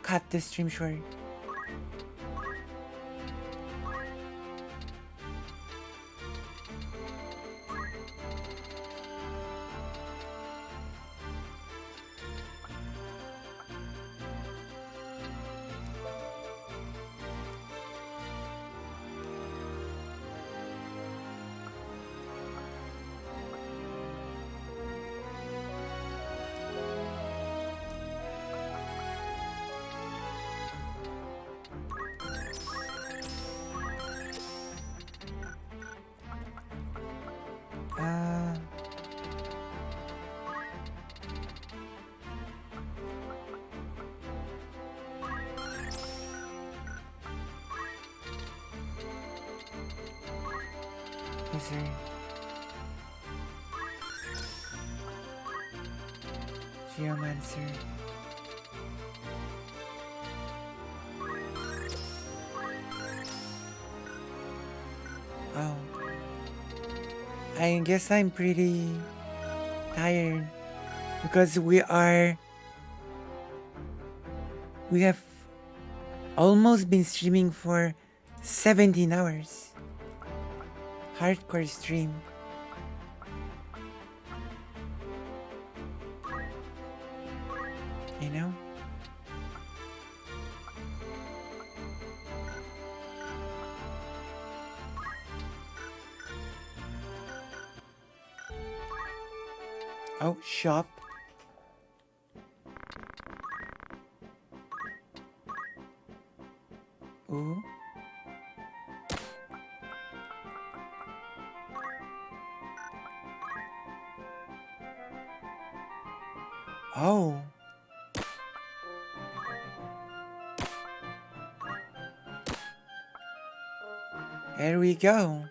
cut the stream short. Wizard. Geomancer. Oh. I guess I'm pretty tired because we have almost been streaming for 17 hours. Hardcore stream. You know? Oh, shop. Ooh. Oh. There we go.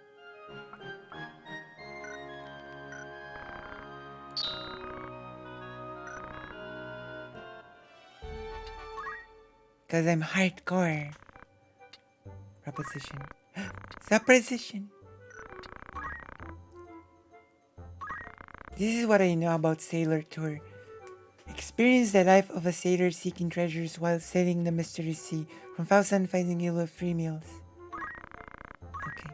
Because I'm hardcore. Proposition. Supposition. This is what I know about Sailor Tour. Experience the life of a sailor seeking treasures while sailing the mysterious sea. From Fausan finding you with free meals. Okay.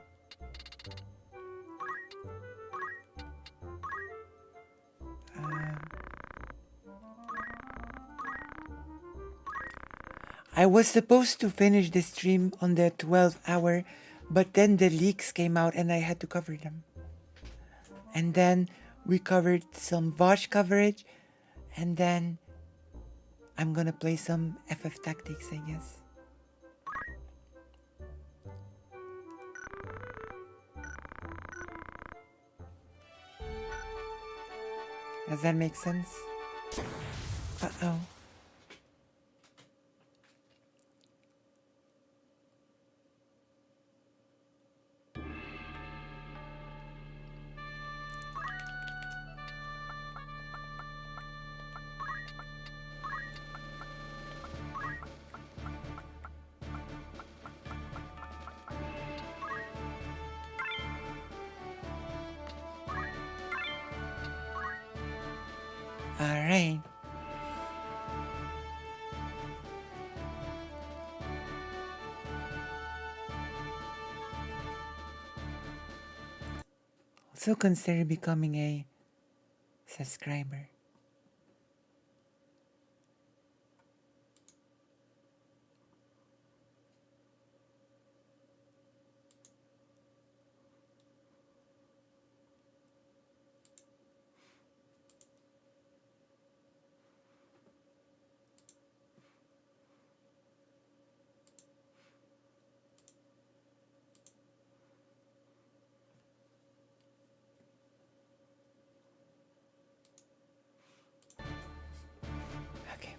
I was supposed to finish the stream on the 12th hour, but then the leaks came out and I had to cover them. And then we covered some Vosh coverage, and then I'm gonna play some FF Tactics, I guess. Does that make sense? Uh-oh. Alright. Also consider becoming a subscriber. Okay.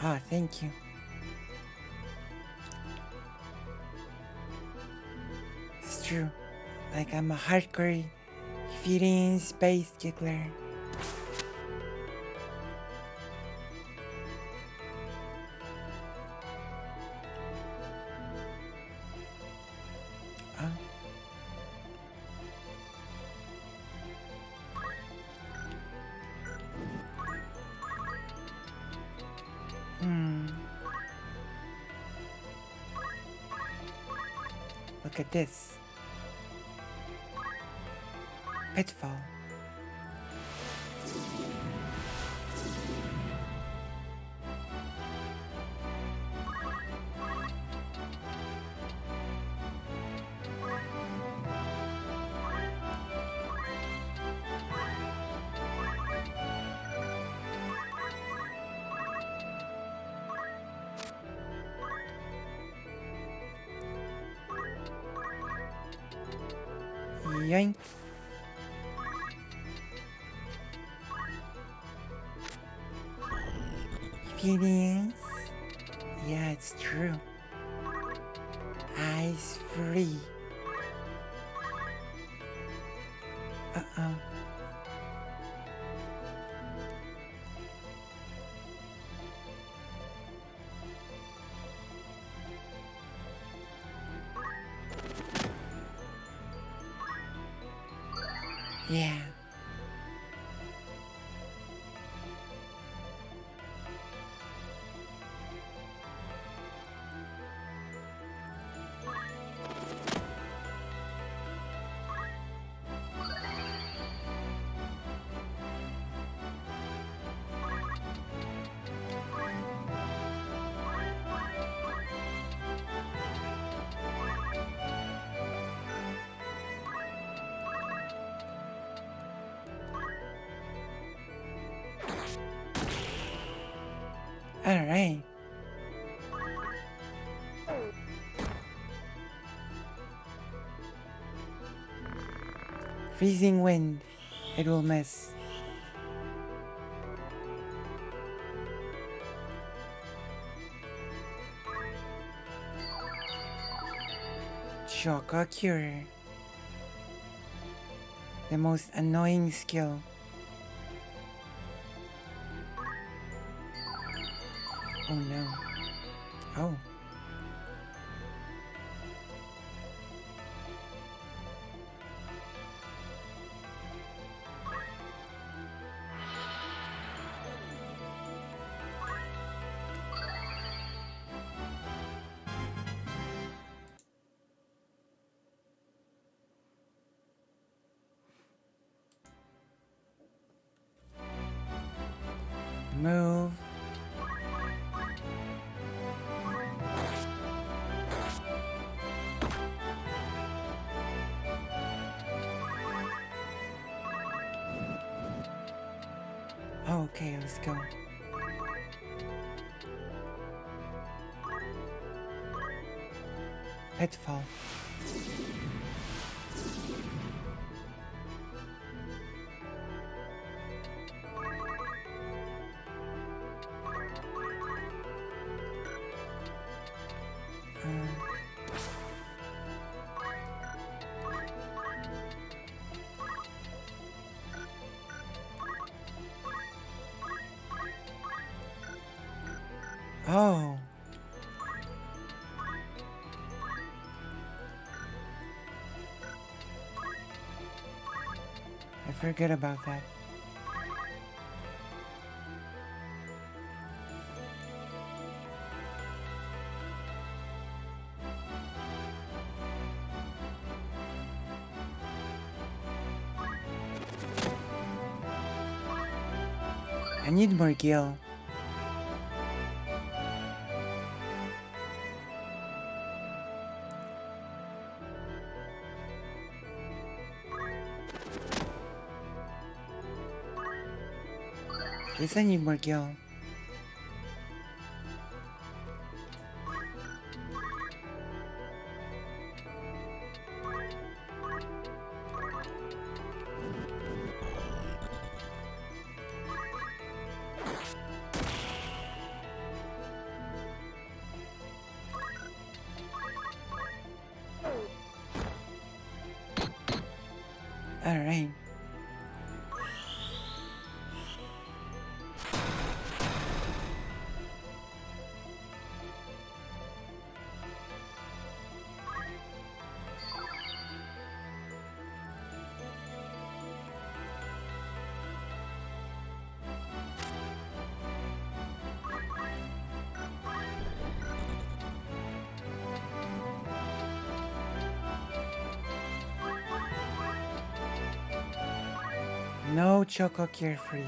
Ah, thank you. It's true. Like I'm a hardcore feeding space giggler. Look at this. Pitfall. Yoink. Feelings? Yeah, it's true. Eyes free. Uh-oh. Yeah. All right. Freezing wind. It will miss. Shocka Cure. The most annoying skill. Oh no. Oh. Move. Okay, let's go. Pitfall. Oh. I forget about that. I need more gil. Guess I need more gil. All right. No choco cure for you.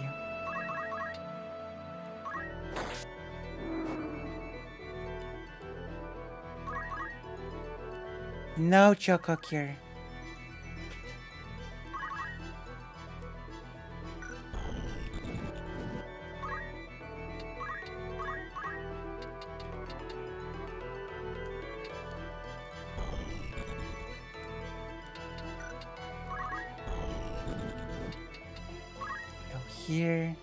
No choco cure. Go here.